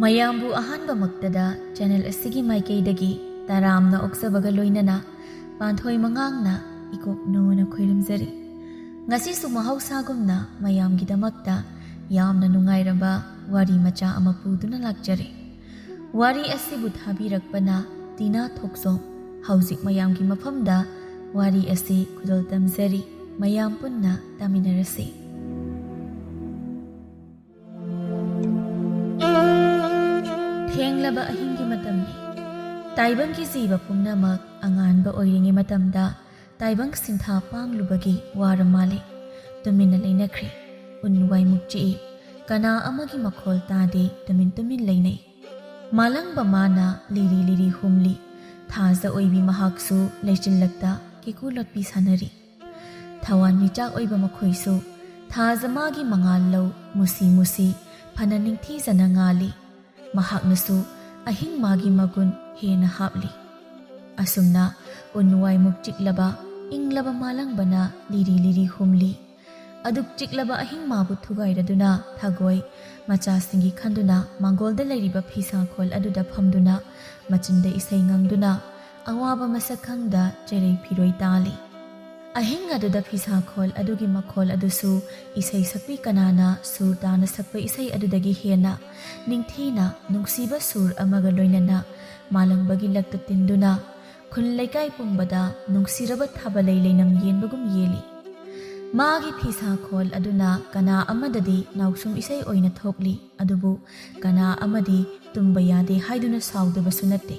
ꯃꯌꯥꯝꯕꯨ ꯑꯍꯥꯟꯕꯃꯛꯇꯗ ꯆꯦꯅꯦꯜ ꯑꯁꯤꯒꯤ ꯃꯥꯏꯀꯩꯗꯒꯤ ꯇꯔꯥꯝꯅ ꯑꯣꯛꯆꯕꯒ ꯂꯣꯏꯅꯅ ꯄꯥꯟꯊꯣꯏ ꯃꯉꯥꯡꯅ ꯏꯀꯣꯛꯅꯣꯅ ꯈꯣꯏꯔꯝꯖꯔꯤ꯫ ꯉꯁꯤꯁꯨ ꯃꯍꯧꯁꯥꯒꯨꯝꯅ ꯃꯌꯥꯝꯒꯤꯗꯃꯛꯇ ꯌꯥꯝꯅ ꯅꯨꯡꯉꯥꯏꯔꯕ ꯋꯥꯔꯤ ꯃꯆꯥ ꯑꯃ ꯄꯨꯗꯨꯅ ꯂꯥꯛꯆꯔꯦ꯫ ꯋꯥꯔꯤ ꯑꯁꯤꯕꯨ ꯊꯥꯕꯤꯔꯛꯄꯅ ꯇꯤꯅꯥ ꯊꯣꯛꯆꯣꯝ꯫ ꯍꯧꯖꯤꯛ ꯃꯌꯥꯝꯒꯤ ꯃꯐꯝꯗ ꯋꯥꯔꯤ ꯑꯁꯤ ꯈꯨꯗꯣꯜ ꯇꯝꯖꯔꯤ꯫ ꯃꯌꯥꯝ ꯄꯨꯟꯅ ꯇꯥꯃꯤꯟꯅꯔꯁꯤ꯫ ꯊꯦꯡꯂꯕ ꯑꯍꯤꯡꯒꯤ ꯃꯇꯝꯅꯤ꯫ ꯇꯥꯏꯕꯪꯒꯤ ꯖꯤꯕ ꯄꯨꯝꯅꯃꯛ ꯑꯉꯥꯟꯕ ꯑꯣꯏꯔꯤꯉꯩ ꯃꯇꯝꯗ ꯇꯥꯏꯕꯪ ꯁꯤꯟꯊꯥ ꯄꯥꯡꯂꯨꯕꯒꯤ ꯋꯥꯔ ꯃꯥꯜꯂꯤ ꯇꯨꯃꯤꯟꯅ ꯂꯩꯅꯈ꯭ꯔꯦ꯫ ꯎꯟ ꯋꯥꯏꯃꯨꯛ ꯆꯤꯛꯏ꯫ ꯀꯅꯥ ꯑꯃꯒꯤ ꯃꯈꯣꯜ ꯇꯥꯗꯦ꯫ ꯇꯨꯃꯤꯟ ꯂꯩꯅꯩ꯫ ꯃꯥꯂꯪꯕ ꯃꯥꯅ ꯂꯤꯔꯤ ꯂꯤꯔꯤ ꯍꯨꯝꯂꯤ꯫ ꯊꯥꯖ ꯑꯣꯏꯕꯤ ꯃꯍꯥꯛꯁꯨ ꯂꯩꯆꯤꯜꯂꯛꯇ ꯀꯦꯀꯨ ꯂꯣꯠꯄꯤ ꯁꯥꯟꯅꯔꯤ꯫ ꯊꯋꯥꯟ ꯃꯤꯆꯥꯛ ꯑꯣꯏꯕ ꯃꯈꯣꯏꯁꯨ ꯊꯥꯖ ꯃꯥꯒꯤ ꯃꯉꯥꯜ ꯂꯧ ꯃꯨꯁꯤ ꯃꯨꯁꯤ ꯐꯅ ꯅꯤꯡꯊꯤꯖꯅ ꯉꯥꯜꯂꯤ꯫ ꯃꯍꯥꯛꯅꯁꯨ ꯑꯍꯤꯡ ꯃꯥꯒꯤ ꯃꯒꯨꯟ ꯍꯦꯟꯅ ꯍꯥꯞꯂꯤ꯫ ꯑꯁꯨꯝꯅ ꯎꯟ ꯋꯥꯏꯃꯨꯛ ꯆꯤꯛꯂꯕ ꯏꯪꯂꯕ ꯃꯥꯂꯪꯕꯅ ꯂꯤꯔꯤ ꯂꯤꯔꯤ ꯍꯨꯝꯂꯤ꯫ ꯑꯗꯨꯛ ꯆꯤꯛꯂꯕ ꯑꯍꯤꯡ ꯃꯥꯕꯨ ꯊꯨꯒꯥꯏꯔꯗꯨꯅ ꯊꯒꯣꯏ ꯃꯆꯥꯁꯤꯡꯒꯤ ꯈꯟꯗꯨꯅ ꯃꯥꯡꯒꯣꯜꯗ ꯂꯩꯔꯤꯕ ꯐꯤꯁꯥꯈꯣꯜ ꯑꯗꯨꯗ ꯐꯝꯗꯨꯅ ꯃꯆꯤꯟꯗ ꯏꯁꯩ ꯉꯪꯗꯨꯅ ꯑꯋꯥꯕ ꯃꯁꯛ ꯈꯪꯗ ꯆꯦꯔꯩ ꯐꯤꯔꯣꯏ ꯇꯥꯜꯂꯤ꯫ ꯑꯍꯤꯡ ꯑꯗꯨꯗ ꯐꯤꯁꯥꯈꯣꯜ ꯑꯗꯨꯒꯤ ꯃꯈꯣꯜ ꯑꯗꯨꯁꯨ ꯏꯁꯩ ꯁꯛꯄꯤ ꯀꯅꯥꯅ ꯁꯨꯔ ꯇꯥꯅ ꯁꯛꯄ ꯏꯁꯩ ꯑꯗꯨꯗꯒꯤ ꯍꯦꯟꯅ ꯅꯤꯡꯊꯤꯅ ꯅꯨꯡꯁꯤꯕ ꯁꯨꯔ ꯑꯃꯒ ꯂꯣꯏꯅꯅ ꯃꯥꯂꯪꯕꯒꯤ ꯂꯛꯇ ꯇꯤꯟꯗꯨꯅ ꯈꯨꯜ ꯂꯩꯀꯥꯏ ꯄꯨꯝꯕꯗ ꯅꯨꯡꯁꯤꯔꯕ ꯊꯥꯕꯂꯩ ꯂꯩꯅꯝ ꯌꯦꯟꯕꯒꯨꯝ ꯌꯦꯜꯂꯤ꯫ ꯃꯥꯒꯤ ꯐꯤꯁꯥꯈꯣꯜ ꯑꯗꯨꯅ ꯀꯅꯥ ꯑꯃꯗꯗꯤ ꯅꯥꯎꯁꯨꯝ ꯏꯁꯩ ꯑꯣꯏꯅ ꯊꯣꯛꯂꯤ꯫ ꯑꯗꯨꯕꯨ ꯀꯅꯥ ꯑꯃꯗꯤ ꯇꯨꯝꯕ ꯌꯥꯗꯦ ꯍꯥꯏꯗꯨꯅ ꯁꯥꯎꯗꯕꯁꯨ ꯅꯠꯇꯦ꯫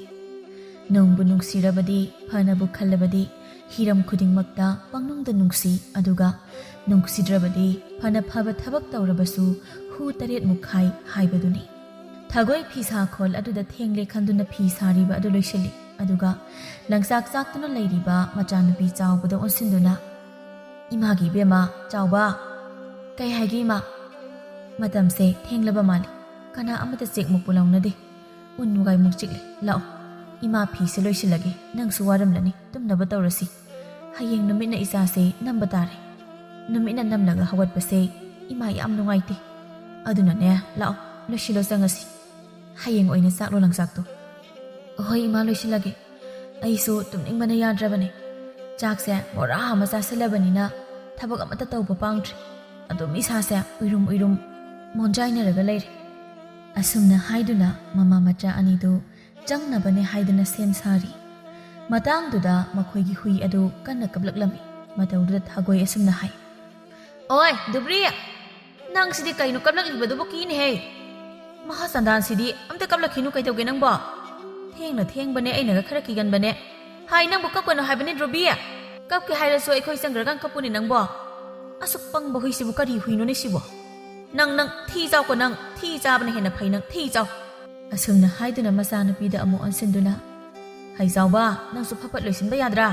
ꯅꯨꯡꯕꯨ ꯅꯨꯡꯁꯤꯔꯕꯗꯤ ꯐꯅꯕꯨ ꯈꯜꯂꯕꯗꯤ ꯍꯤꯔꯝ ꯈꯨꯗꯤꯡꯃꯛꯇ ꯄꯪꯅꯨꯡꯗ ꯅꯨꯡꯁꯤ꯫ ꯑꯗꯨꯒ ꯅꯨꯡꯁꯤꯗ꯭ꯔꯕꯗꯤ ꯐꯅ ꯐꯕ ꯊꯕꯛ ꯇꯧꯔꯕꯁꯨ ꯍꯨ ꯇꯔꯦꯠ ꯃꯨꯛꯈꯥꯏ ꯍꯥꯏꯕꯗꯨꯅꯤ꯫ ꯊꯒꯣꯏ ꯐꯤꯁꯥꯈꯣꯜ ꯑꯗꯨꯗ ꯊꯦꯡꯂꯦ ꯈꯟꯗꯨꯅ ꯐꯤ ꯁꯥꯔꯤꯕ ꯑꯗꯨ ꯂꯣꯏꯁꯤꯜꯂꯤ꯫ ꯑꯗꯨꯒ ꯂꯪꯆꯥꯛ ꯆꯥꯛꯇꯨꯅ ꯂꯩꯔꯤꯕ ꯃꯆꯥꯅꯨꯄꯤ ꯆꯥꯎꯕꯗ ꯑꯣꯟꯁꯤꯟꯗꯨꯅ "ꯏꯃꯥꯒꯤ ꯏꯕꯦꯝꯃ ꯆꯥꯎꯕ." "ꯀꯩ ꯍꯥꯏꯒꯦ ꯏꯃꯥ?" "ꯃꯇꯝꯁꯦ ꯊꯦꯡꯂꯕ ꯃꯥꯜꯂꯤ꯫ ꯀꯅꯥ ꯑꯃꯇ ꯆꯦꯛꯃꯨꯛꯄꯨ ꯂꯥꯎꯅꯗꯦ꯫ ꯎꯟ ꯋꯥꯏꯃꯨꯛ ꯆꯤꯛꯂꯦ꯫ ꯂꯥꯛꯑꯣ ꯏꯃꯥ ꯐꯤꯁꯦ ꯂꯣꯏꯁꯤꯜꯂꯒꯦ꯫ ꯅꯪꯁꯨ ꯋꯥꯔꯝꯂꯅꯤ ꯇꯨꯝꯅꯕ ꯇꯧꯔꯁꯤ꯫ ꯍꯌꯦꯡ ꯅꯨꯃꯤꯠꯅ ꯏꯆꯥꯁꯦ ꯅꯝꯕ ꯇꯥꯔꯦ꯫ ꯅꯨꯃꯤꯠꯅ ꯅꯝꯂꯒ ꯍꯧꯒꯠꯄꯁꯦ ꯏꯃꯥ ꯌꯥꯝ ꯅꯨꯡꯉꯥꯏꯇꯦ꯫ ꯑꯗꯨꯅꯅꯦ ꯂꯥꯛꯑꯣ ꯂꯣꯏꯁꯤꯜꯂꯣ ꯆꯪꯉꯁꯤ꯫ ꯍꯌꯦꯡ ꯑꯣꯏꯅ ꯆꯥꯛꯂꯣ ꯂꯪꯆꯥꯛꯇꯣ." "ꯍꯣꯏ ꯏꯃꯥ ꯂꯣꯏꯁꯤꯜꯂꯒꯦ꯫ ꯑꯩꯁꯨ ꯇꯨꯝꯅꯤꯡꯕꯅ ꯌꯥꯗ꯭ꯔꯕꯅꯦ꯫ ꯆꯥꯛꯁꯦ ꯕꯣꯔꯥ ꯑꯃ ꯆꯥꯁꯤꯜꯂꯕꯅꯤꯅ ꯊꯕꯛ ꯑꯃꯠꯇ ꯇꯧꯕ ꯄꯥꯡꯗ꯭ꯔꯤ꯫ ꯑꯗꯨꯝ ꯏꯁꯥꯁꯦ ꯎꯏꯔꯨꯝ ꯃꯣꯟꯖꯥꯏꯅꯔꯒ ꯂꯩꯔꯦ." ꯑꯁꯨꯝꯅ ꯍꯥꯏꯗꯨꯅ ꯃꯃꯥ ꯃꯆꯥ ꯑꯅꯤꯗꯨ ꯆꯪꯅꯕꯅꯦ ꯍꯥꯏꯗꯨꯅ ꯁꯦꯝ ꯁꯥꯔꯤ꯫ ꯃꯇꯥꯡꯗꯨꯗ ꯃꯈꯣꯏꯒꯤ ꯍꯨꯏ ꯑꯗꯨ ꯀꯟꯅ ꯀꯞꯂꯛꯂꯝꯃꯤ꯫ ꯃꯇꯧꯗꯨꯗ ꯊꯒꯣꯏ ꯑꯁꯨꯝꯅ ꯍꯥꯏ, "ꯑꯣꯏ ꯗꯨꯕ꯭ꯔꯤ, ꯅꯪꯁꯤꯗꯤ ꯀꯩꯅꯣ ꯀꯞꯂꯛꯂꯤꯕꯗꯨꯕꯨ ꯀꯤꯅꯦꯍꯦ꯫ ꯃꯍꯥ ꯆꯟꯗꯥꯟꯁꯤꯗꯤ ꯑꯝꯇ ꯀꯞꯂꯛꯈꯤꯅꯨ ꯀꯩꯗꯧꯒꯦ ꯅꯪꯕꯣ? ꯊꯦꯡꯕꯅꯦ ꯑꯩꯅꯒ ꯈꯔ ꯀꯤꯒꯟꯕꯅꯦ꯫ ꯍꯥꯏ ꯅꯪꯕꯨ ꯀꯞꯀꯅꯨ ꯍꯥꯏꯕꯅꯤ ꯗ꯭ꯔꯣꯕꯤ꯫ ꯀꯞꯀꯦ ꯍꯥꯏꯔꯁꯨ ꯑꯩꯈꯣꯏ ꯆꯪꯈ꯭ꯔꯒ ꯀꯞꯄꯨꯅꯦ ꯅꯪꯕꯣ꯫ ꯑꯁꯨꯛ ꯄꯪꯕ ꯍꯨꯏꯁꯤꯕꯨ ꯀꯔꯤ ꯍꯨꯏꯅꯣꯅꯦ ꯁꯤꯕꯣ? ꯅꯪ ꯊꯤ ꯆꯥꯎꯀꯣ ꯅꯪ ꯊꯤ ꯆꯥꯕꯅ ꯍꯦꯟꯅ ꯐꯩ ꯅꯪ ꯊꯤ ꯆꯥꯎ." ꯑꯁꯨꯝꯅ ꯍꯥꯏꯗꯨꯅ ꯃꯆꯥꯅꯨꯄꯤꯗ ꯑꯃꯨꯛ ꯑꯣꯟꯁꯤꯟꯗꯨꯅ "ꯍꯩꯖꯥꯎꯕ ꯅꯪꯁꯨ ꯐꯠ ꯂꯣꯏꯁꯤꯟꯕ ꯌꯥꯗ꯭ꯔꯥ?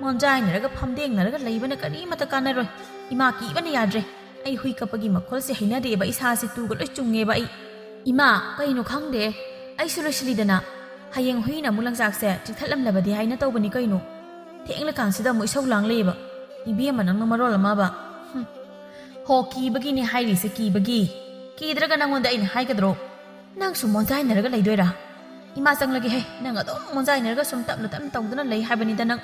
ꯃꯣꯟꯖꯥꯏꯅꯔꯒ ꯐꯝꯗꯦꯡꯅꯔꯒ ꯂꯩꯕꯅ ꯀꯔꯤꯃꯠꯇ ꯀꯥꯟꯅꯔꯣꯏ꯫ ꯏꯃꯥ ꯀꯤꯕꯅ ꯌꯥꯗ꯭ꯔꯦ꯫ ꯑꯩ ꯍꯨꯏ ꯀꯞꯄꯒꯤ ꯃꯈꯣꯜꯁꯦ ꯍꯩꯅꯗꯦꯕ ꯏꯁꯥꯁꯦ ꯇꯨꯒ ꯂꯣꯏ ꯆꯨꯡꯉꯦꯕ ꯑꯩ꯫ ꯏꯃꯥ ꯀꯩꯅꯣ ꯈꯪꯗꯦ ꯑꯩꯁꯨ ꯂꯣꯏꯁꯤꯜꯂꯤꯗꯅ꯫ ꯍꯌꯦꯡ ꯍꯨꯏꯅ ꯑꯃꯨꯛ ꯂꯪꯆꯥꯛꯁꯦ ꯆꯤꯛꯊꯠꯂꯝꯂꯕꯗꯤ ꯍꯥꯏꯅ ꯇꯧꯕꯅꯤ ꯀꯩꯅꯣ꯫ ꯊꯦꯡꯂꯀꯥꯟꯁꯤꯗ ꯑꯃꯨꯛ ꯏꯁꯧ ꯂꯥꯡ ꯂꯩꯌꯦꯕ꯫ ꯏꯕꯦꯝꯃ ꯅꯪꯅ ꯃꯔꯣꯜ ꯑꯃꯕ꯫ ꯍꯣ ꯀꯤꯕꯒꯤꯅꯦ ꯍꯥꯏꯔꯤꯁꯦ ꯀꯤꯕꯒꯤ꯫ ꯀꯤꯗ꯭ꯔꯒ ꯅꯪꯉꯣꯟꯗ ꯑꯩꯅ ꯍꯥꯏꯒꯗ꯭ꯔꯣ? ꯅꯪꯁꯨ ꯃꯣꯟꯖꯥꯏꯅꯔꯒ ꯂꯩꯗꯣꯏꯔꯥ? ꯏꯃꯥ ꯆꯪꯂꯒꯦꯍꯦ ꯅꯪ ꯑꯗꯨꯝ ꯃꯣꯟꯖꯥꯏꯅꯔꯒ ꯁꯨꯝ ꯇꯞꯅ ꯇꯧꯗꯨꯅ ꯂꯩ ꯍꯥꯏꯕꯅꯤꯗ ꯅꯪ꯫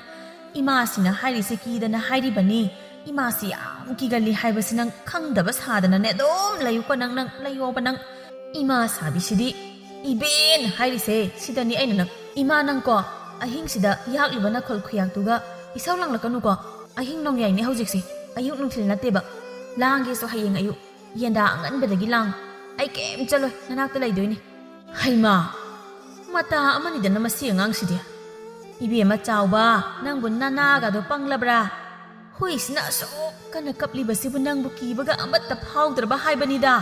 ꯏꯃꯥꯁꯤꯅ ꯍꯥꯏꯔꯤꯁꯦ ꯀꯤꯗꯅ ꯍꯥꯏꯔꯤꯕꯅꯤ꯫ ꯏꯃꯥꯁꯤ ꯌꯥꯝ ꯀꯤꯒꯜꯂꯤ ꯍꯥꯏꯕꯁꯤ ꯅꯪ ꯈꯪꯗꯕ ꯁꯥꯗꯅꯅꯦ ꯑꯗꯨꯝ ꯂꯩꯌꯨꯀꯣ ꯅꯪ ꯂꯩꯌꯣꯕ ꯅꯪ꯫ ꯏꯃꯥ ꯁꯥꯕꯤꯁꯤꯗꯤ ꯏꯕꯦꯟ ꯍꯥꯏꯔꯤꯁꯦ ꯁꯤꯗꯅꯤ ꯑꯩꯅ ꯅꯪ꯫ ꯏꯃꯥ ꯅꯪꯀꯣ ꯑꯍꯤꯡꯁꯤꯗ ꯌꯥꯛꯂꯤꯕ ꯅꯈꯣꯜ ꯈꯨꯌꯥꯛꯇꯨꯒ ꯏꯁꯧ ꯂꯥꯡꯂꯛꯀꯅꯨꯀꯣ꯫ ꯑꯍꯤꯡ ꯅꯣꯡꯌꯥꯏꯅꯦ ꯍꯧꯖꯤꯛꯁꯦ ꯑꯌꯨꯛ ꯅꯨꯡꯊꯤꯜ ꯅꯠꯇꯦꯕ꯫ ꯂꯥꯡꯒꯦꯁꯨ ꯍꯌꯦꯡ ꯑꯌꯨꯛ ꯌꯦꯟꯗꯥ ꯑꯉꯟꯕꯗꯒꯤ ꯂꯥꯡ꯫ ꯑꯩ ꯀꯩꯝ ꯆꯠꯂꯣꯏ ꯅꯅꯥꯛꯇ ꯂꯩꯗꯣꯏꯅꯤ꯫ ꯍꯩꯃꯥ ꯃꯇꯥ ꯑꯃꯅꯤꯗꯅ ꯃꯁꯤ ꯑꯉꯥꯡꯁꯤꯗꯤ꯫ ꯏꯕꯦꯝꯃ ꯆꯥꯎꯕ ꯅꯪꯕꯨ ꯅꯅꯥꯒꯗꯣ ꯄꯪꯂꯕ꯭ꯔꯥ? ꯍꯨꯏꯁꯤꯅ ꯑꯁꯨꯛ ꯀꯟꯅ ꯀꯞꯂꯤꯕꯁꯤꯕꯨ ꯅꯪꯕꯨ ꯀꯤꯕꯒ ꯑꯃꯠꯇ ꯐꯥꯎꯗ꯭ꯔꯕ ꯍꯥꯏꯕꯅꯤꯗ꯫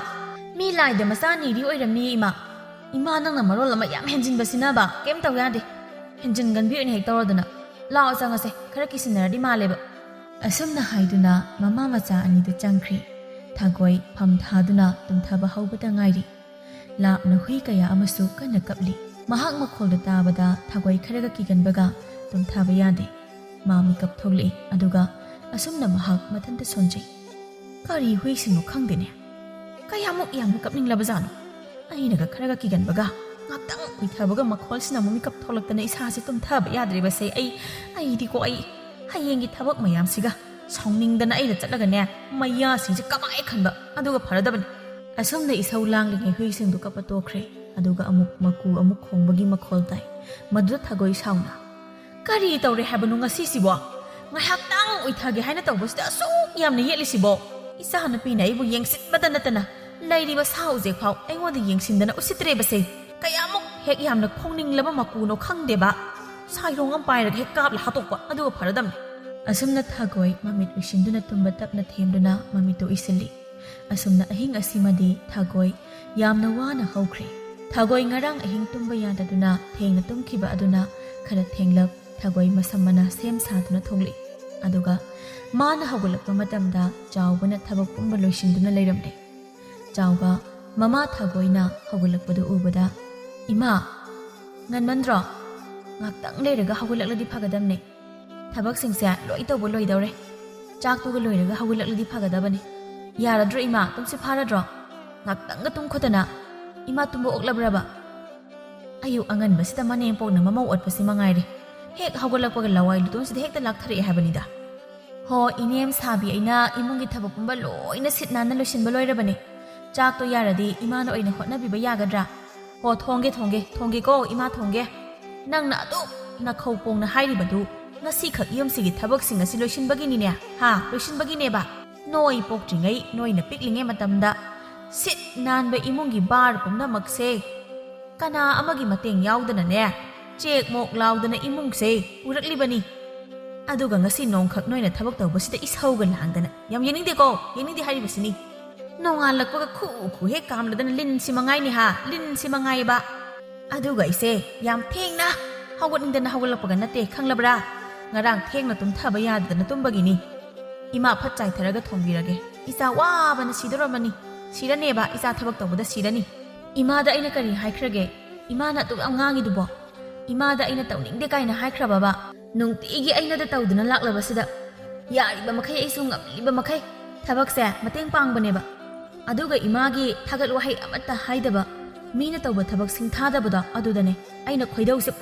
ꯃꯤ ꯂꯥꯏꯗ ꯃꯆꯥ ꯅꯤꯔꯤ ꯑꯣꯏꯔꯝꯃꯤ ꯏꯃꯥ꯫ ꯏꯃꯥ ꯅꯪꯅ ꯃꯔꯣꯜ ꯑꯃ ꯌꯥꯝ ꯍꯦꯟꯖꯤꯟꯕꯁꯤꯅꯕ ꯀꯩꯝ ꯇꯧ ꯌꯥꯗꯦ꯫ ꯍꯦꯟꯖꯤꯟꯒꯟꯕꯤ ꯑꯣꯏꯅ ꯍꯦꯛ ꯇꯧꯔꯗꯅ꯫ ꯂꯥꯛꯑꯣ ꯆꯪꯉꯁꯦ ꯈꯔ ꯀꯤꯁꯤꯟꯅꯔꯗꯤ ꯃꯥꯜꯂꯦꯕ." ꯑꯁꯨꯝꯅ ꯍꯥꯏꯗꯨꯅ ꯃꯃꯥ ꯃꯆꯥ ꯑꯅꯤꯗꯨ ꯆꯪꯈ꯭ꯔꯤ꯫ ꯊꯒꯣꯏ ꯐꯝ ꯊꯥꯗꯨꯅ ꯇꯨꯝꯊꯕ ꯍꯧꯕꯇ ꯉꯥꯏꯔꯤ꯫ ꯂꯥꯞꯅ ꯍꯨꯏ ꯀꯌꯥ ꯑꯃꯁꯨ ꯀꯟꯅ ꯀꯞꯂꯤ꯫ ꯃꯍꯥꯛ ꯃꯈꯣꯜꯗꯨ ꯇꯥꯕꯗ ꯊꯒꯣꯏ ꯈꯔꯒ ꯀꯤꯒꯟꯕꯒ ꯇꯨꯝꯊꯕ ꯌꯥꯗꯦ꯫ ꯃꯥ ꯃꯤꯀꯞ ꯊꯣꯛꯂꯛꯏ꯫ ꯑꯗꯨꯒ ꯑꯁꯨꯝꯅ ꯃꯍꯥꯛ ꯃꯊꯟꯇ ꯁꯣꯟꯖꯩ꯫ ꯀꯔꯤ ꯍꯨꯏꯁꯤꯡꯅꯣ ꯈꯪꯗꯦꯅꯦ꯫ ꯀꯌꯥꯃꯨꯛ ꯌꯥꯝꯅ ꯀꯞꯅꯤꯡꯂꯕꯖꯥꯠꯅꯣ? ꯑꯩꯅꯒ ꯈꯔꯒ ꯀꯤꯒꯟꯕꯒ ꯉꯥꯛꯇꯪ ꯎꯏꯊꯕꯒ ꯃꯈꯣꯜꯁꯤꯅ ꯑꯃꯨꯛ ꯃꯤꯀꯞ ꯊꯣꯛꯂꯛꯇꯅ ꯏꯁꯥꯁꯦ ꯇꯨꯝꯊꯕ ꯌꯥꯗ꯭ꯔꯤꯕꯁꯦ ꯑꯩꯗꯤꯀꯣ ꯍꯌꯦꯡꯒꯤ ꯊꯕꯛ ꯃꯌꯥꯝꯁꯤꯒ ꯁꯥꯎꯅꯤꯡꯗꯅ ꯑꯩꯅ ꯆꯠꯂꯒꯅꯦ ꯃꯩꯌꯥꯁꯤꯡꯁꯦ ꯀꯃꯥꯏ ꯈꯟꯕ ꯑꯗꯨꯒ ꯐꯔꯗꯕꯅꯤ ꯑꯁꯣꯝꯗ ꯏꯁꯧ ꯂꯥꯡꯂꯤꯉꯩ ꯍꯨꯏꯁꯤꯡꯗꯨ ꯀꯞꯄ ꯇꯣꯛꯈ꯭ꯔꯦ ꯑꯗꯨꯒ ꯑꯃꯨꯛ ꯃꯀꯨ ꯑꯃꯨꯛ ꯈꯣꯡꯕꯒꯤ ꯃꯈꯣꯜ ꯇꯥꯏ ꯃꯗꯨꯗ ꯊꯒꯣꯏ ꯁꯥꯎꯅ ꯀꯔꯤ ꯇꯧꯔꯦ ꯍꯥꯏꯕꯅꯣ ꯉꯁꯤꯁꯤꯕꯣ ꯉꯥꯏꯍꯥꯛꯇꯪ ꯎꯏꯊꯒꯦ ꯍꯥꯏꯅ ꯇꯧꯕꯁꯤꯗ ꯑꯁꯨꯛ ꯌꯥꯝꯅ ꯌꯦꯠꯂꯤꯁꯤꯕꯣ ꯏꯆꯥ ꯅꯨꯄꯤꯅ ꯑꯩꯕꯨ ꯌꯦꯡꯁꯤꯟꯕꯗ ꯅꯠꯇꯅ ꯂꯩꯔꯤꯕ ꯁꯥ ꯎꯆꯦꯛ ꯐꯥꯎ ꯑꯩꯉꯣꯟꯗ ꯌꯦꯡꯁꯤꯟꯗꯅ ꯎꯁꯤꯠꯇ꯭ꯔꯦꯕꯁꯦ ꯀꯌꯥꯃꯨꯛ ꯍꯦꯛ ꯌꯥꯝꯅ ꯈꯣꯡꯅꯤꯡꯂꯕ ꯃꯀꯨꯅꯣ ꯈꯪꯗꯦꯕ ꯁꯥꯏꯔꯣꯡ ꯑꯃ ꯄꯥꯏꯔꯒ ꯍꯦꯛ ꯀꯥꯞꯂ ꯍꯥꯠꯇꯣꯛꯄ ꯑꯗꯨꯒ ꯐꯔꯗꯝꯅꯤ ꯑꯁꯨꯝꯅ ꯊꯒꯣꯏ ꯃꯃꯤꯠ ꯎꯏꯁꯤꯟꯗꯨꯅ ꯇꯨꯝꯕ ꯇꯞꯅ ꯊꯦꯝꯗꯨꯅ ꯃꯃꯤꯠꯇꯨ ꯎꯏꯁꯤꯜꯂꯤ ꯑꯁꯨꯝꯅ ꯑꯍꯤꯡ ꯑꯁꯤꯃꯗꯤ ꯊꯒꯣꯏ ꯌꯥꯝꯅ ꯋꯥꯅ ꯍꯧꯈ꯭ꯔꯦ ꯊꯒꯣꯏ ꯉꯔꯥꯡ ꯑꯍꯤꯡ ꯇꯨꯝꯕ ꯌꯥꯗꯗꯨꯅ ꯊꯦꯡꯅ ꯇꯨꯝꯈꯤꯕ ꯑꯗꯨꯅ ꯈꯔ ꯊꯦꯡꯂꯞ ꯊꯒꯣꯏ ꯃꯁꯝ ꯃꯅꯥ ꯁꯦꯝ ꯁꯥꯗꯨꯅ ꯊꯣꯛꯂꯛꯏ ꯑꯗꯨꯒ ꯃꯥꯅ ꯍꯧꯒꯠꯂꯛꯄ ꯃꯇꯝꯗ ꯆꯥꯎꯕꯅ ꯊꯕꯛ ꯄꯨꯝꯕ ꯂꯣꯏꯁꯤꯟꯗꯨꯅ ꯂꯩꯔꯝꯂꯦ ꯆꯥꯎꯕ ꯃꯃꯥ ꯊꯒꯣꯏꯅ ꯍꯧꯒꯠꯂꯛꯄꯗꯨ ꯎꯕꯗ ꯏꯃꯥ ꯉꯟꯃꯟꯗ꯭ꯔꯣ ꯉꯥꯛꯇꯪ ꯂꯩꯔꯒ ꯍꯧꯒꯠꯂꯛꯂꯗꯤ ꯐꯒꯗꯕꯅꯦ ꯊꯕꯛꯁꯤꯡꯁꯦ ꯂꯣꯏ ꯇꯧꯕ ꯂꯣꯏꯗꯧꯔꯦ ꯆꯥꯛꯇꯨꯒ ꯂꯣꯏꯔꯒ ꯍꯧꯒꯠꯂꯛꯂꯗꯤ ꯐꯒꯗꯕꯅꯦ ꯌꯥꯔꯗ꯭ꯔꯣ ꯏꯃꯥ ꯇꯨꯝꯁꯤ ꯐꯥꯔꯗ꯭ꯔꯣ ꯉꯥꯛꯇꯪꯒ ꯇꯨꯝꯈꯣꯗꯅ ꯏꯃꯥ ꯇꯨꯝꯕ ꯑꯣꯛꯂꯕ꯭ꯔꯕ ꯑꯌꯨꯛ ꯑꯉꯟꯕꯁꯤꯗ ꯃꯅꯦꯝ ꯄꯣꯛꯅ ꯃꯃꯧ ꯑꯣꯠꯄꯁꯤ ꯃꯉꯥꯏꯔꯦ ꯍꯦꯛ ꯍꯧꯒꯠꯂꯛꯄꯒ ꯂꯋꯥꯏ ꯂꯨꯇꯣꯟꯁꯤꯗ ꯍꯦꯛꯇ ꯂꯥꯛꯊꯔꯛꯑꯦ ꯍꯥꯏꯕꯅꯤꯗ ꯍꯣ ꯏꯅꯦꯝ ꯁꯥꯕꯤ ꯑꯩꯅ ꯏꯃꯨꯡꯒꯤ ꯊꯕꯛ ꯄꯨꯝꯕ ꯂꯣꯏꯅ ꯁꯤꯠ ꯅꯥꯟꯅ ꯂꯣꯏꯁꯤꯟꯕ ꯂꯣꯏꯔꯕꯅꯦ ꯆꯥꯛꯇꯣ ꯌꯥꯔꯗꯤ ꯏꯃꯥꯅ ꯑꯣꯏꯅ ꯍꯣꯠꯅꯕꯤꯕ ꯌꯥꯒꯗ꯭ꯔꯥ ꯍꯣ ꯊꯣꯡꯒꯦꯀꯣ ꯏꯃꯥ ꯊꯣꯡꯒꯦ ꯅꯪꯅ ꯑꯗꯨꯛ ꯅꯈꯧ ꯄꯣꯡꯅ ꯍꯥꯏꯔꯤꯕꯗꯨ ꯉꯁꯤꯈꯛ ꯌꯨꯝꯁꯤꯒꯤ ꯊꯕꯛꯁꯤꯡ ꯑꯁꯤ ꯂꯣꯏꯁꯤꯟꯕꯒꯤꯅꯤꯅꯦ ꯂꯣꯏꯁꯤꯟꯕꯒꯤꯅꯦꯕ ꯅꯣꯏ ꯄꯣꯛꯇ꯭ꯔꯤꯉꯩ ꯅꯣꯏꯅ ꯄꯤꯛꯂꯤꯉꯩ ꯃꯇꯝꯗ ꯁꯤꯠ ꯅꯥꯟꯕ ꯏꯃꯨꯡꯒꯤ ꯕꯥꯔ ꯄꯨꯝꯅꯃꯛꯁꯦ ꯀꯅꯥ ꯑꯃꯒꯤ ꯃꯇꯦꯡ ꯌꯥꯎꯗꯅꯅꯦ ꯆꯦꯛ ꯃꯣꯛ ꯂꯥꯎꯗꯅ ꯏꯃꯨꯡꯁꯦ ꯎꯔꯛꯂꯤꯕꯅꯤ ꯑꯗꯨꯒ ꯉꯁꯤ ꯅꯣꯡꯈꯛ ꯅꯣꯏꯅ ꯊꯕꯛ ꯇꯧꯕꯁꯤꯗ ꯏꯁꯧꯒ ꯂꯥꯡꯗꯅ ꯌꯥꯝ ꯌꯦꯡꯅꯤꯡꯗꯦ ꯍꯥꯏꯔꯤꯕꯁꯤꯅꯤ ꯅꯣꯡꯉꯥꯜꯂꯛꯄꯒ ꯈꯨ ꯍꯦꯛ ꯀꯥꯝꯂꯗꯅ ꯂꯤꯟꯁꯤ ꯃꯉꯥꯏꯅꯤ ꯂꯤꯟꯁꯤ ꯃꯉꯥꯏꯕ ꯑꯗꯨꯒ ꯑꯩꯁꯦ ꯌꯥꯝ ꯊꯦꯡꯅ ꯍꯧꯒꯠꯅꯤꯡꯗꯅ ꯍꯧꯒꯠꯂꯛꯄꯒ ꯅꯠꯇꯦ ꯈꯪꯂꯕ꯭ꯔꯥ ꯉꯔꯥꯡ ꯊꯦꯡꯅ ꯇꯨꯝꯊꯕ ꯌꯥꯗꯗꯅ ꯇꯨꯝꯕꯒꯤꯅꯤ ꯏꯃꯥ ꯐꯠ ꯆꯥꯏꯊꯔꯒ ꯊꯣꯡꯕꯤꯔꯒꯦ ꯏꯆꯥ ꯋꯥꯕꯅ ꯁꯤꯗꯧꯔꯝꯃꯅꯤ ꯁꯤꯔꯅꯦꯕ ꯏꯆꯥ ꯊꯕꯛ ꯇꯧꯕꯗ ꯁꯤꯔꯅꯤ 이마다 아이나 까리 하이크라게 이마나 또 앙앙이도 뭐 이마다 아이나 떠닝데 까이나 하이크라바바 농띠기 아이나다 떠우드나 락라바스다 야리바 마카이 아이수 ꯉꯝꯂꯤꯕ ꯃꯈꯩ ꯊꯕꯛꯁꯦ ꯃꯇꯦꯡ ꯄꯥꯡꯕꯅꯦꯕ ꯑꯗꯨꯒ ꯏꯃꯥꯒꯤ ꯊꯥꯒꯠ ꯋꯥꯍꯩ ꯑꯃꯠꯇ ꯍꯥꯏꯗꯕ ꯃꯤꯅ ꯇꯧꯕ ꯊꯕꯛꯁꯤꯡ ꯊꯥꯗꯕꯗꯣ ꯑꯗꯨꯗꯅꯦ ꯑꯩꯅ ꯈꯣꯏꯗꯧꯁꯦ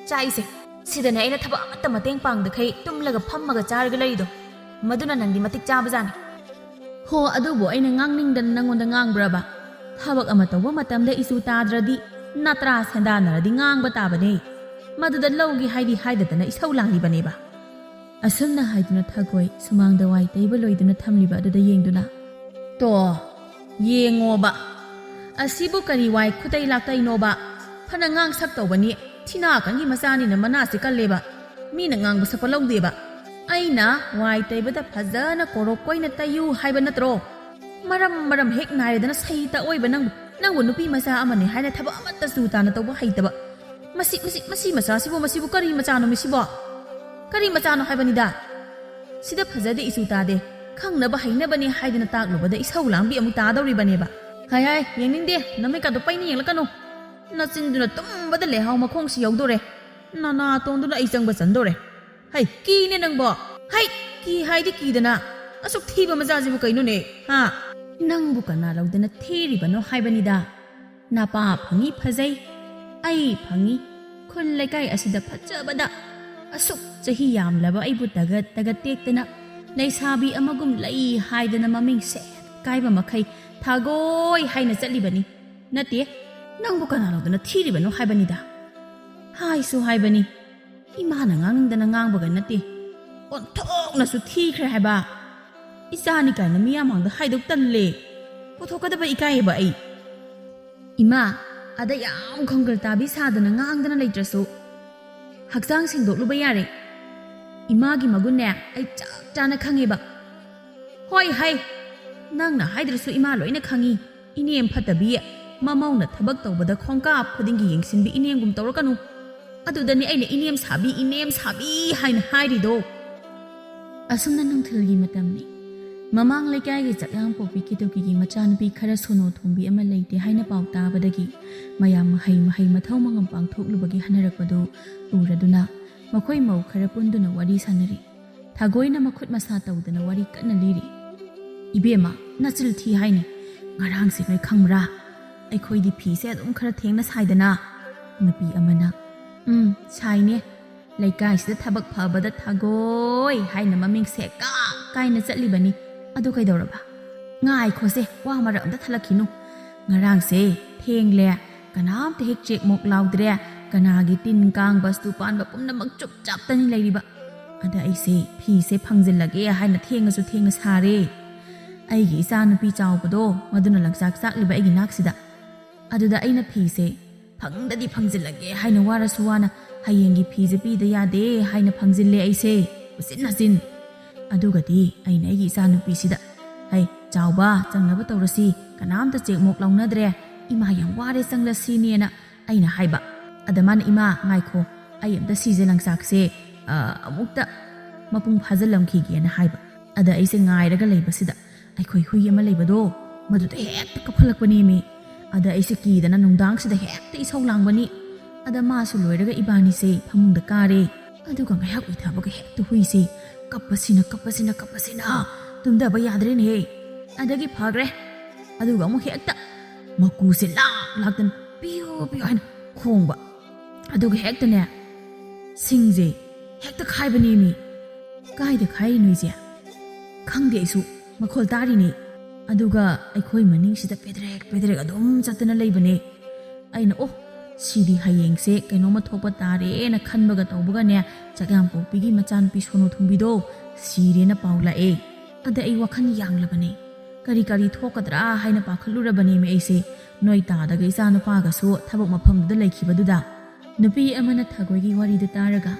ꯆꯥꯏꯁꯦ ꯁꯤꯗꯅꯦ ꯑꯩꯅ ꯊꯕꯛ ꯑꯃꯠꯇ ꯃꯇꯦꯡ ꯄꯥꯡꯗꯈꯩ ꯇꯨꯝꯂꯒ ꯐꯝꯃꯒ ꯆꯥꯔꯒ ꯂꯩꯔꯤꯗꯣ ꯃꯗꯨꯅ ꯅꯪꯗꯤ ꯃꯇꯤꯛ ꯆꯥꯕꯖꯥꯅꯤ ꯍꯣ ꯑꯗꯨꯕꯨ ꯑꯩꯅ ꯉꯥꯡꯅꯤꯡꯗꯅ ꯅꯪꯉꯣꯟꯗ ꯉꯥꯡꯕ꯭ꯔꯕ ꯊꯕꯛ ꯑꯃ ꯇꯧꯕ ꯃꯇꯝꯗ ꯏꯁꯨ ꯇꯥꯗ꯭ꯔꯗꯤ ꯅꯠꯇ꯭ꯔꯥ ꯁꯦꯟꯗꯥꯅꯔꯗꯤ ꯉꯥꯡꯕ ꯇꯥꯕꯅꯦ ꯃꯗꯨꯗ ꯂꯧꯒꯤ ꯍꯥꯏꯗꯤ ꯍꯥꯏꯗꯗꯅ ꯏꯁꯧ ꯂꯥꯡꯂꯤꯕꯅꯦꯕ ꯑꯁꯨꯝꯅ ꯍꯥꯏꯗꯨꯅ ꯊꯒꯣꯏ ꯁꯨꯃꯥꯡꯗ ꯋꯥꯏ ꯇꯩꯕ ꯂꯣꯏꯗꯨꯅ ꯊꯝꯂꯤꯕ ꯑꯗꯨꯗ ꯌꯦꯡꯗꯨꯅ ꯇꯣ ꯌꯦꯡꯉꯣꯕ ꯑꯁꯤꯕꯨ ꯀꯔꯤ ꯋꯥꯏ ꯈꯨꯇꯩ ꯂꯥꯛꯇꯩꯅꯣꯕ ꯐꯅ ꯉꯥꯡ ꯁꯛ ꯇꯧꯕꯅꯤ ꯊꯤꯅꯥꯀꯟꯒꯤ ꯃꯆꯥꯅꯤꯅ ꯃꯅꯥꯁꯤ ꯀꯜꯂꯦꯕ ꯃꯤꯅ ꯉꯥꯡꯕ ꯁꯛꯄ ꯂꯧꯗꯦꯕ ꯑꯩꯅ ꯋꯥꯏ ꯇꯩꯕꯗ ꯐꯖꯅ ꯀꯣꯔꯣꯛ ꯀꯣꯏꯅ ꯇꯩꯌꯨ ꯍꯥꯏꯕ ꯅꯠꯇ꯭ꯔꯣ ꯃꯔꯝ ꯍꯦꯛ ꯅꯥꯏꯔꯗꯅ ꯁꯩꯇ ꯑꯣꯏꯕ ꯅꯪꯕꯨ ꯅꯨꯄꯤ ꯃꯆꯥ ꯑꯃꯅꯤ ꯍꯥꯏꯅ ꯊꯕꯛ ꯑꯃꯠꯇ ꯆꯨ ꯇꯥꯅ ꯇꯧꯕ ꯍꯩꯇꯕ ꯃꯁꯤ ꯃꯆꯥꯁꯤꯕꯨ ꯀꯔꯤ ꯃꯆꯥꯅꯣ ꯃꯤꯁꯤꯕꯣ ꯀꯔꯤ ꯃꯆꯥꯅꯣ ꯍꯥꯏꯕꯅꯤꯗ ꯁꯤꯗ ꯐꯖꯗꯦ 이ꯁꯨ ꯇꯥꯗꯦ ꯈꯪꯅꯕ ꯍꯩꯅꯕꯅꯤ ꯍꯥꯏꯗꯅ ꯇꯥꯛꯂꯨꯕꯗ ꯏꯁꯧ ꯂꯥꯡꯕꯤ ꯑꯃꯨꯛ ꯇꯥꯗꯧꯔꯤꯕꯅꯦꯕ ꯍꯥꯏ ꯌꯦꯡꯅꯤꯡꯗꯦ ꯅꯃꯤꯠꯀꯥꯗꯣ ꯄꯩꯅ ꯌꯦꯡꯂꯛꯀꯅꯨ ꯅꯆꯤꯟꯗꯨꯅ ꯇꯨꯝꯕꯗ ꯂꯩꯍꯥꯎ ꯃꯈꯣꯡꯁꯤ ꯌꯧꯗꯣꯔꯦ ꯅꯅꯥꯇꯣꯟꯗꯨꯅ ꯑꯩ ꯆꯪꯕ ꯆꯟꯗꯣꯔꯦ ꯍꯩ ꯀꯤꯅꯦ ꯅꯪꯕꯣ ꯍꯩ ꯀꯤ ꯍꯥꯏꯗꯤ ꯀꯤꯗꯅ ꯑꯁꯨꯛ ꯊꯤꯕ ꯃꯆꯥꯁꯤꯕꯨ ꯀꯩꯅꯣꯅꯦ ꯅꯪꯕꯨ ꯀꯅꯥ ꯂꯧꯗꯅ ꯊꯤꯔꯤꯕꯅꯣ ꯍꯥꯏꯕꯅꯤꯗ ꯅꯄꯥ ꯐꯪꯉꯤ ꯐꯖꯩ ꯑꯩ ꯐꯪꯉꯤ ꯈꯨꯜ ꯂꯩꯀꯥꯏ ꯑꯁꯤꯗ ꯐꯖꯕꯗ ꯑꯁꯨꯛ ꯆꯍꯤ ꯌꯥꯝꯂꯕ ꯑꯩꯕꯨ ꯇꯒꯠ ꯇꯦꯛꯇꯅ ꯂꯩꯁꯥꯕꯤ ꯑꯃꯒꯨꯝ ꯂꯩ ꯍꯥꯏꯗꯅ ꯃꯃꯤꯡ ꯁꯦꯠ ꯀꯥꯏꯕ ꯃꯈꯩ ꯊꯥꯒꯣꯏ ꯍꯥꯏꯅ ꯆꯠꯂꯤꯕꯅꯤ ꯅꯠꯇꯦ ꯅꯪꯕꯨ ꯀꯅꯥ ꯂꯧꯗꯅ ꯊꯤꯔꯤꯕꯅꯣ ꯍꯥꯏꯕꯅꯤꯗ ꯍꯥꯏꯁꯨ ꯍꯥꯏꯕꯅꯤ 이마나 ꯉꯥꯡꯅꯤꯡꯗꯅ ꯉꯥꯡꯕꯒ ꯅꯠꯇꯦ ꯑꯣꯟꯊꯣꯛꯅꯁꯨ ꯊꯤꯈ꯭ꯔꯦ ꯍꯥꯏꯕ 이ꯆꯥꯅꯤ ꯀꯥꯏꯅ ꯃꯤꯌꯥꯝꯃꯥꯡꯗ ꯍꯥꯏꯗꯣꯛ ꯇꯜꯂꯦ ꯄꯨꯊꯣꯛꯀꯗꯕ ꯏꯀꯥꯏꯌꯦꯕ ꯑꯩ 이마 ꯑꯗ ꯌꯥꯝ ꯈꯣꯡꯒꯜ ꯇꯥꯕꯤ ꯁꯥꯗꯅ ꯉꯥꯡꯗꯅ ꯂꯩꯇ꯭ꯔꯁꯨ ꯍꯛꯆꯥꯡ ꯁꯦꯡꯗꯣꯛꯂꯨꯕ ꯌꯥꯔꯦ 이마ꯒꯤ ꯃꯒꯨꯟꯅꯦ ꯑꯩ ꯆꯞ ꯆꯥꯅ ꯈꯪꯉꯦꯕ ꯍꯣꯏ ꯍꯩ ꯅꯪꯅ ꯍꯥꯏꯗ꯭ꯔꯁꯨ ꯏꯃꯥ ꯂꯣꯏꯅ ꯈꯪꯉꯤ 이ꯅꯦꯝ ꯐꯠꯇꯕꯤ ꯃꯃꯧꯅ ꯊꯕꯛ ꯇꯧꯕꯗ ꯈꯣꯡꯀꯥꯞ ꯈꯨꯗꯤꯡꯒꯤ ꯌꯦꯡꯁꯤꯟꯕꯤ 이ꯅꯦꯝꯒꯨꯝ ꯇꯧꯔꯛꯀꯅꯨ ꯑꯗꯨꯗꯅꯤ ꯑꯩꯅ 이ꯅꯦꯝ ꯁꯥꯕꯤ ꯍꯥꯏꯅ ꯍꯥꯏꯔꯤꯗꯣ ꯑꯁꯨꯝꯅ ꯅꯨꯡꯊꯤꯜꯒꯤ ꯃꯇꯝꯅꯤ ꯃꯃꯥꯡ ꯂꯩꯀꯥꯏꯒꯤ ꯆꯥꯛꯌꯥꯝ ꯄꯣꯛꯄꯤ ꯀꯤꯇꯣꯀꯤꯒꯤ ꯃꯆꯥꯅꯨꯄꯤ ꯈꯔ ꯁꯣꯅꯣ ꯊꯣꯡꯕꯤ ꯑꯃ ꯂꯩꯇꯦ ꯍꯥꯏꯅ ꯄꯥꯎ ꯇꯥꯕꯗꯒꯤ ꯃꯌꯥꯝ ꯃꯍꯩ ꯃꯊꯧ ꯃꯉꯝ ꯄꯥꯡꯊꯣꯛꯂꯨꯕꯒꯤ ꯍꯟꯅꯔꯛꯄꯗꯨ ꯎꯔꯗꯨꯅ ꯃꯈꯣꯏ ꯃꯧ ꯈꯔ ꯄꯨꯟꯗꯨꯅ ꯋꯥꯔꯤ ꯁꯥꯟꯅꯔꯤ ꯊꯒꯣꯏꯅ ꯃꯈꯨꯠ ꯃꯁꯥ ꯇꯧꯗꯨꯅ ꯋꯥꯔꯤ ꯀꯟꯅ ꯂꯤꯔꯤ ꯏꯕꯦꯝꯃ ꯅꯆꯤꯜ ꯊꯤ ꯍꯥꯏꯅꯤ ꯉꯔꯥꯡꯁꯦ ꯅꯣꯏ ꯈꯪꯕ꯭ꯔꯥ ꯑꯩꯈꯣꯏꯗꯤ ꯐꯤꯁꯦ ꯑꯗꯨꯝ ꯈꯔ ꯊꯦꯡꯅ ꯁꯥꯏꯗꯅ ꯅꯨꯄꯤ ꯑꯃꯅ ꯁꯥꯏꯅꯦ ꯂꯩꯀꯥꯏꯁꯤꯗ ꯊꯕꯛ ꯐꯕꯗ ꯊꯥꯒꯣꯏ ꯍꯥꯏꯅ ꯃꯃꯤꯡꯁꯦ ꯀꯥꯏꯅ ꯆꯠꯂꯤꯕꯅꯤ ꯑꯗꯨ ꯀꯩꯗꯧꯔꯕ ꯉꯥꯏꯈꯣꯁꯦ ꯋꯥ ꯃꯔꯛ ꯑꯝꯇ ꯊꯠꯂꯛꯈꯤꯅꯨ ꯉꯔꯥꯡꯁꯦ ꯊꯦꯡꯂꯦ ꯀꯅꯥꯝꯇ ꯍꯦꯛ ꯆꯦꯛꯃꯣꯛ ꯂꯥꯎꯗ꯭ꯔꯦ ꯀꯅꯥꯒꯤ ꯇꯤꯟ ꯀꯥꯡ ꯕꯁꯇꯨ ꯄꯥꯟꯕ ꯄꯨꯝꯅꯃꯛ ꯆꯨꯞꯆꯥꯞꯇꯅꯤ ꯂꯩꯔꯤꯕ ꯑꯗ ꯑꯩꯁꯦ ꯐꯤꯁꯦ ꯐꯪꯖꯤꯜꯂꯒꯦ ꯍꯥꯏꯅ ꯊꯦꯡꯉꯁꯨ ꯊꯦꯡꯅ ꯁꯥꯔꯦ ꯑꯩꯒꯤ ꯏꯆꯥ ꯅꯨꯄꯤ ꯆꯥꯎꯕꯗꯣ ꯃꯗꯨꯅ ꯂꯪꯆꯥꯛ ꯆꯥꯛꯂꯤꯕ ꯑꯩꯒꯤ ꯅꯥꯛꯁꯤꯗ ꯑꯗꯨꯗ ꯑꯩꯅ ꯐꯤꯁꯦ ꯐꯪꯗꯗꯤ ꯐꯪꯖꯤꯜꯂꯒꯦ ꯍꯥꯏꯅ ꯋꯥꯔꯁꯨ ꯋꯥꯅ ꯍꯌꯦꯡꯒꯤ ꯐꯤꯁꯦ ꯄꯤꯗ ꯌꯥꯗꯦ ꯍꯥꯏꯅ ꯐꯪꯖꯤꯜꯂꯦ ꯑꯩꯁꯦ ꯎꯆꯤꯟ ꯅꯥꯆꯤꯟ ꯑꯗꯨꯒꯗꯤ ꯑꯩꯅ ꯑꯩꯒꯤ ꯏꯆꯥ ꯅꯨꯄꯤꯁꯤꯗ ꯍꯩ ꯆꯥꯎꯕ ꯆꯪꯅꯕ ꯇꯧꯔꯁꯤ ꯀꯅꯥꯝꯇ ꯆꯦꯛꯃꯣꯛ ꯂꯥꯎꯅꯗ꯭ꯔꯦ ꯏꯃꯥ ꯌꯥꯝ ꯋꯥꯔꯦ ꯆꯪꯂꯁꯤꯅꯦꯅ ꯑꯩꯅ ꯍꯥꯏꯕ ꯑꯗ ꯃꯥꯅ ꯏꯃꯥ ꯉꯥꯏꯈꯣ ꯑꯩ ꯑꯝꯇ ꯁꯤꯁꯦ ꯂꯪꯆꯥꯛꯁꯦ ꯑꯃꯨꯛꯇ ꯃꯄꯨꯡ ꯐꯥꯖꯤꯜꯂꯝꯈꯤꯒꯦꯅ ꯍꯥꯏꯕ ꯑꯗ ꯑꯩꯁꯦ ꯉꯥꯏꯔꯒ ꯂꯩꯕꯁꯤꯗ ꯑꯩꯈꯣꯏ ꯍꯨꯏ ꯑꯃ ꯂꯩꯕꯗೋ ꯃꯗꯨꯗ ꯍꯦꯛꯇ ꯀꯞꯈꯠꯂꯛꯄꯅꯦꯃꯤ ꯑꯗ ꯑꯩꯁꯦ ꯀꯤꯗꯅ ꯅꯨꯡꯗꯥꯡꯁꯤꯗ ꯍꯦꯛꯇ ꯏꯁꯧ ꯂꯥꯡꯕꯅꯤ ꯑꯗ ꯃꯥꯁꯨ ꯂꯣꯏꯔꯒ ꯏꯕꯥꯅꯤꯁꯦ ꯐꯃꯨꯡꯗ ꯀꯥꯔꯦ ꯑꯗꯨꯒ ꯉꯥꯏꯍꯥꯛ ꯎꯏꯊꯕꯒ ꯍꯦꯛꯇ ꯍꯨꯏꯁꯦ ꯀꯞꯄꯁꯤꯅ ꯇꯨꯝꯗꯕ ꯌꯥꯗ꯭ꯔꯦꯅꯦꯍꯦ ꯑꯗꯒꯤ ꯐꯈ꯭ꯔꯦ ꯑꯗꯨꯒ ꯑꯃꯨꯛ ꯍꯦꯛꯇ ꯃꯀꯨꯁꯦ ꯂꯥꯛꯇꯅ ꯄꯤꯌꯨ ꯄꯤꯌꯨ ꯍꯥꯏꯅ ꯈꯣꯡꯕ ꯑꯗꯨꯒ ꯍꯦꯛꯇꯅꯦ ꯁꯤꯡꯁꯦ ꯍꯦꯛꯇ ꯈꯥꯏꯕꯅꯦꯃꯤ ꯀꯥꯏꯗ ꯈꯥꯏꯔꯤꯅꯣ ꯏꯆꯦ ꯈꯪꯗꯦ ꯑꯩꯁꯨ ꯃꯈꯣꯜ ꯇꯥꯔꯤꯅꯦ ꯑꯗꯨꯒ ꯑꯩꯈꯣꯏ ꯃꯅꯤꯡꯁꯤꯗ ꯄꯦꯗ꯭ꯔꯦꯛ ꯑꯗꯨꯝ ꯆꯠꯇꯅ ꯂꯩꯕꯅꯦ ꯑꯩꯅ ꯁꯤꯗꯤ ꯍꯌꯦꯡꯁꯦ ꯀꯩꯅꯣꯝꯃ ꯊꯣꯛꯄ ꯇꯥꯔꯦꯅ ꯈꯟꯕꯒ ꯇꯧꯕꯒꯅꯦ ꯆꯥꯛꯌꯥꯝꯄꯣꯛꯄꯤꯒꯤ ꯃꯆꯥꯅꯨꯄꯤ ꯁꯣꯅꯣ ꯊꯨꯡꯕꯤꯗꯣ ꯁꯤꯔꯦꯅ ꯄꯥꯎ ꯂꯥꯛꯑꯦ ꯑꯗ ꯑꯩ ꯋꯥꯈꯜ ꯌꯥꯡꯂꯕꯅꯦ ꯀꯔꯤ ꯊꯣꯛꯀꯗ꯭ꯔꯥ ꯍꯥꯏꯅ ꯄꯥꯈꯠꯂꯨꯔꯕꯅꯦꯃꯤ ꯑꯩꯁꯦ ꯅꯣꯏ ꯇꯥꯗꯒ ꯏꯆꯥ ꯅꯨꯄꯥꯒꯁꯨ ꯊꯕꯛ ꯃꯐꯝꯗꯨꯗ ꯂꯩꯈꯤꯕꯗꯨꯗ ꯅꯨꯄꯤ ꯑꯃꯅ ꯊꯒꯣꯏꯒꯤ ꯋꯥꯔꯤꯗꯨ ꯇꯥꯔꯒ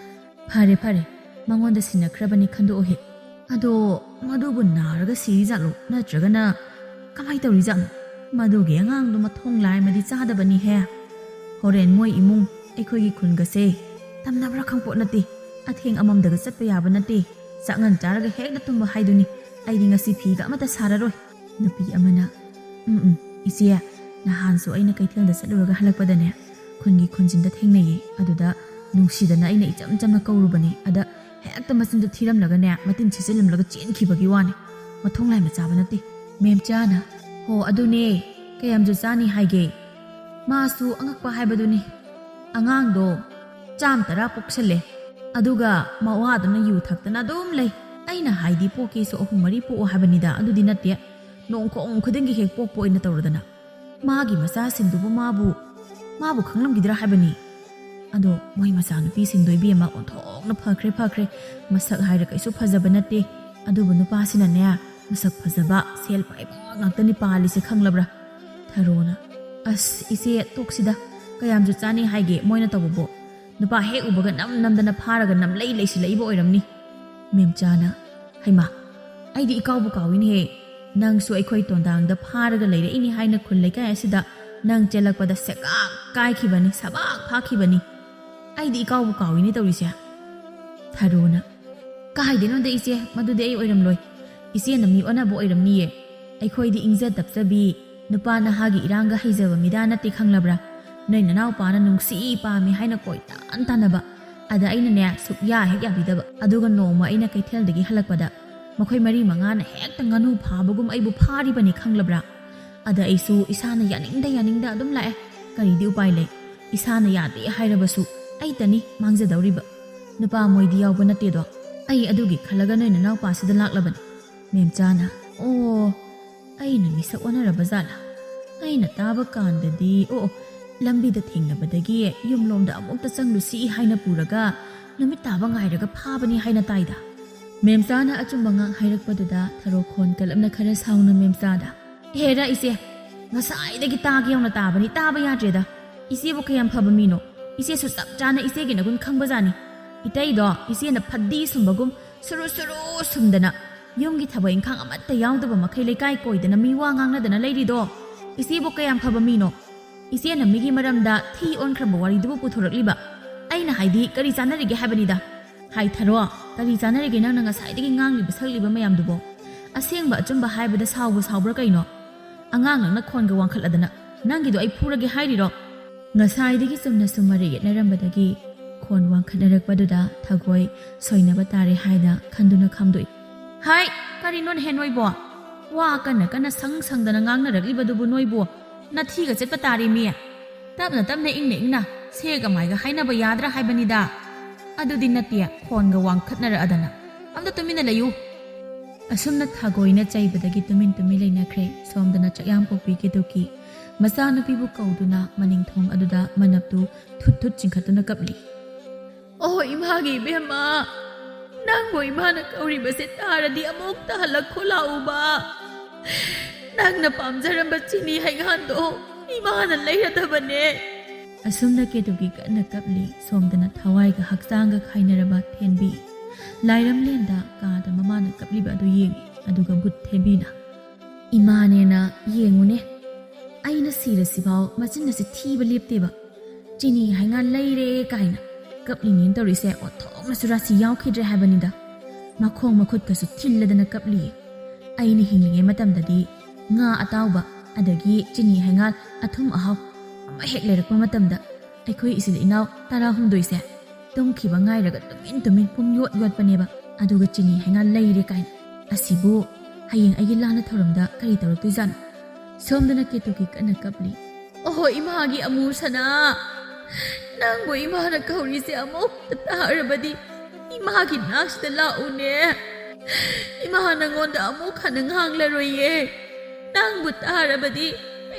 ꯐꯔꯦ ꯃꯉꯣꯟꯗ ꯁꯤꯟꯅꯈ꯭ꯔꯕꯅꯤ ꯈꯟꯗꯣꯛꯑꯣꯍꯦ ꯑꯗꯣ ꯃꯗꯨꯕꯨ ꯅꯥꯔꯒ ꯁꯤꯔꯤꯖꯥꯠꯂꯣ ꯅꯠꯇ꯭ꯔꯒꯅ ꯀꯃꯥꯏꯅ ꯇꯧꯔꯤꯖꯥꯠꯅꯣ ꯃꯗꯨꯒꯤ ꯑꯉꯥꯡꯗꯨ ꯃꯊꯣꯡ ꯂꯥꯏꯃꯗꯤ ꯆꯥꯗꯕꯅꯤꯍꯦ ꯍꯣꯔꯦꯟ ꯃꯣꯏ ꯏꯃꯨꯡ ꯑꯩꯈꯣꯏꯒꯤ ꯈꯨꯟꯒꯁꯦ ꯇꯝꯅꯕ꯭ꯔꯥ ꯈꯪꯄꯣꯠ ꯅꯠꯇꯦ ꯑꯊꯦꯡ ꯑꯃꯝꯗꯒ ꯆꯠꯄ ꯌꯥꯕ ꯅꯠꯇꯦ ꯆꯥꯛꯉꯟ ꯆꯥꯔꯒ ꯍꯦꯛꯇ ꯇꯨꯝꯕ ꯍꯥꯏꯗꯨꯅꯤ ꯑꯩꯗꯤ ꯉꯁꯤ ꯐꯤꯒ ꯑꯃꯠꯇ ꯁꯥꯔꯔꯣꯏ ꯅꯨꯄꯤ ꯑꯃꯅ ꯏꯆꯦ ꯅꯍꯥꯟꯁꯨ ꯑꯩꯅ ꯀꯩꯊꯦꯜꯗ ꯆꯠꯂꯨꯔꯒ ꯍꯜꯂꯛꯄꯗꯅꯦ ꯈꯨꯟꯒꯤ ꯈꯨꯟꯖꯤꯟꯗ ꯊꯦꯡꯅꯩꯌꯦ ꯑꯗꯨꯗ ꯅꯨꯡꯁꯤꯗꯅ ꯑꯩꯅ ꯏꯆꯝ ꯆꯝꯅ ꯀꯧꯔꯨꯕꯅꯤ ꯑꯗ ꯍꯦꯛꯇ ꯃꯆꯤꯟꯗ ꯊꯤꯔꯝꯂꯒꯅꯦ ꯃꯇꯤꯟ ꯁꯤꯠꯆꯤꯜꯂꯝꯂꯒ ꯆꯦꯟꯈꯤꯕꯒꯤ ꯋꯥꯅꯤ ꯃꯊꯣꯡ ꯂꯥꯏꯃ ꯆꯥꯕ ꯅꯠꯇꯦ ꯃꯦꯝꯆꯥꯅ ꯍꯣ ꯑꯗꯨꯅꯦ ꯀꯌꯥꯝꯁꯨ ꯆꯥꯅꯤ ꯍꯥꯏꯒꯦ ꯃꯥꯁꯨ ꯑꯉꯛꯄ ꯍꯥꯏꯕꯗꯨꯅꯤ ꯑꯉꯥꯡꯗꯣ 110 ꯄꯣꯛꯁꯜꯂꯦ ꯑꯗꯨꯒ ꯃꯋꯥꯗꯨꯅ ꯌꯨ ꯊꯛꯇꯅ ꯑꯗꯨꯝ ꯂꯩ ꯑꯩꯅ ꯍꯥꯏꯗꯤ ꯄꯣꯛꯀꯦꯁꯨ 3-4 ꯄꯣꯛꯑꯣ ꯍꯥꯏꯕꯅꯤꯗ ꯑꯗꯨꯗꯤ ꯅꯠꯇꯦ ꯅꯣꯡꯈꯣꯡ ꯈꯨꯗꯤꯡꯒꯤ ꯍꯦꯛ ꯄꯣꯛꯄ ꯑꯣꯏꯅ ꯇꯧꯔꯗꯅ ꯃꯥꯒꯤ ꯃꯆꯥꯁꯤꯡꯗꯨꯕꯨ ꯃꯥꯕꯨ ꯈꯪꯂꯝꯈꯤꯗ꯭ꯔꯥ ꯍꯥꯏꯕꯅꯤ ꯑꯗꯣ ꯃꯣꯏ ꯃꯆꯥꯅꯨꯄꯤꯁꯤꯡꯗꯣ ꯏꯕꯦꯝꯃ ꯑꯣꯟꯊꯣꯛꯅ ꯐꯈ꯭ꯔꯦ ꯃꯁꯛ ꯍꯥꯏꯔ ꯀꯩꯁꯨ ꯐꯖꯕ ꯅꯠꯇꯦ ꯑꯗꯨꯕꯨ ꯅꯨꯄꯥꯁꯤꯅꯅꯦ ꯃꯁꯛ ꯐꯖꯕ ꯁꯦꯜ ꯄꯥꯏꯕ ꯉꯥꯛꯇꯅꯤ ꯄꯥꯜꯂꯤꯁꯦ ꯈꯪꯂꯕ꯭ꯔꯥ ꯊꯔꯣꯅ ꯑꯁ ꯏꯆꯦ ꯇꯣꯛꯁꯤꯗ ꯀꯌꯥꯝꯁꯨ ꯆꯥꯅꯤ ꯍꯥꯏꯒꯦ ꯃꯣꯏꯅ ꯇꯧꯕꯕꯣ ꯅꯨꯄꯥ ꯍꯦꯛ ꯎꯕꯒ ꯅꯝꯗꯅ ꯐꯥꯔꯒ ꯅꯝꯂꯩ ꯂꯩꯁꯤꯜꯂꯛꯏꯕ ꯑꯣꯏꯔꯝꯅꯤ ꯃꯦꯝꯆꯥꯅ ꯍꯩꯃꯥ ꯑꯩꯗꯤ ꯏꯀꯥꯎꯕꯨ ꯀꯥꯎꯏꯅꯦꯍꯦ ꯅꯪꯁꯨ ꯑꯩꯈꯣꯏ ꯇꯣꯟꯗꯥꯡꯗ ꯐꯥꯔꯒ ꯂꯩꯔꯛꯏꯅꯤ ꯍꯥꯏꯅ ꯈꯨꯜ ꯂꯩꯀꯥꯏ ꯑꯁꯤꯗ ꯅꯪ ꯆꯦꯜꯂꯛꯄꯗ ꯁꯦꯀꯥꯛ ꯀꯥꯏꯈꯤꯕꯅꯤ ꯁꯕꯥꯛ ꯐꯥꯈꯤꯕꯅꯤ ꯑꯩꯗꯤ ꯏꯀꯥꯎꯕꯨ ꯀꯥꯎꯏꯅꯦ ꯇꯧꯔꯤꯁꯦ ꯊꯔꯣꯅ ꯀꯥꯏꯗꯩꯅꯣꯗ ꯏꯆꯦ ꯃꯗꯨꯗꯤ ꯑꯩ ꯑꯣꯏꯔꯝꯂꯣꯏ ꯏꯆꯦꯅ ꯃꯤ ꯑꯣꯟꯅꯕ ꯑꯣꯏꯔꯝꯅꯤꯌꯦ ꯑꯩꯈꯣꯏꯗꯤ ꯏꯪꯖ ꯇꯞꯆꯕꯤ ꯅꯨꯄꯥ ꯅꯍꯥꯒꯤ ꯏꯔꯥꯡꯒ ꯍꯩꯖꯕ ꯃꯤꯗꯥ ꯅꯠꯇꯦ ꯈꯪꯂꯕ꯭ꯔꯥ ꯅꯣꯏ ꯅꯅꯥꯎꯄꯥꯅ ꯅꯨꯡꯁꯤ ꯄꯥꯝꯃꯤ ꯍꯥꯏꯅ ꯀꯣꯏꯇꯥꯟ ꯇꯥꯟꯅꯕ ꯑꯗ ꯑꯩꯅꯅꯦ ꯁꯨꯛꯌꯥ ꯍꯦꯛ ꯌꯥꯕꯤꯗꯕ ꯑꯗꯨꯒ ꯅꯣꯡꯃ ꯑꯩꯅ ꯀꯩꯊꯦꯜꯗꯒꯤ ꯍꯜꯂꯛꯄꯗ ꯃꯈꯣꯏ 4-5ꯅ ꯍꯦꯛꯇ ꯉꯥꯅꯨ ꯐꯥꯕꯒꯨꯝ ꯑꯩꯕꯨ ꯐꯥꯔꯤꯕꯅꯤ ꯈꯪꯂꯕ꯭ꯔꯥ ꯑꯗ ꯑꯩꯁꯨ ꯏꯁꯥꯅ ꯌꯥꯅꯤꯡꯗ ꯑꯗꯨꯝ ꯂꯥꯛꯑꯦ ꯀꯔꯤꯗꯤ ꯎꯄꯥꯏ ꯂꯩ ꯏꯁꯥꯅ ꯌꯥꯗꯦ ꯍꯥꯏꯔꯕꯁꯨ ꯑꯩꯇꯅꯤ ꯃꯥꯡꯖꯗꯧꯔꯤꯕ ꯅꯨꯄꯥ ꯃꯣꯏꯗꯤ ꯌꯥꯎꯕ ꯅꯠꯇꯦꯗꯣ ꯑꯩ ꯑꯗꯨꯒꯤ ꯈꯜꯂꯒ ꯅꯣꯏ ꯅꯅꯥꯎꯄꯥꯁꯤꯗ ꯂꯥꯛꯂꯕꯅꯤ ꯃꯦꯝꯆꯥꯅ ꯑꯣ ꯑꯩꯅ ꯃꯤꯁꯛ ꯑꯣꯟꯅꯔꯕ ꯖꯥꯠꯂꯥ ꯑꯩꯅ ꯇꯥꯕ ꯀꯥꯟꯗꯗꯤ ꯂꯝꯕꯤꯗ ꯊꯦꯡꯅꯕꯗꯒꯤ ꯌꯨꯝꯂꯣꯝꯗ ꯑꯃꯨꯛꯇ ꯆꯪꯂꯨꯁꯤ ꯍꯥꯏꯅ ꯄꯨꯔꯒ ꯅꯨꯃꯤꯠ ꯇꯥꯕ ꯉꯥꯏꯔꯒ ꯐꯥꯕꯅꯤ ꯍꯥꯏꯅ ꯇꯥꯏꯗ ꯃꯦꯝꯆꯥꯅ ꯑꯆꯨꯝꯕ ꯉꯥꯛ ꯍꯥꯏꯔꯛꯄꯗꯨꯗ ꯊꯔꯣꯈꯣꯟ ꯀꯂꯞꯅ ꯈꯔ ꯁꯥꯎꯅ ꯃꯦꯝꯆꯥꯗ ꯍꯦꯔꯥ ꯏꯆꯦ ꯉꯁꯥꯏꯗꯒꯤ ꯇꯥꯒꯦ ꯌꯧꯅ ꯇꯥꯕꯅꯤ ꯇꯥꯕ ꯌꯥꯗ꯭ꯔꯦꯗ ꯏꯆꯦꯕꯨ ꯀꯌꯥꯝ ꯐꯕ ꯃꯤꯅꯣ ꯏꯆꯦꯁꯨ ꯆꯞ ꯆꯥꯅ ꯏꯆꯦꯒꯤ ꯅꯒꯨꯟ ꯈꯪꯕꯖꯥꯅꯤ ꯏꯇꯩꯗꯣ ꯏꯆꯦꯅ ꯐꯗꯤ ꯁꯨꯝꯕꯒꯨꯝ ꯁꯨꯔꯨ ꯁꯨꯝꯗꯅ ꯌꯨꯝꯒꯤ ꯊꯕꯛ ꯏꯪꯈꯥꯡ ꯑꯃꯠꯇ ꯌꯥꯎꯗꯕ ꯃꯈꯩ ꯂꯩꯀꯥꯏ ꯀꯣꯏꯗꯅ ꯃꯤ ꯋꯥ ꯉꯥꯡꯅꯗꯅ ꯂꯩꯔꯤꯗோ ꯏꯆꯦꯕꯨ ꯀꯌꯥꯝ ꯐꯕ ꯃꯤꯅೋ ꯏꯆꯦꯅ ꯃꯤꯒꯤ ꯃꯔꯝꯗ ꯊꯤ ꯑꯣꯟꯈ꯭ꯔꯕ ꯋꯥꯔꯤꯗꯨꯕꯨ ꯄꯨꯊꯣꯔꯛꯂꯤꯕ ꯑꯩꯅ ꯍꯥꯏꯗꯤ ꯀꯔꯤ ꯆꯥꯟꯅꯔꯤꯒꯦ ꯍꯥꯏꯕꯅꯤꯗ ꯍꯥꯏꯊꯔꯣ ꯀꯔꯤ ꯆꯥꯟꯅꯔꯤꯒꯦ ꯅꯪꯅ ꯉꯁꯥꯏꯗꯒꯤ ꯉꯥꯡꯂꯤꯕ ꯁꯛꯂꯤꯕ ꯃꯌꯥꯝꯗꯨꯕꯣ ꯑꯁꯦꯡꯕ ꯑꯆꯨꯝꯕ ꯍꯥꯏꯕꯗ ꯁꯥꯎꯕ꯭ꯔꯥ ꯀꯩꯅꯣ ꯑꯉꯥꯡ ꯅꯪꯅ ꯈꯣꯟꯒ ꯋꯥꯡꯈꯠꯂꯗꯅ ꯅꯪꯒꯤꯗꯣ ꯑꯩ ꯐꯨꯔꯒꯦ ꯍꯥꯏꯔꯤꯔꯣ ꯉꯁꯥꯏꯗꯒꯤ ꯆꯨꯝꯅ ꯁꯨꯝ ꯃꯔꯩ ꯌꯦꯠꯅꯔꯝꯕꯗꯒꯤ ꯈꯣꯟ ꯋꯥꯡꯈꯠꯅꯔꯛꯄꯗꯨꯗ ꯊꯒꯣꯏ ꯁꯣꯏꯅꯕ ꯇꯥꯔꯦ ꯍꯥꯏꯅ ꯈꯟꯗꯨꯅ ꯈꯥꯝꯗꯣꯛꯏ ꯍꯥꯏ ꯀꯔꯤꯅꯣꯅꯦꯍꯦ ꯅꯣꯏꯕꯣ ꯋꯥ ꯀꯟꯅ ꯁꯪꯗꯅ ꯉꯥꯡꯅꯔꯛꯂꯤꯕꯗꯨꯕꯨ ꯅꯣꯏꯕꯨ nathi ga chet patari mi tapna ing na se ga mai ga haina ba yadra haibanida adu din natia khon ga wang khatna ra adana amda tumina layu asumna thagoina chaibadagi tumin leina khre somdana chakyam pokpi ke doki masa nupi bu kauduna maning thong aduda manaptu thut chingkhatuna kapli oh imagi bema nang bo imana kauri base taradi amok ta halak khola uba nang na pamjaramba chini haigan do imana leiradabane asumna ke doki kana kapli somdana thawai ga hakchang ga khainaraba thenbi lairam lenda ka da mamana kapli ba du yengi aduga but thebina imane na yengune aina sira sibao machin na si thiba lepteba chini hainga leire kaina kapli nin tori se othom na sura si yaw khidre habanida makhong makhut ka su thilladana kapli aini hinglinge matam dadi nga atawba adagi chini hainga athum ahaw ama hek lerakpa matam da aikhoi isil inaw tara humdoi se tum khiba ngai raga tumin pum yot paneba aduga chini hainga leire kaina asibu hayeng agi lana thoramda kari tawrtu jan somdana ketuki kana kapli oh imagi amu sana nangbo imana kauri se amok tarabadi imagi naksda laune imana ngonda amok hanang hanglaroye nangbo tarabadi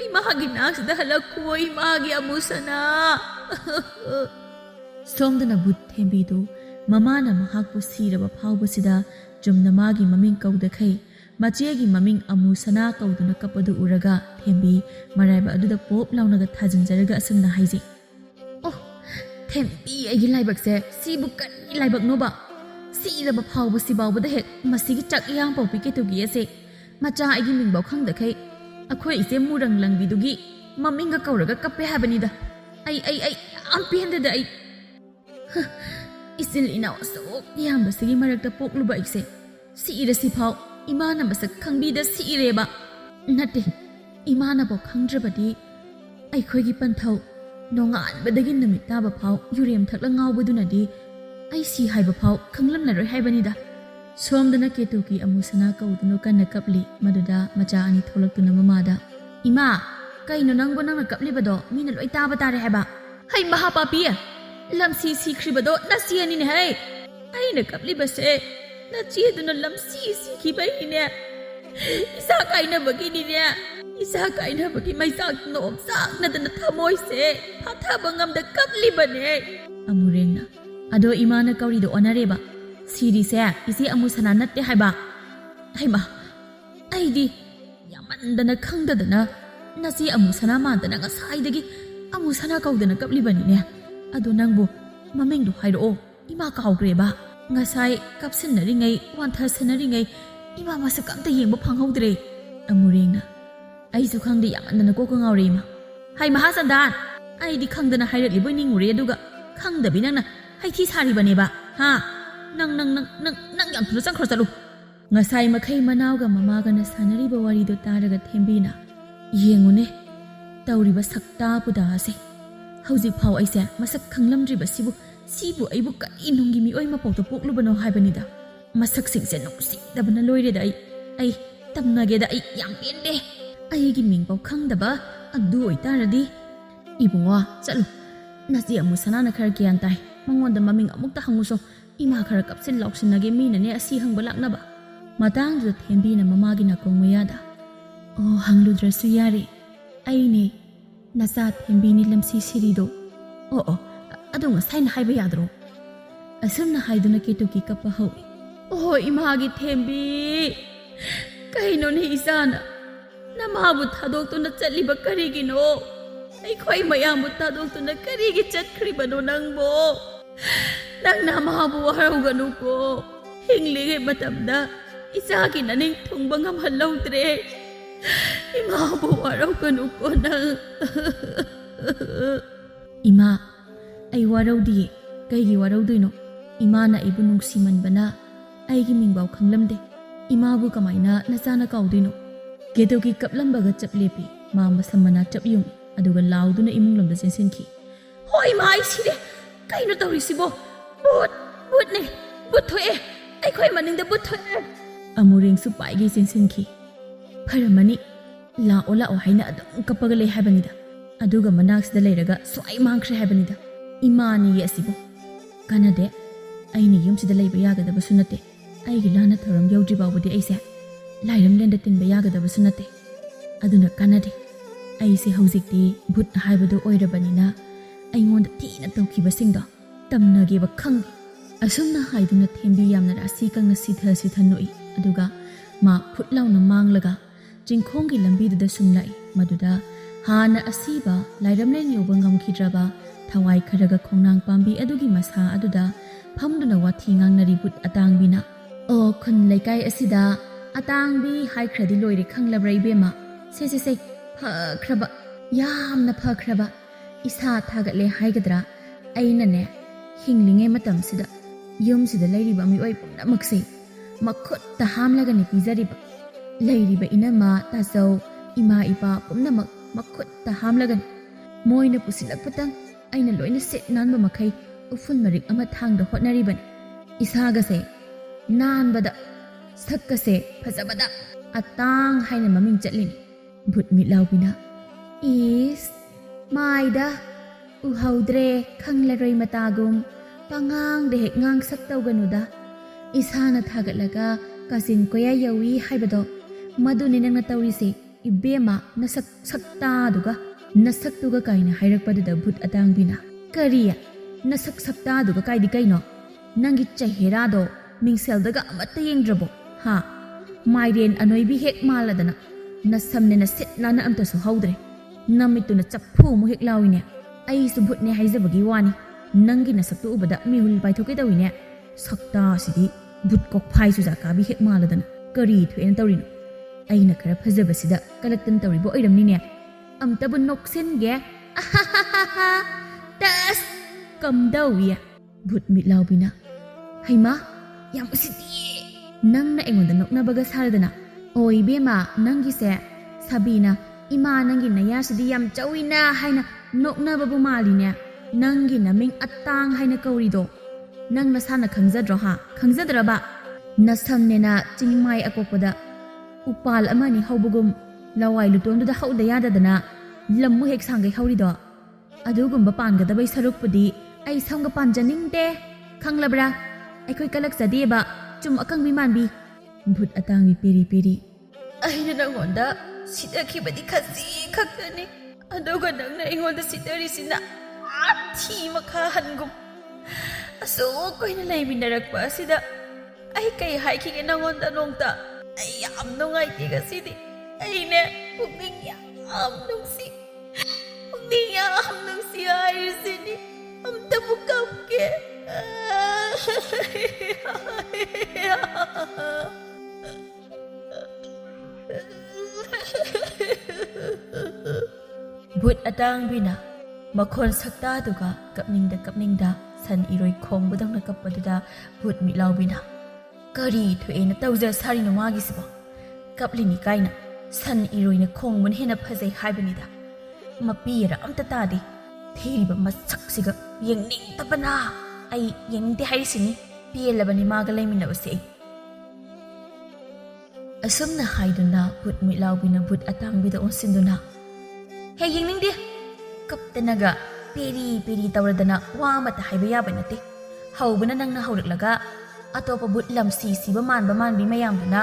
imagi naksda halakko imagi amu sana somdana but thembidu mamana mahakpu siraba phawbasida jumna magi maming kaudakhai machegi maming amu sana kauduna kapadu uraga thembi maraiba aduda pop launaga thajinjaraga asungna haiji oh thembi agi laibak se sibu kan laibak noba siraba phawbu sibawbada hek masigi chak yang pawpi ke tugi ase macha agi mingbaw khangda khai akhoi ise murang langbidugi maminga kauraga kappe habanida ai am pendada ai isil inaw so yamba sigi marakta pokluba ise sira siphaw imana masak khangbida sireba nate imana bo khangdrabadi aikhoi panthau nongan badagi namit taba phaw yurem thakla ngawbadunadi ai si haiba phaw khanglamnaroi haibanida somdana ketuki amusana kauduno kanna kapli maduda macha ani tholaktuna mamada ima kaino nangbo nangna kaplibado mina loi taba tare haiba hai mahapapi lamsi sikribado nasiani ne hai aina kaplibase na cheduna lamsi sikhibaine isa kaina bagini ne isa kaina bagi maisak nom sak nadana thamoi se phathaba ngamda kaplibane amurengna ado imana kauri do onareba siri se isi amusana natte haiba haima aidi yamandana khangdadana nasi amusana mandana ngasaidagi amusana kaudana kaplibani ne ado nangbo mamengdu hairo ima kaogreba ngasai kapsinnaringai wanthasannaringai ima masak amta yengba phanghaudre amurengna aisu khangde yamandana ko ngawrema hai mahasandan aidi khangdana hairatlibo ningure aduga khangdabi nangna haithi saribane ba ha nang yam thuna changkhro chalu ngasai makhai manawga mamaga na sanariba wari do taraga thembina yengune tawriba sakta puda ase hauji phaw aise masak khanglamdriba sibu aibu kani nungi mi oi mapawta poklubano haibanida masak singse nuksi dabana loireda ai tamnage da ai yam pende ai gi mingpaw khangdaba adu oi taradi ibunga chalu nasi amusana na khar gyan tai mangonda maming amukta hanguso ima khar kapsin lauksinage mina ne asi hangba laknaba matang du thembi na mamagi na kongmayada oh hangludrasu yari ai ne nasa thembi ni lamsi sirido oh adong sain haiba yadro asumna haiduna ketuki kappa hawi oh imagi thembi kaino ni isana namabu thadoktu na chaliba karigino ai khoi mayam thadoktu na karigi chatkhribano nangbo nang namabu haruganu ko hinglige matamda isagi naning thungba ngamhalawtre imabu haruganu ko nang ima ai waraudi kaigi warauduino imana ibu nungsimanbana aigi mingbaw khanglamde imabu kamaina nachana kauduino gedogi kaplambaga chaplepi mama samana chapyung aduga lauduna imunglomda sensenki hoi mai sire kaino tawrisibo but ne but thoe ai khoi maningda but thoe amureng su paigi sensenki pharamani ꯂꯥꯛꯑꯣ ꯂꯥꯛꯑꯣ ꯍꯥꯏꯅ ꯑꯗꯨꯝ ꯀꯞꯄꯒ ꯂꯩ ꯍꯥꯏꯕꯅꯤꯗ ꯑꯗꯨꯒ ꯃꯅꯥꯛꯁꯤꯗ ꯂꯩꯔꯒ ꯁ꯭ꯋꯥꯏ ꯃꯥꯡꯈ꯭ꯔꯦ ꯍꯥꯏꯕꯅꯤꯗ ꯏꯃꯥꯅꯤ ꯑꯁꯤꯕꯨ ꯀꯥꯟꯅꯗꯦ ꯑꯩꯅ ꯌꯨꯝꯁꯤꯗ ꯂꯩꯕ ꯌꯥꯒꯗꯕꯁꯨ ꯅꯠꯇꯦ ꯑꯩꯒꯤ ꯂꯥꯟꯅ ꯊꯧꯔꯝ ꯌꯧꯗ꯭ꯔꯤ ꯐꯥꯎꯕꯗꯤ ꯑꯩꯁꯦ ꯂꯥꯏꯔꯝꯂꯦꯟꯗ ꯇꯤꯟꯕ ꯌꯥꯒꯗꯕꯁꯨ ꯅꯠꯇꯦ ꯑꯗꯨꯅ ꯀꯥꯟꯅꯗꯦ ꯑꯩꯁꯦ ꯍꯧꯖꯤꯛꯇꯤ ꯚꯨꯠ ꯍꯥꯏꯕꯗꯨ ꯑꯣꯏꯔꯕꯅꯤꯅ ꯑꯩꯉꯣꯟꯗ ꯊꯤꯅ ꯇꯧꯈꯤꯕꯁꯤꯡꯗꯣ ꯇꯝꯅꯒꯦꯕ ꯈꯪꯉꯦ ꯑꯁꯨꯝꯅ ꯍꯥꯏꯗꯨꯅ ꯊꯦꯝꯕꯤ ꯌꯥꯝꯅ ꯔꯥꯁꯤ ꯀꯪꯅ ꯁꯤꯊ ꯅꯣꯛꯏ ꯑꯗꯨꯒ ꯃꯥ ꯐꯨꯠ ꯂꯥꯎꯅ ꯃꯥꯡꯂꯒ ꯆꯤꯡꯈꯣꯡꯒꯤ ꯂꯝꯕꯤꯗꯨꯗ ꯁꯨꯝ ꯂꯥꯛꯏ ꯃꯗꯨꯗ ꯍꯥꯟꯅ ꯑꯁꯤꯕ ꯂꯥꯏꯔꯝꯂꯦꯟ ꯌꯧꯕ ꯉꯝꯈꯤꯗ꯭ꯔꯕ ꯊꯋꯥꯏ ꯈꯔꯒ ꯈꯣꯡꯅꯥꯡ ꯄꯥꯝꯕꯤ ꯑꯗꯨꯒꯤ ꯃꯁꯥ ꯑꯗꯨꯗ ꯐꯝꯗꯨꯅ ꯋꯥꯊꯤ ꯉꯥꯡꯅꯔꯤ ꯚꯨꯠ ꯑꯇꯥꯡꯕꯤꯅ ꯑꯣ ꯈꯨꯟ ꯂꯩꯀꯥꯏ ꯑꯁꯤꯗ ꯑꯇꯥꯡꯕꯤ ꯍꯥꯏꯈ꯭ꯔꯗꯤ ꯂꯣꯏꯔꯦ ꯈꯪꯂꯕ꯭ꯔꯥ ꯏꯕꯦꯝꯃ ꯁꯦ ꯐꯈ꯭ꯔꯕ ꯌꯥꯝꯅ ꯐꯈ꯭ꯔꯕ ꯏꯁꯥ ꯊꯥꯒꯠꯂꯦ ꯍꯥꯏꯒꯗ꯭ꯔꯥ ꯑꯩꯅꯅꯦ ꯍꯤꯡꯂꯤꯉꯩ ꯃꯇꯝꯁꯤꯗ ꯌꯨꯝꯁꯤꯗ ꯂꯩꯔꯤꯕ ꯃꯤꯑꯣꯏ ꯄꯨꯝꯅꯃꯛꯁꯦ ꯃꯈꯨꯠꯇ ꯍꯥꯝꯂꯒꯅꯤ ꯄꯤꯖꯔꯤꯕ ꯂꯩꯔꯤꯕ ꯏꯅꯝꯃ ꯇꯥꯆꯧ ꯏꯃꯥ ꯏꯄꯥ ꯄꯨꯝꯅꯃꯛ ꯃꯈꯨꯠꯇ ꯍꯥꯝꯂꯒꯅꯤ ꯃꯣꯏꯅ ꯄꯨꯁꯤꯜꯂꯛꯄꯇꯪ ꯑꯩꯅ ꯂꯣꯏꯅ ꯁꯤꯠ ꯅꯥꯟꯕ ꯃꯈꯩ ꯎꯐꯨꯜ ꯃꯔꯤꯛ ꯑꯃ ꯊꯥꯡꯗ ꯍꯣꯠꯅꯔꯤꯕꯅꯤ ꯏꯁꯥꯒꯁꯦ ꯅꯥꯟꯕꯗ ꯁꯛꯀꯁꯦ ꯐꯖꯕꯗ ꯑꯇꯥꯡ ꯍꯥꯏꯅ ꯃꯃꯤꯡ ꯆꯠꯂꯤꯅꯤ ꯚꯨꯠ ꯃꯤꯠꯂꯥꯎꯕꯤꯅ ꯏꯁ ꯃꯥꯏꯗ ꯎꯍꯧꯗ꯭ꯔꯦ ꯈꯪꯂꯔꯣꯏ ꯃꯇꯥꯒꯨꯝ ꯄꯉꯥꯡꯗ ꯍꯦꯛ ꯉꯥꯡꯁꯛ ꯇꯧꯒꯅꯨꯗ ꯏꯁꯥꯅ ꯊꯥꯒꯠꯂꯒ ꯀꯥꯆꯤꯟ ꯀꯣꯌꯥ ꯌꯧꯏ ꯍꯥꯏꯕꯗꯣ ꯃꯗꯨꯅꯤ ꯅꯪꯅ ꯇꯧꯔꯤꯁꯦ ꯏꯕꯦꯝꯃ ꯅꯁꯛ ꯁꯛꯇꯥꯗꯨꯒ ꯅꯁꯛꯇꯨꯒ ꯀꯥꯏꯅ ꯍꯥꯏꯔꯛꯄꯗꯨꯗ ꯚꯨꯠ ꯑꯇꯥꯡꯕꯤꯅ ꯀꯔꯤ ꯅꯁꯛ ꯁꯛꯇꯥꯗꯨꯒ ꯀꯥꯏꯗꯤ ꯀꯩꯅꯣ ꯅꯪꯒꯤ ꯆꯦꯍꯦꯔꯥꯗꯣ ꯃꯤꯡꯁꯦꯜꯗꯒ ꯑꯃꯠꯇ ꯌꯦꯡꯗ꯭ꯔꯕꯣ ꯍꯥ ꯃꯥꯏꯔꯦꯟ ꯑꯅꯣꯏꯕꯤ ꯍꯦꯛ ꯃꯥꯜꯂꯗꯅ ꯅꯁꯝꯅꯦꯅ ꯁꯤꯠ ꯅꯥꯟꯅ ꯑꯝꯇꯁꯨ ꯍꯧꯗ꯭ꯔꯦ ꯅꯃꯤꯠꯇꯨꯅ ꯆꯞꯐꯨꯃꯨꯛ ꯍꯦꯛ ꯂꯥꯎꯏꯅꯦ ꯑꯩꯁꯨ ꯚꯨꯠꯅꯦ ꯍꯥꯏꯖꯕꯒꯤ ꯋꯥꯅꯤ ꯅꯪꯒꯤ ꯅꯁꯛꯇꯨ ꯎꯕꯗ ꯃꯤꯍꯨꯜ ꯄꯥꯏꯊꯣꯛꯀꯦ ꯇꯧꯏꯅꯦ ꯁꯛꯇꯥꯁꯤꯗꯤ ꯚꯨꯠ ꯀꯣꯛꯐꯥꯏ ꯆꯨꯖꯥꯛ ꯍꯦꯛ ꯃꯥꯜꯂꯗꯅ ꯀꯔꯤ ꯊꯣꯛꯑꯦꯅ ꯇꯧꯔꯤꯅꯣ ꯑꯩꯅ ꯈꯔ ꯐꯖꯕꯁꯤꯗ ꯀꯂꯛꯇꯅ ꯇꯧꯔꯤꯕ ꯑꯣꯏꯔꯝꯅꯤꯅꯦ ꯑꯝꯇꯕꯨ ꯅꯣꯛꯁꯤꯟꯒꯦ ꯇꯁ ꯀꯝꯗꯧꯏ ꯚꯨꯠ ꯃꯤꯠꯂꯥꯎꯕꯤꯅ ꯍꯩꯃꯥ ꯌꯥꯝ ꯎꯁꯤꯠꯇꯤꯌꯦ ꯅꯪꯅ ꯑꯩꯉꯣꯟꯗ ꯅꯣꯛꯅꯕꯒ ꯁꯥꯔꯗꯅ ꯑꯣ ꯏꯕꯦꯝꯃ ꯅꯪꯒꯤꯁꯦ ꯁꯥꯕꯤꯅ ꯏꯃꯥ ꯅꯪꯒꯤ ꯅꯌꯥꯁꯤꯗꯤ ꯌꯥꯝ ꯆꯧꯏꯅ ꯍꯥꯏꯅ ꯅꯣꯛꯅꯕꯕꯨ ꯃꯥꯜꯂꯤꯅꯦ ꯅꯪꯒꯤ ꯅꯃꯤꯡ ꯑꯇꯥꯡ ꯍꯥꯏꯅ ꯀꯧꯔꯤꯗꯣ ꯅꯪ ꯅꯁꯥꯅ ꯈꯪꯖꯗ꯭ꯔꯣ ꯈꯪꯖꯗ꯭ꯔꯕ ꯅꯁꯝꯅꯦꯅ ꯆꯤꯡꯃꯥꯏ ꯑꯀꯣꯛꯄꯗ ꯎꯄꯥꯜ ꯑꯃꯅꯤ ꯍꯧꯕꯒꯨꯝ ꯂꯋꯥꯏ ꯂꯨꯇꯣꯟꯗꯨꯗ ꯍꯧꯗ ꯌꯥꯗꯗꯅ ꯂꯝꯃꯨ ꯍꯦꯛ ꯁꯥꯡꯒꯩ ꯍꯧꯔꯤꯗꯣ ꯑꯗꯨꯒꯨꯝꯕ ꯄꯥꯟꯒꯗꯕꯩ ꯁꯔꯨꯛꯄꯨꯗꯤ ꯑꯩ ꯁꯝꯒ ꯄꯥꯟꯖꯅꯤꯡꯗꯦ ꯈꯪꯂꯕ꯭ꯔꯥ ꯑꯩꯈꯣꯏ ꯀꯂꯛꯆꯗꯦꯕ ꯆꯨꯝ ꯑꯀꯪꯕꯤ ꯃꯥꯟꯕꯤ ꯚꯨꯠ ꯑꯇꯥꯡꯕꯤ ꯄꯦꯔꯤ ꯄꯦꯔꯤ ꯑꯩꯅ ꯅꯪꯉꯣꯟꯗ ꯁꯤꯗꯈꯤꯕꯗꯤ ꯈꯖꯤ ꯈꯛꯇꯅꯤ ꯑꯗꯨꯒ ꯅꯪꯅ ꯑꯩꯉꯣꯟꯗ ꯁꯤꯗꯔꯤꯁꯤꯅ ꯊꯤ ꯃꯈꯥ ꯍꯟꯒꯨꯝ ꯑꯁꯨꯛ ꯀꯨꯏꯅ ꯂꯩꯃꯤꯟꯅꯔꯛꯄ ꯑꯁꯤꯗ ꯑꯩ ꯀꯩ ꯍꯥꯏꯈꯤꯒꯦ ꯅꯪꯉꯣꯟꯗ ꯅꯣꯡꯇ ꯑꯩ ꯌꯥꯝ ꯅꯨꯡꯉꯥꯏꯇꯦ ꯉꯁꯤꯗꯤ ꯑꯩꯅꯦ ꯄꯨꯛꯅꯤꯡ ꯌꯥꯝ ꯅꯨꯡꯁꯤ ꯍꯥꯏꯔꯤꯁꯤꯅꯤ ꯑꯝꯇꯕꯨ ꯀꯞꯀꯦ ꯚꯨꯠ ꯑꯇꯥꯡꯕꯤꯅ ꯃꯈꯣꯟ ꯁꯛꯇꯥꯗꯨꯒ ꯀꯞꯅꯤꯡꯗ ꯁꯟ ꯏꯔꯣꯏ ꯈꯣꯡꯕꯗꯧꯅ ꯀꯞꯄꯗꯨꯗ ꯚꯨꯠ ꯃꯤꯠꯂꯥꯎꯕꯤꯅ ꯀꯔꯤ ꯊꯣꯛꯑꯦꯅ ꯇꯧꯖ ꯁꯥꯔꯤꯅꯣ ꯃꯥꯒꯤꯁꯤꯕꯣ ꯀꯞꯂꯤꯅꯤ ꯀꯥꯏꯅ ꯁꯟ ꯏꯔꯣꯏꯅ ꯈꯣꯡꯕꯅ ꯍꯦꯟꯅ ꯐꯖꯩ ꯍꯥꯏꯕꯅꯤꯗ ꯃꯄꯤꯌꯔ ꯑꯝꯇ ꯇꯥꯗꯦ ꯊꯤꯔꯤꯕ ꯃꯁꯛꯁꯤꯒ ꯌꯦꯡꯅꯤꯡꯗꯕꯅ ꯑꯩ ꯌꯦꯡꯅꯤꯡꯗꯦ ꯍꯥꯏꯔꯤꯁꯤꯅꯤ ꯄꯦꯜꯂꯕꯅꯤ ꯃꯥꯒ ꯂꯩꯃꯤꯟꯅꯕꯁꯦ ꯑꯩ ꯑꯁꯨꯝꯅ ꯍꯥꯏꯗꯨꯅ ꯚꯨꯠ ꯃꯤꯠꯂꯥꯎꯕꯤꯅ ꯚꯨꯠ ꯑꯇꯥꯡꯕꯤꯗ ꯑꯣꯟꯁꯤꯟꯗꯨꯅ ꯍꯦ ꯌꯦꯡꯅꯤꯡꯗꯦ ꯀꯞꯇꯅꯒ ꯄꯦꯔꯤ ꯄꯦꯔꯤ ꯇꯧꯔꯗꯅ ꯋꯥ ꯑꯃꯠꯇ ꯍꯥꯏꯕ ꯌꯥꯕ ꯅꯠꯇꯦ ꯍꯧꯕꯅ ꯅꯪꯅ ꯍꯧꯔꯛꯂꯒ ꯑꯇꯣꯞꯄ ꯚꯨꯠ ꯂꯝꯁꯤ ꯁꯤꯕ ꯃꯥꯟꯕ ꯃꯥꯟꯕꯤ ꯃꯌꯥꯝꯗꯨꯅ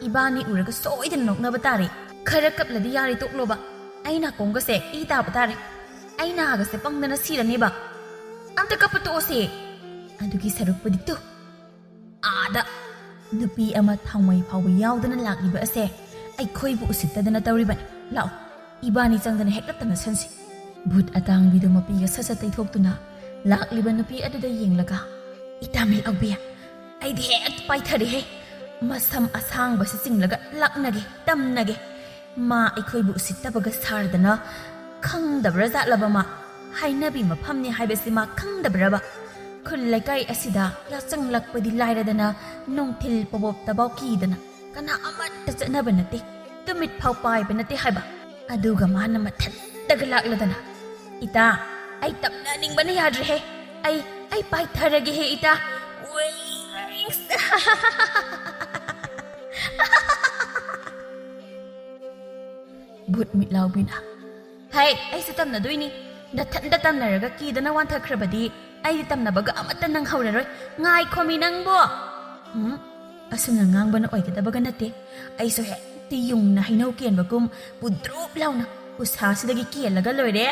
ꯏꯕꯥꯅꯤ ꯎꯔꯒ ꯁꯣꯏꯗꯅ ꯅꯣꯛꯅꯕ ꯇꯥꯔꯦ ꯈꯔ ꯀꯞꯂꯗꯤ ꯌꯥꯔꯦ ꯇꯣꯛꯂꯣꯕ ꯑꯩ ꯅꯥꯀꯣꯡꯒꯁꯦ ꯏ ꯇꯥꯕ ꯇꯥꯔꯦ ꯑꯩ ꯅꯥꯒꯁꯦ ꯄꯪꯗꯅ ꯁꯤꯔꯅꯦꯕ ꯑꯝꯇ ꯀꯞꯄ ꯇꯣꯛꯑꯣꯁꯦ ꯑꯗꯨꯒꯤ ꯁꯔꯨꯛꯄꯨꯗꯤ ꯑꯥꯗ ꯅꯨꯄꯤ ꯑꯃ ꯊꯥꯎꯃꯩ ꯐꯥꯎꯕ ꯌꯥꯎꯗꯅ ꯂꯥꯛꯂꯤꯕ ꯑꯁꯦ ꯑꯩꯈꯣꯏꯕꯨ ꯎꯁꯤꯠꯇꯗꯅ ꯇꯧꯔꯤꯕꯅꯤ ꯂꯥꯛꯑꯣ ꯏꯕꯥꯅꯤ ꯆꯪꯗꯅ ꯍꯦꯛꯇ ꯇꯅꯁꯟꯁꯤ ꯚꯨꯠ ꯑꯇꯥꯡꯕꯤꯗꯨ ꯃꯄꯤꯒ ꯁꯠ ꯇꯩꯊꯣꯛꯇꯨꯅ ꯂꯥꯛꯂꯤꯕ ꯅꯨꯄꯤ ꯑꯗꯨꯗ ꯌꯦꯡꯂꯒ ꯏꯇꯥꯃꯤꯜ ꯑꯧꯕꯤ ꯑꯩꯗꯤ ꯍꯦꯛ ꯄꯥꯏꯊꯔꯦꯍꯦ ꯃꯁꯝ ꯑꯁꯥꯡꯕꯁꯤ ꯆꯤꯡꯂꯒ ꯂꯥꯛꯅꯒꯦ ꯇꯝꯅꯒꯦ ꯃꯥ ꯑꯩꯈꯣꯏꯕꯨ ꯎꯁꯤꯠꯇꯕꯒ ꯁꯥꯔꯗꯅ ꯈꯪꯗꯕ꯭ꯔꯥ ꯖꯥꯠꯂꯕ ꯃꯥ ꯍꯥꯏꯅꯕꯤ ꯃꯐꯝꯅꯤ ꯍꯥꯏꯕꯁꯤ ꯃꯥ ꯈꯪꯗꯕ꯭ꯔꯕ ꯈꯨꯜ ꯂꯩꯀꯥꯏ ꯑꯁꯤꯗ ꯌꯥꯆꯪꯂꯛꯄꯗꯤ ꯂꯥꯏꯔꯗꯅ ꯅꯣꯡꯊꯤꯜ ꯄꯕꯣꯞꯇꯐꯥꯎ ꯀꯤꯗꯅ ꯀꯅꯥ ꯑꯃꯠꯇ ꯆꯠꯅꯕ ꯅꯠꯇꯦ ꯇꯨꯃꯤꯠ ꯐꯥꯎ ꯄꯥꯏꯕ ꯅꯠꯇꯦ ꯍꯥꯏꯕ ꯑꯗꯨꯒ ꯃꯥꯅ ꯃꯊꯟꯇꯒ ꯂꯥꯛꯂꯗꯅ ꯏꯇꯥ ꯑꯩ ꯇꯞꯅꯅꯤꯡꯕꯅ ꯌꯥꯗ꯭ꯔꯦꯍꯦ ꯑꯩ ꯄꯥꯏꯊꯔꯒꯦꯍꯦ ꯏꯇꯥ Bhoot mitlaubina. Hai, ai su tamna doini. Nathanda tamnaraga kidana wanthakrabadi ai tamnabaga amata nang hauraroi. Ngai khomi nangbo. Asumna ngangbana oigadabaga natte. Ai su hekti yungna hainau kenbagum pudrup launa usasidagi kielaga loire.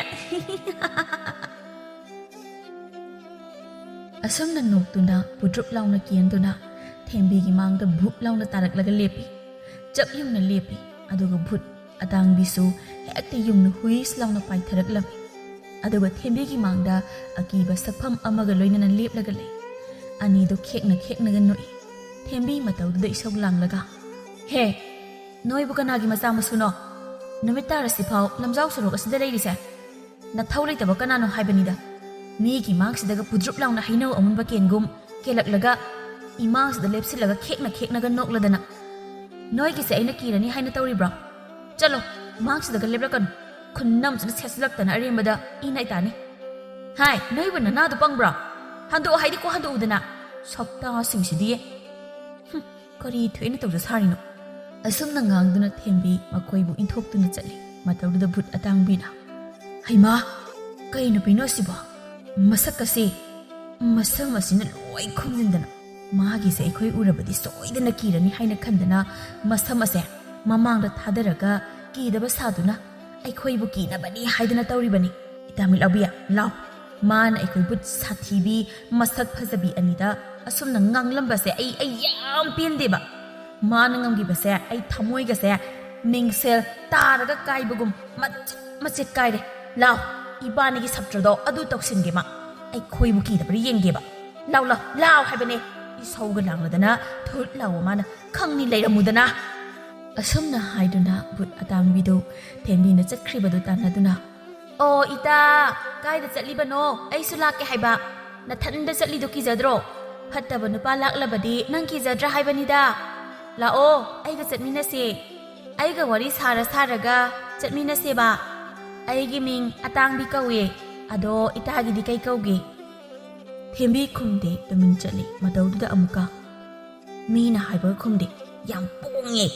Asumna noktuna pudrup launa kienduna Thembigi mangda Bhoot launa taraklaga lepi. Chap yungna lepi aduga Bhoot atang bisu hekti yungna huis launa paitharaklam. Aduga Thembigi mangda akiba sakpham amaga loinana leplaga lei. Ani do khekna ganoi. Thembi matauda isau langlaga. He, noi bukanagi macha masuno. Numitara sifau lamjau surok asida lerise. Na thaulai taba kanano haibanida. Mi ki mang sidaga pudrup launa hainau amunba kengum kelaklaga imang sida lepsilaga khekna ga nokladana. Noi ki se aina kirani haina tauribra. Chalo, mang sidaga leplakan khunnam sida seslaktana arembada ina itani. Hai, noi bana na du pangbra. Handu haidi ko handu udana. Sakta singsidie. Kari thuina tawja sarino. Asumna ngangduna Thembi makoibu inthoktuna chali. Matawda Bhoot atangbina. Haima, kaino pino siba. Masakasi masam asina loi khumjindana. Magi se akhoi urabadi soidana kirani haina khandana masam ase mamangda thadaraga kidaba saduna akhoi bu kinabani haidana tawribani. Itamil abiya law. Mana akhoi Bhoot sathibi masak phajabi anida asumna nganglambase ai yam pendeba. Mana ngamgibase ai thamoigase mingsel taraga kaibagum machet kaire. Law ibanigi sabtrado adu toksingema ai khoibu kidabri yengeba. Law haibane isauga langladana thut law mana khangni leiramudana. Asumna haiduna Bhoot atangbido Thembina chakribadu tanaduna. O ita kaida chatlibano ai sulake haiba nathanda chatlido kijadro phattaba nupa laklabadi nang kijadra haibanida. Lao aiga chatminase aiga wari saraga chatminase ba. Aigi ming atangbi kawe ado itagi di kai kauge. Thembi khumde tumin chali madauda amuka. Mina haiba khumde yam ponge.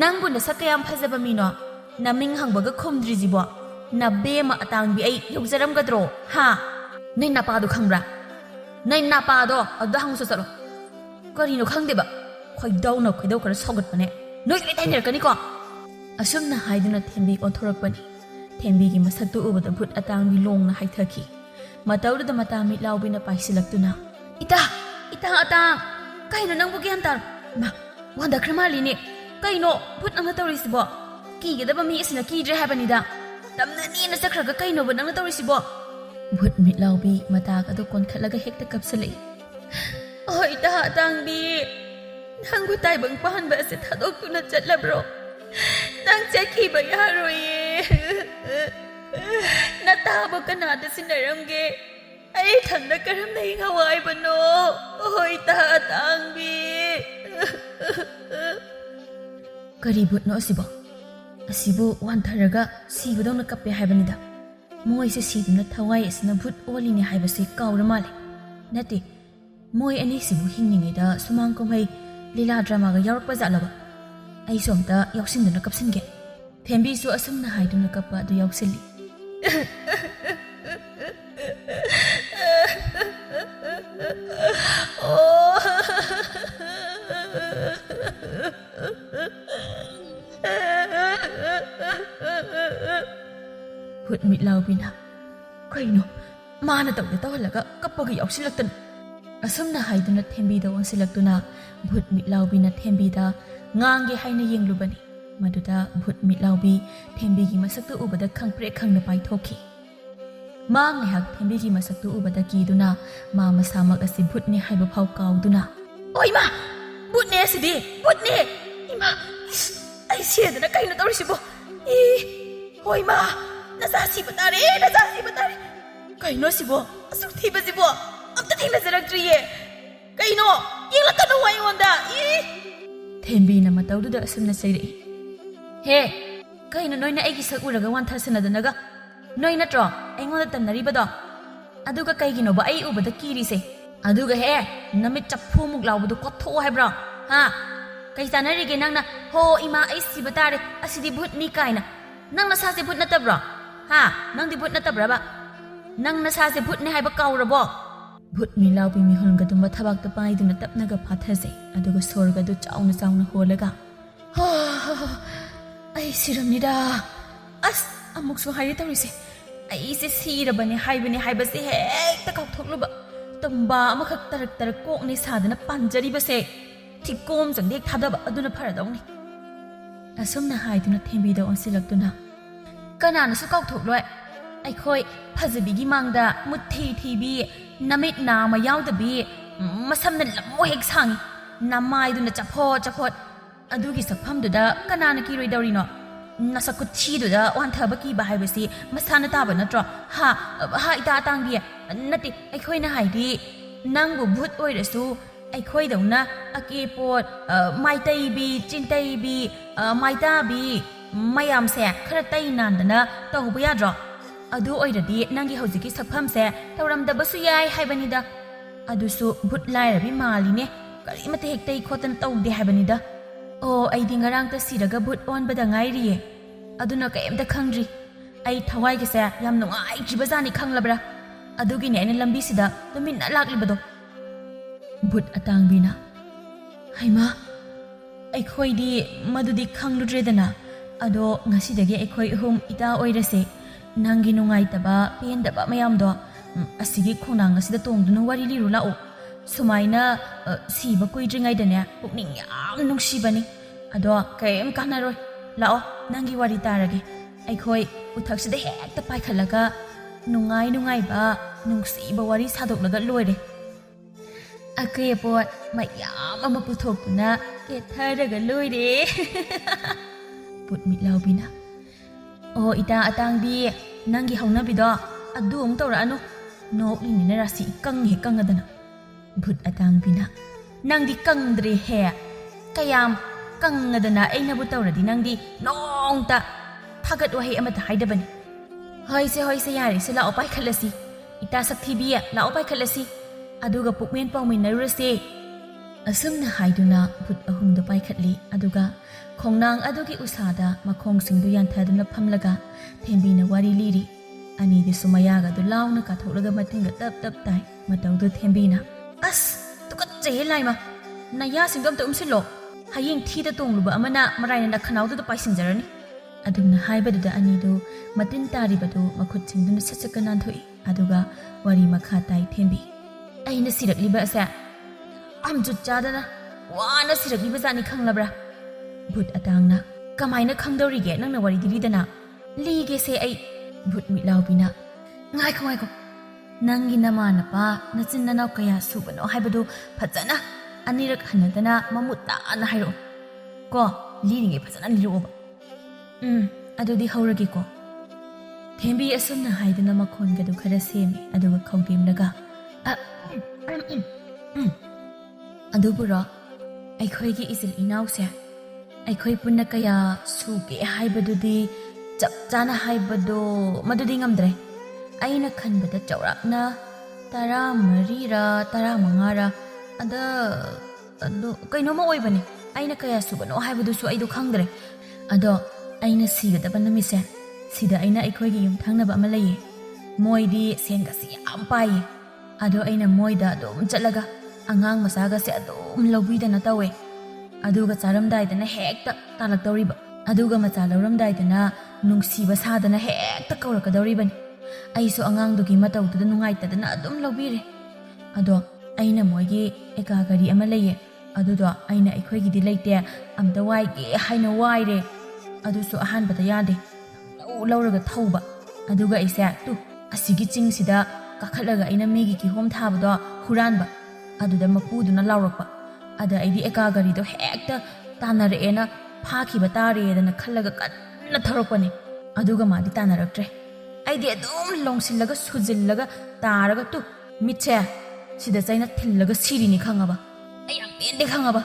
Nangbu na sakayam phajaba mino naming hangbaga khumdri jibo. Na bema atangbi ai yogjaram gadro ha. Nai napadu khangbra. Nai napado adu hangsu salo. Karino khangdeba. Khoidau khara sogat pane. Noi kai tainer kani ko. Asumna haiduna Thembi onthorakpani. Thembigi masaktu ubada Bhoot atangbi longna haithaki. Matauda matami laubina paisilaktuna. Ita atang. Kaino nangbu gyantar. Ma wanda kramali ne. Kaino Bhoot nangna tawrisibo. Kigedaba mi isina kidre habanida. Tamna ni na sakraga kaino ba nangna tawrisibo. Bhoot mitlaubi matag ado konkhatlaga hekta kapsalai. Oh ita atangbi. Nangbu taibang pahanba ase thadokuna chatlabro. Nang chakhiba yaroye. Natabo kanada sinaramge. Ay thanda karam nahi hawai bano. Hoy ta atangbi. Kari Bhoot no asibo. Asibo wantharaga sibadaw na kape haibanida. Moy se siduna thawai asina Bhoot olini haibasi kawra male. Nati moy ani sibu hingningida sumang kumhai lila drama ga yarakpa jalaba. Ay somta yaksinduna kapsinge. Thembi su asumna haiduna kappa adu yaksili. Bhoot mitlaubina. Kaino mana tawda tawalaga kappaga yaksilaktana. Asumna haiduna Thembida wangsilaktuna Bhoot mitlaubina Thembida ngange haina yenglubani. Maduda Bhoot mitlaubi Thembigi masaktu ubada khangpre khangna paithokhi. Mang ngahak Thembigi masaktu ubada kiduna ma masamak asi Bhoot ne haiba phau kauduna. Oi ma! Bhoot ne asidi! Bhoot ne! Ima! Ai siedana kaino tawrisibo! Oi ma! Nasasi batare! Kaino sibo! Asuk thiba sibo! Amta thengnajaraktriye! Kaino! Yenglakano wayonda! Thembi na mataududa asumna sairei. He! Kaino noina aigi sak uraga wanthasanadanaga. Noi natro aingonda tamnaribado. Aduga kaigino ba ai ubada kirise. Aduga he! Namit chapphumuk laubadu kotho haibra. Ha! Kai sanarige nangna ho ima ai sibatare asidi Bhoot ni kaina. nang nasase Bhoot natabra ha nang di Bhoot natabra ba nang nasase Bhoot ne haiba kaurabo Bhoot mi laubi mi holga dumba thabak ta pai duna tapnaga phathase aduga sorga du chauna holaga ha ai siramnida as amuksu hairi tawrise ai se sirabane haibane haibase hekta kauthlukluba tamba amakhak tarak kokni sadana panjari base thikom jangdek thadaba aduna pharadawni asumna haiduna thembi da onsilaktuna kanana su kauthokloi aikhoi phajabigi mangda muthi thibi namit nama yaudbi masamna lammo hek sangi namai duna chapot adugi sakphamduda kanana kiroi dawrino nasakuthi-duda wanthabaki bahaibasi masana taba natro ha ita tangbi nati aikhoina haidi nangbu Bhoot oirasu aikhoi dauna akepot maitaibi chintaibi maitabi mayamse khara tai nandana tawba yadro adu oiradi nangi hojiki sakphamse tawramdabasu yai haibanida adusu Bhoot lairabi maline karimate hektai khotan tawde haibanida Oh, ay di ngarang ta siraga Bhoot on bada ngairiye. Aduna kaimta khangri. Ay thawai ke sa yam nungai jibazani khanglabra. Adugi ne ne lambi sida tumin na laklibado. Bhoot atangbina. Haima. Ay khoi di madudi khangludredana. Ado ngasidagi ay khoi hum ita oirase. Nangi nungai taba pendaba mayamdo. Asigi khonang ngasida tongduna wari liru lao. Sumaina siba kuidringai dane pukning yam nungsibani ado kaim kanaroi lao nangi wari tarage aikhoi uthaksida hekta paikhalaga nungai ba nungsiba wari sadoklaga loire akepot mayam ama puthokuna ketharaga loire Bhoot mitlaubina o ita atangbi nangi haunabido adu ong tawra anu nokli ni rasi kangadana Bhoot atangbina nangdi kangdre he kayam kangadana aina bu tawradi nangdi nongta thagat wahi amata haidabani hoise yari se la opai khalasi ita sakthibiya la opai khalasi aduga pukmen pawmin naruse asumna haiduna Bhoot ahumdu pai khatli aduga khongnang adugi usada makhong singdu yanthaduna phamlaga thembina wari liri ani di sumayaga du launa ka tholaga matinga tap tai matawdu thembina as tukat jay laima naya singdom ta umsilo hayeng thida tongluba amana maraina na khanawdu da paisinjarani adumna haibadu anidu matin taribadu makhut singduna sachakanan thoi aduga wari makha tai thembi aina sirakliba asa amjut chadana wana sirakliba jani khanglabra Bhoot atangna kamaina khangdorige nangna wari diridana lige se ai Bhoot mitlaubina ngai ko nangi namana pa nachin nanaw kaya subano haibadu phajana anirak hanadana mamutta ana hairo ko liringe phajana liroba adudi haurage ko thembi asumna haidana makhon gadu khara semi aduga khawdimnaga adubura aikhoi gi isil inause aikhoi punna kaya suge haibadudi chap chana haibado madudi ngamdre aina khanbada chawrakna 13ra 15ra ada kainoma oibani aina kaya subano haibadusu aidu khangdre ado aina sigadaba namise sida aina aikhoigi yum thangnaba ama laye moidi sengasi yam pai ado aina moida adum chatlaga angang masaga se adum lobidana tawe aduga charamdaidana hekta talakdoriba aduga macha lauramdaidana nungsiba sadana hekta kaurakadoribani aisu angang matawduda nungaitadana adum lobire ado aina moigi eka gari ama laye adudo aina aikhoigidi leite amta waige haina waire adusu ahanbada yade lauraga thauba aduga aise tu asigi chingsida kakhatlaga aina megi ki hom thabado huranba aduda mapuduna laurakpa ada aidi eka gari do hekta tanareena phakhiba tareedana khallaga kanna tharakpani aduga madi tanaraktre aidi adum longsillaga sujillaga taraga tu mitche sida chaina thillaga sirini khangaba ayam pende khangaba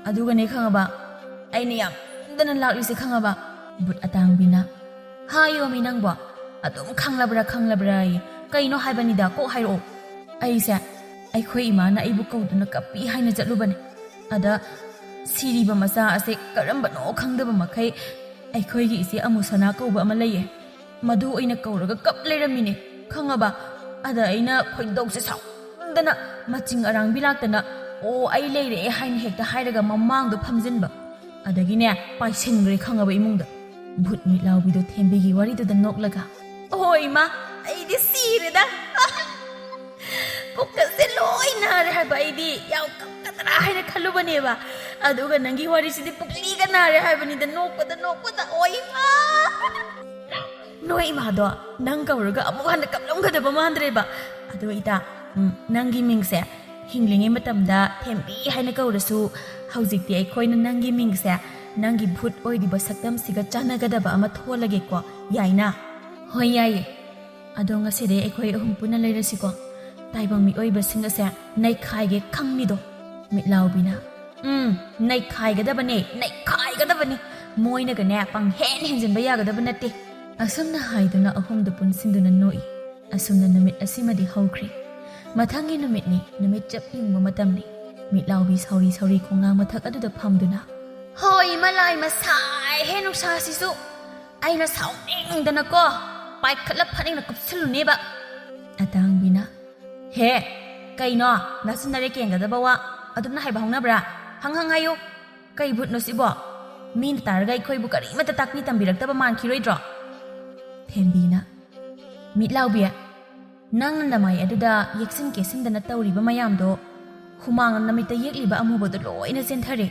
aduga ne khangaba aini yam dana laklisi khangaba Bhoot atangbina hayo mi nangbo adum khanglabra kaino haibanida ko hairo aisa aikhoi imana aibu kauduna kapi haina jatlubane ada siriba masa ase karamba no khangdaba makai ꯑꯩꯈꯣꯏꯒꯤ ꯏꯆꯦ ꯑꯃꯨꯁꯅꯥ ꯀꯧꯕ ꯑꯃ ꯂꯩꯌꯦ ꯃꯗꯨ ꯑꯩꯅ ꯀꯧꯔꯒ ꯀꯞ ꯂꯩꯔꯝꯃꯤꯅꯦ ꯈꯪꯉꯕ ꯑꯗ ꯑꯩꯅ ꯈꯣꯏꯗꯧꯁꯦ ꯁꯥꯎꯗꯅ ꯃꯆꯤꯡ ꯑꯔꯥꯡꯕꯤ ꯂꯥꯛꯇꯅ ꯑꯣ ꯑꯩ ꯂꯩꯔꯦ ꯍꯥꯏꯅ ꯍꯦꯛꯇ ꯍꯥꯏꯔꯒ ꯃꯃꯥꯡꯗꯣ ꯐꯝꯖꯤꯟꯕ ꯑꯗꯒꯤꯅꯦ ꯄꯥꯏꯁꯤꯟꯈ꯭ꯔꯦ ꯈꯪꯉꯕ ꯏꯃꯨꯡꯗ ꯚꯨꯠ ꯃꯤꯠꯂꯥꯎꯕꯤꯗꯣ ꯊꯦꯝꯕꯤꯒꯤ ꯋꯥꯔꯤꯗꯨꯗ ꯅꯣꯛꯂꯒ ꯑꯣ ꯏꯃꯥ ꯑꯩꯗꯤ ꯁꯤꯔꯦꯗ ꯄꯨꯛꯀꯁꯦ ꯂꯣꯏ ꯅꯥꯔꯦ ꯍꯥꯏꯕ ꯑꯩꯗꯤ ꯌꯥꯝ ꯀꯞꯀꯗ꯭ꯔꯥ ꯍꯥꯏꯅ ꯈꯜꯂꯨꯕꯅꯦꯕ ꯑꯗꯨꯒ ꯅꯪꯒꯤ ꯋꯥꯔꯤꯁꯤꯗꯤ ꯄꯨꯛꯂꯤꯒ ꯅꯥꯔꯦ ꯍꯥꯏꯕꯅꯤꯗ ꯅꯣꯛꯄꯗ ꯑꯣ ꯏꯃꯥ ꯅꯣꯏ ꯏꯃꯥꯗꯣ ꯅꯪ ꯀꯧꯔꯒ ꯑꯃꯨꯛ ꯍꯟꯅ ꯀꯞꯂꯝꯒꯗꯕ ꯃꯥꯟꯗ꯭ꯔꯦꯕ ꯑꯗꯣ ꯏꯇꯥ ꯅꯪꯒꯤ ꯃꯤꯡꯁꯦ ꯍꯤꯡꯂꯤꯉꯩ ꯃꯇꯝꯗ ꯊꯦꯝꯕꯤ ꯍꯥꯏꯅ ꯀꯧꯔꯁꯨ ꯍꯧꯖꯤꯛꯇꯤ ꯑꯩꯈꯣꯏꯅ ꯅꯪꯒꯤ ꯃꯤꯡꯁꯦ ꯅꯪꯒꯤ ꯚꯨꯠ ꯑꯣꯏꯔꯤꯕ ꯁꯛꯇꯝꯁꯤꯒ ꯆꯥꯟꯅꯒꯗꯕ ꯑꯃ ꯊꯣꯜꯂꯒꯦꯀꯣ ꯌꯥꯏꯅ ꯍꯣꯏ ꯌꯥꯏꯌꯦ ꯑꯗꯣ ꯉꯁꯤꯗꯤ ꯑꯩꯈꯣꯏ ꯑꯍꯨꯝ ꯄꯨꯟꯅ ꯂꯩꯔꯁꯤꯀꯣ ꯇꯥꯏꯕꯪ ꯃꯤꯑꯣꯏꯕꯁꯤꯡ ꯑꯁꯦ ꯅꯩꯈꯥꯏꯒꯦ ꯈꯪꯅꯤꯗꯣ ꯃꯤꯠꯂꯥꯎꯕꯤꯅ ꯅꯩꯈꯥꯏꯒꯗꯕꯅꯤ ꯃꯣꯏꯅꯒꯅꯦ ꯄꯪꯍꯦꯟ ꯍꯦꯟꯖꯤꯟꯕ ꯌꯥꯒꯗꯕ ꯅꯠꯇꯦ ꯑꯁꯨꯝꯅ ꯍꯥꯏꯗꯨꯅ ꯑꯍꯨꯝꯗꯨ ꯄꯨꯟꯁꯤꯟꯗꯨꯅ ꯅꯣꯛꯏ ꯑꯁꯨꯝꯅ ꯅꯨꯃꯤꯠ ꯑꯁꯤꯃꯗꯤ ꯍꯧꯈ꯭ꯔꯦ ꯃꯊꯪꯒꯤ ꯅꯨꯃꯤꯠꯅꯤ ꯅꯨꯃꯤꯠ ꯆꯞ ꯌꯨꯡꯕ ꯃꯇꯝꯅꯤ ꯃꯤꯠꯂꯥꯎꯕꯤ ꯁꯥꯎꯔꯤ ꯈꯣꯡꯅꯥꯡ ꯃꯊꯛ ꯑꯗꯨꯗ ꯐꯝꯗꯨꯅ ꯍꯣꯏ ꯃꯂꯥꯏ ꯃꯁꯥꯏꯍꯦ ꯅꯨꯡꯁꯥꯁꯤꯁꯨ ꯑꯩꯅ ꯁꯥꯎꯅꯤꯡꯗꯅꯀꯣ ꯄꯥꯏꯈꯠꯂ ꯐꯅꯦꯛꯅ ꯀꯨꯞꯁꯤꯜꯂꯨꯅꯦꯕ ꯑꯇꯥꯡꯕꯤꯅ ꯍꯦ ꯀꯩꯅꯣ ꯅꯆꯤꯟꯅꯔꯦ ꯀꯦꯟꯒꯗꯕ ꯋꯥ ꯑꯗꯨꯝꯅ ꯍꯥꯏꯕ ꯍꯧꯅꯕ꯭ꯔꯥ ꯍꯪ ꯍꯥꯏꯌꯨ ꯀꯩ ꯚꯨꯠꯅꯣ ꯁꯤꯕꯣ ꯃꯤꯅ ꯇꯥꯔꯒ ꯑꯩꯈꯣꯏꯕꯨ ꯀꯔꯤꯃꯠꯇ ꯇꯥꯛꯄꯤ ꯇꯝꯕꯤꯔꯛꯇꯕ ꯃꯥꯟꯈꯤꯔꯣꯏꯗ꯭ꯔꯣ ꯊꯦꯝꯕꯤꯅ ꯃꯤꯠꯂꯥꯎꯕꯤ ꯅꯪꯅ ꯅꯃꯥꯏ ꯑꯗꯨꯗ ꯌꯦꯛꯁꯤꯟ ꯀꯦꯁꯤꯟꯗꯅ ꯇꯧꯔꯤꯕ ꯃꯌꯥꯝꯗꯣ ꯍꯨꯃꯥꯡꯅ ꯅꯃꯤꯠꯇ ꯌꯦꯛꯂꯤꯕ ꯑꯃꯨꯕꯗꯣ ꯂꯣꯏꯅ ꯆꯦꯟꯊꯔꯦ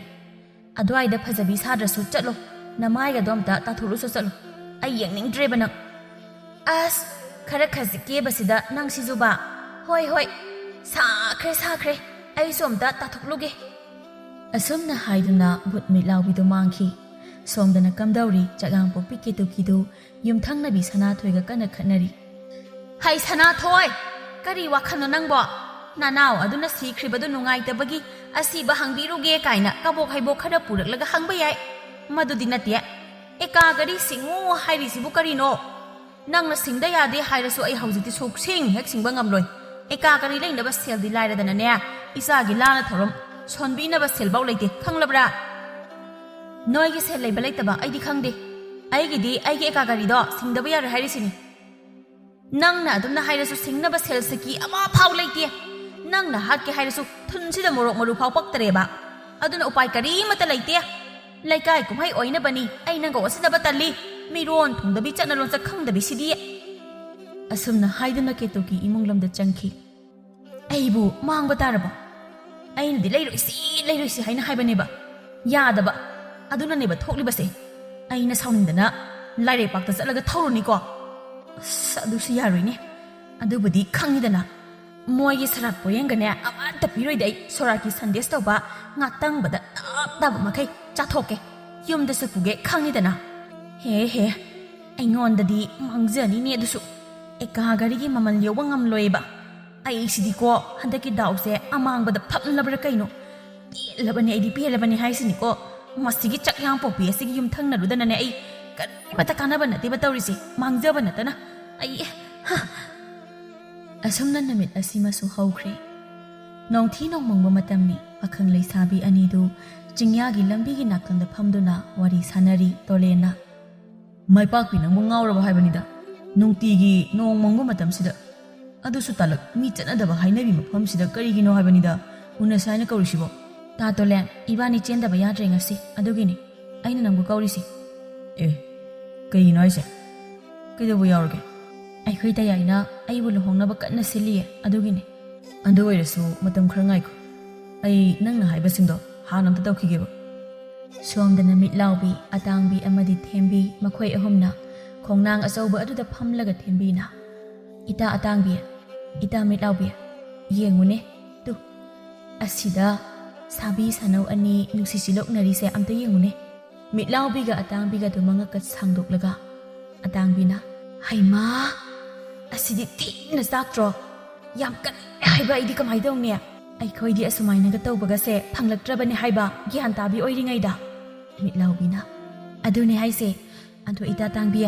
ꯑꯗꯨꯋꯥꯏꯗ ꯐꯖꯕꯤ ꯁꯥꯗ꯭ꯔꯁꯨ ꯆꯠꯂꯣ ꯅꯃꯥꯏꯒꯗꯣ ꯑꯝꯇ ꯇꯥꯊꯣꯛꯂꯨꯁꯨ ꯆꯠꯂꯣ ꯑꯩ ꯌꯦꯡꯅꯤꯡꯗ꯭ꯔꯦꯕ ꯅꯪ ꯑꯁ ꯈꯔ ꯈꯖꯤꯛ ꯀꯦꯕꯁꯤꯗ ꯅꯪ ꯁꯤꯖꯨꯕ ꯍꯣꯏ ꯁꯥꯈ꯭ꯔꯦ ꯑꯩꯁꯨ ꯑꯝꯇ ꯇꯥꯊꯣꯛꯂꯨꯒꯦ ꯑꯁꯨꯝꯅ ꯍꯥꯏꯗꯨꯅ ꯚꯨꯠ ꯃꯤꯠꯂꯥꯎꯕꯤꯗꯣ ꯃꯥꯡꯈꯤ ꯁꯣꯝꯗꯅ ꯀꯝꯗꯧꯔꯤ ꯆꯥꯛꯌꯥꯡꯄꯣꯛꯄꯤ ꯀꯦꯇꯨꯀꯤꯗꯨ ꯌꯨꯝꯊꯪꯅꯕꯤ ꯁꯅꯥꯊꯣꯏꯒ ꯀꯟꯅ ꯈꯠꯅꯔꯤ ꯍꯩ ꯁꯅꯥꯊꯣꯏ ꯀꯔꯤ ꯋꯥꯈꯜꯅꯣ ꯅꯪꯕꯣ ꯅꯅꯥꯎ ꯑꯗꯨꯅ ꯁꯤꯈ꯭ꯔꯤꯕꯗꯨ ꯅꯨꯡꯉꯥꯏꯇꯕꯒꯤ ꯑꯁꯤꯕ ꯍꯪꯕꯤꯔꯨꯒꯦ ꯀꯥꯏꯅ ꯀꯕꯣꯛ ꯍꯩꯕꯣꯛ ꯈꯔ ꯄꯨꯔꯛꯂꯒ ꯍꯪꯕ ꯌꯥꯏ ꯃꯗꯨꯗꯤ ꯅꯠꯇꯦ ꯑꯦꯀꯥ ꯒꯥꯔꯤ ꯁꯤꯡꯉꯨ ꯍꯥꯏꯔꯤꯁꯤꯕꯨ ꯀꯔꯤꯅꯣ ꯅꯪꯅ ꯁꯤꯡꯗ ꯌꯥꯗꯦ ꯍꯥꯏꯔꯁꯨ ꯑꯩ ꯍꯧꯖꯤꯛꯇꯤ ꯁꯨꯛꯁꯤꯡ ꯍꯦꯛ ꯁꯤꯡꯕ ꯉꯝꯂꯣꯏ ꯑꯦꯀꯥ ꯒꯥꯔꯤ ꯂꯩꯅꯕ ꯁꯦꯜꯗꯤ ꯂꯥꯏꯔꯗꯅꯅꯦ ꯏꯆꯥꯒꯤ ꯂꯥꯅ ꯊꯧꯔꯝ ꯁꯣꯟꯕꯤꯅꯕ ꯁꯦꯜꯐꯥꯎ ꯂꯩꯇꯦ ꯈꯪꯂꯕ꯭ꯔꯥ ꯅꯣꯏꯒꯤ ꯁꯦꯜ ꯂꯩꯕ ꯂꯩꯇꯕ ꯑꯩꯗꯤ ꯈꯪꯗꯦ ꯑꯩꯒꯤ ꯑꯦꯀꯥ ꯒꯥꯔꯤꯗꯣ ꯁꯤꯡꯗꯕ ꯌꯥꯔꯣꯏ ꯍꯥꯏꯔꯤꯁꯤꯅꯤ ꯅꯪꯅ ꯑꯗꯨꯝꯅ ꯍꯥꯏꯔꯁꯨ ꯁꯤꯡꯅꯕ ꯁꯦꯜ ꯁꯤꯀꯤ ꯑꯃ ꯐꯥꯎ ꯂꯩꯇꯦ ꯅꯪꯅ ꯍꯥꯠꯀꯦ ꯍꯥꯏꯔꯁꯨ ꯊꯨꯟꯁꯤꯗ ꯃꯣꯔꯣꯛ ꯃꯔꯨ ꯐꯥꯎ ꯄꯛꯇꯔꯦꯕ ꯑꯗꯨꯅ ꯎꯄꯥꯏ ꯀꯔꯤꯃꯠꯇ ꯂꯩꯇꯦ ꯂꯩꯀꯥꯏ ꯀꯨꯝꯍꯩ ꯑꯣꯏꯅꯕꯅꯤ ꯑꯩ ꯅꯪꯒ ꯑꯣꯠꯁꯤꯟꯅꯕ ꯇꯜꯂꯤ ꯃꯤꯔꯣꯟ ꯊꯨꯡꯗꯕꯤ ꯆꯠꯅ ꯂꯣꯟꯆꯠ ꯈꯪꯗꯕꯤꯁꯤꯗꯤ ꯑꯁꯨꯝꯅ ꯍꯥꯏꯗꯨꯅ ꯀꯦꯇꯨꯀꯤ ꯏꯃꯨꯡ ꯂꯣꯝꯗ ꯆꯪꯈꯤ ꯑꯩꯕꯨ ꯃꯥꯡꯕ ꯇꯥꯔꯕꯣ ꯑꯩꯅꯗꯤ ꯂꯩꯔꯣꯏꯁꯤ ꯍꯥꯏꯅ ꯍꯥꯏꯕꯅꯦꯕ ꯌꯥꯗꯕ ꯑꯗꯨꯅꯅꯦꯕ ꯊꯣꯛꯂꯤꯕꯁꯦ ꯑꯩꯅ ꯁꯥꯎꯅꯤꯡꯗꯅ ꯂꯥꯏꯔꯩꯄꯥꯛꯇ ꯆꯠꯂꯒ ꯊꯧꯔꯨꯅꯤꯀꯣ ꯑꯁ ꯑꯗꯨꯁꯨ ꯌꯥꯔꯣꯏꯅꯦ ꯑꯗꯨꯕꯨꯗꯤ ꯈꯪꯉꯤꯗꯅ ꯃꯣꯏꯒꯤ ꯁꯔꯥꯠ ꯄꯣꯌꯦꯡꯒꯅꯦ ꯑꯃꯠꯇ ꯄꯤꯔꯣꯏꯗ ꯑꯩ ꯁꯣꯔꯥꯠꯀꯤ ꯁꯟꯗꯦꯁ ꯇꯧꯕ ꯉꯥꯛꯇꯪꯕꯗ ꯇꯥꯕ ꯃꯈꯩ ꯆꯥꯊꯣꯛꯀꯦ ꯌꯨꯝꯗꯁꯨ ꯄꯨꯒꯦ ꯈꯪꯉꯤꯗꯅ ꯍꯦ ꯑꯩꯉꯣꯟꯗꯗꯤ ꯃꯥꯡꯖꯅꯤꯅꯦ ꯑꯗꯨꯁꯨ ꯑꯦꯀꯥ ꯒꯥꯔꯤꯒꯤ ꯃꯃꯜ ꯌꯧꯕ ꯉꯝꯂꯣꯏꯕ ꯑꯩꯁꯤꯗꯤꯀꯣ ꯍꯟꯗꯛꯀꯤ ꯗꯥꯎꯁꯦ ꯑꯃꯥꯡꯕꯗ ꯐꯞꯂꯕ꯭ꯔꯥ ꯀꯩꯅꯣ ꯄꯦꯜꯂꯕꯅꯤ ꯍꯥꯏꯁꯤꯅꯤꯀꯣ ꯃꯁꯤꯒꯤ ꯆꯥꯛꯌꯥꯡꯄꯣꯛꯄꯤ ꯑꯁꯤꯒꯤ ꯌꯨꯝꯊꯪꯅꯔꯨꯗꯅꯅꯦ ꯑꯩ ꯀꯔꯤꯃꯠꯇ ꯀꯥꯟꯅꯕ ꯅꯠꯇꯦꯕ ꯇꯧꯔꯤꯁꯤ ꯃꯥꯡꯖꯕ ꯅꯠꯇꯅ ꯑꯩ ꯑꯁꯨꯝꯅ ꯅꯨꯃꯤꯠ ꯑꯁꯤꯃꯁꯨ ꯍꯧꯈ꯭ꯔꯦ ꯅꯣꯡꯊꯤ ꯅꯣꯡꯃꯪꯕ ꯃꯇꯝꯅꯤ ꯄꯥꯈꯪ ꯂꯩꯁꯥꯕꯤ ꯑꯅꯤꯗꯨ ꯆꯤꯡꯌꯥꯒꯤ ꯂꯝꯕꯤꯒꯤ ꯅꯥꯀꯟꯗ ꯐꯝꯗꯨꯅ ꯋꯥꯔꯤ ꯁꯥꯟꯅꯔꯤ ꯇꯣꯂꯦꯟꯅ ꯃꯥꯏꯄꯥꯛꯄꯤ ꯅꯪꯕꯨ ꯉꯥꯎꯔꯕ ꯍꯥꯏꯕꯅꯤꯗ ꯅꯨꯡꯇꯤꯒꯤ ꯅꯣꯡ ꯃꯪꯕ ꯃꯇꯝꯁꯤꯗ ꯑꯗꯨꯁꯨ ꯇꯥꯂꯛ ꯃꯤ ꯆꯠꯅꯗꯕ ꯍꯥꯏꯅꯕꯤ ꯃꯐꯝꯁꯤꯗ ꯀꯔꯤꯒꯤꯅꯣ ꯍꯥꯏꯕꯅꯤꯗ ꯎꯅꯁꯤ ꯍꯥꯏꯅ ꯀꯧꯔꯤꯁꯤꯕꯣ ꯇꯥ ꯇꯣꯂꯦꯟ ꯏꯕꯥꯅꯤ ꯆꯦꯟꯗꯕ ꯌꯥꯗ꯭ꯔꯦ ꯉꯁꯤ ꯑꯗꯨꯒꯤꯅꯤ ꯑꯩꯅ ꯅꯪꯕꯨ ꯀꯧꯔꯤꯁꯤ ꯀꯩꯒꯤꯅꯣ ꯍꯥꯏꯁꯦ ꯀꯩꯗꯧꯕ ꯌꯥꯎꯔꯒꯦ ꯑꯩꯈꯣꯏ ꯇꯌꯥꯏꯅ ꯑꯩꯕꯨ ꯂꯨꯍꯣꯡꯅꯕ ꯀꯟꯅ ꯁꯤꯜꯂꯤꯌꯦ ꯑꯗꯨꯒꯤꯅꯤ ꯑꯗꯨ ꯑꯣꯏꯔꯁꯨ ꯃꯇꯝ ꯈꯔ ꯉꯥꯏꯈꯣ ꯑꯩ ꯅꯪꯅ ꯍꯥꯏꯕꯁꯤꯡꯗꯣ ꯍꯥꯟꯅ ꯑꯝꯇ ꯇꯧꯈꯤꯒꯦꯕ ꯁꯣꯝꯗꯅ ꯃꯤꯠꯂꯥꯎꯕꯤ ꯑꯇꯥꯡꯕꯤ ꯑꯃꯗꯤ ꯊꯦꯝꯕꯤ ꯃꯈꯣꯏ ꯑꯍꯨꯝꯅ ꯈꯣꯡꯅꯥꯡ ꯑꯆꯧꯕ ꯑꯗꯨꯗ ꯐꯝꯂꯒ ꯊꯦꯝꯕꯤꯅ ꯏꯇꯥ ꯑꯇꯥꯡꯕꯤ ꯏꯇꯥ ꯃꯤꯠꯂꯥꯎꯕꯤ ꯌꯦꯡꯉꯨꯅꯦ ꯇꯨ ꯑꯁꯤꯗ ꯁꯥꯕꯤ ꯁꯥꯅꯧ ꯑꯅꯤ ꯅꯨꯡꯁꯤ ꯁꯤꯂꯣꯛꯅꯔꯤꯁꯦ ꯑꯝꯇ ꯌꯦꯡꯉꯨꯅꯦ ꯃꯤꯠꯂꯥꯎꯕꯤꯒ ꯑꯇꯥꯡꯕꯤꯒꯗꯨ ꯃꯉꯛꯀ ꯁꯥꯡꯗꯣꯛꯂꯒ ꯑꯇꯥꯡꯕꯤꯅ ꯍꯩꯃꯥ ꯑꯁꯤꯗꯤ ꯊꯤꯅ ꯆꯥꯛꯇ꯭ꯔꯣ ꯌꯥꯝ ꯀꯟꯅ ꯍꯥꯏꯕ ꯑꯩꯗꯤ ꯀꯃꯥꯏꯅ ꯇꯧꯅꯤ ꯑꯩꯈꯣꯏꯗꯤ ꯑꯁꯨꯃꯥꯏꯅꯒ ꯇꯧꯕꯒꯁꯦ ꯐꯪꯂꯛꯇ꯭ꯔꯕꯅꯤ ꯍꯥꯏꯕ ꯒ꯭ꯌꯥꯟ ꯇꯥꯕꯤ ꯑꯣꯏꯔꯤꯉꯩꯗ ꯃꯤꯠꯂꯥꯎꯕꯤꯅ ꯑꯗꯨꯅꯦ ꯍꯥꯏꯁꯦ ꯑꯗꯣ ꯏꯇꯥ ꯇꯥꯡꯕꯤ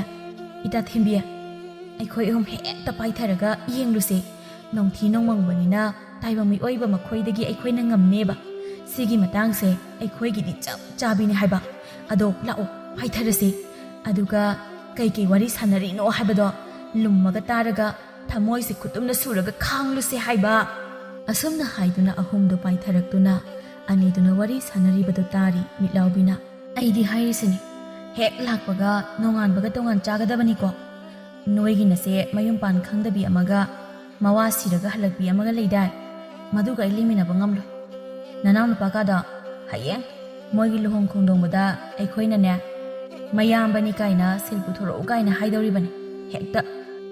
ꯏꯇꯥ ꯊꯦꯝꯕꯤ ꯑꯩꯈꯣꯏ ꯑꯍꯨꯝ ꯍꯦꯛꯇ ꯄꯥꯏꯊꯔꯒ ꯌꯦꯡꯂꯨꯁꯦ ꯅꯣꯡꯊꯤ ꯅꯣꯡꯃꯪꯕꯅꯤꯅ ꯇꯥꯏꯕꯪ ꯃꯤꯑꯣꯏꯕ ꯃꯈꯣꯏꯗꯒꯤ ꯑꯩꯈꯣꯏꯅ ꯉꯝꯅꯦꯕ ꯁꯤꯒꯤ ꯃꯇꯥꯡꯁꯦ ꯑꯩꯈꯣꯏꯒꯤꯗꯤ ꯆꯞ ꯆꯥꯕꯤꯅꯤ ꯍꯥꯏꯕ ꯑꯗꯣ ꯂꯥꯛꯑꯣ ꯄꯥꯏꯊꯔꯁꯤ ꯑꯗꯨꯒ ꯀꯩ ꯋꯥꯔꯤ ꯁꯥꯟꯅꯔꯤꯅꯣ ꯍꯥꯏꯕꯗꯣ ꯂꯨꯝꯃꯒ ꯇꯥꯔꯒ ꯊꯃꯣꯏꯁꯦ ꯈꯨꯇꯨꯝꯅ ꯁꯨꯔꯒ ꯈꯥꯡꯂꯨꯁꯦ ꯍꯥꯏꯕ ꯑꯁꯨꯝꯅ ꯍꯥꯏꯗꯨꯅ ꯑꯍꯨꯝꯗꯣ ꯄꯥꯏꯊꯔꯛꯇꯨꯅ ꯑꯅꯤꯗꯨꯅ ꯋꯥꯔꯤ ꯁꯥꯟꯅꯔꯤꯕꯗꯣ ꯇꯥꯔꯤ ꯃꯤꯠꯂꯥꯎꯕꯤꯅ ꯑꯩꯗꯤ ꯍꯥꯏꯔꯤꯁꯤꯅꯤ ꯍꯦꯛ ꯂꯥꯛꯄꯒ ꯅꯣꯡꯉꯥꯟꯕꯒ ꯇꯣꯉꯥꯟ ꯆꯥꯒꯗꯕꯅꯤꯀꯣ ꯅꯣꯏꯒꯤꯅꯁꯦ ꯃꯌꯨꯝ ꯄꯥꯟ ꯈꯪꯗꯕꯤ ꯑꯃꯒ ꯃꯋꯥ ꯁꯤꯔꯒ ꯍꯜꯂꯛꯄꯤ ꯑꯃꯒ ꯂꯩꯗꯥꯏ ꯃꯗꯨꯒ ꯑꯩ ꯂꯩꯃꯤꯟꯅꯕ ꯉꯝꯂꯣꯏ ꯅꯅꯥꯎ ꯅꯨꯄꯥꯒꯗꯣ ꯍꯌꯦꯡ ꯃꯣꯏꯒꯤ ꯂꯨꯍꯣꯡ ꯈꯣꯡꯗꯣꯡꯕꯗ ꯑꯩꯈꯣꯏꯅꯅꯦ ꯃꯌꯥꯝꯕꯅꯤ ꯀꯥꯏꯅ ꯁꯤꯜ ꯄꯨꯊꯣꯔꯛꯎ ꯀꯥꯏꯅ ꯍꯥꯏꯗꯧꯔꯤꯕꯅꯤ ꯍꯦꯛꯇ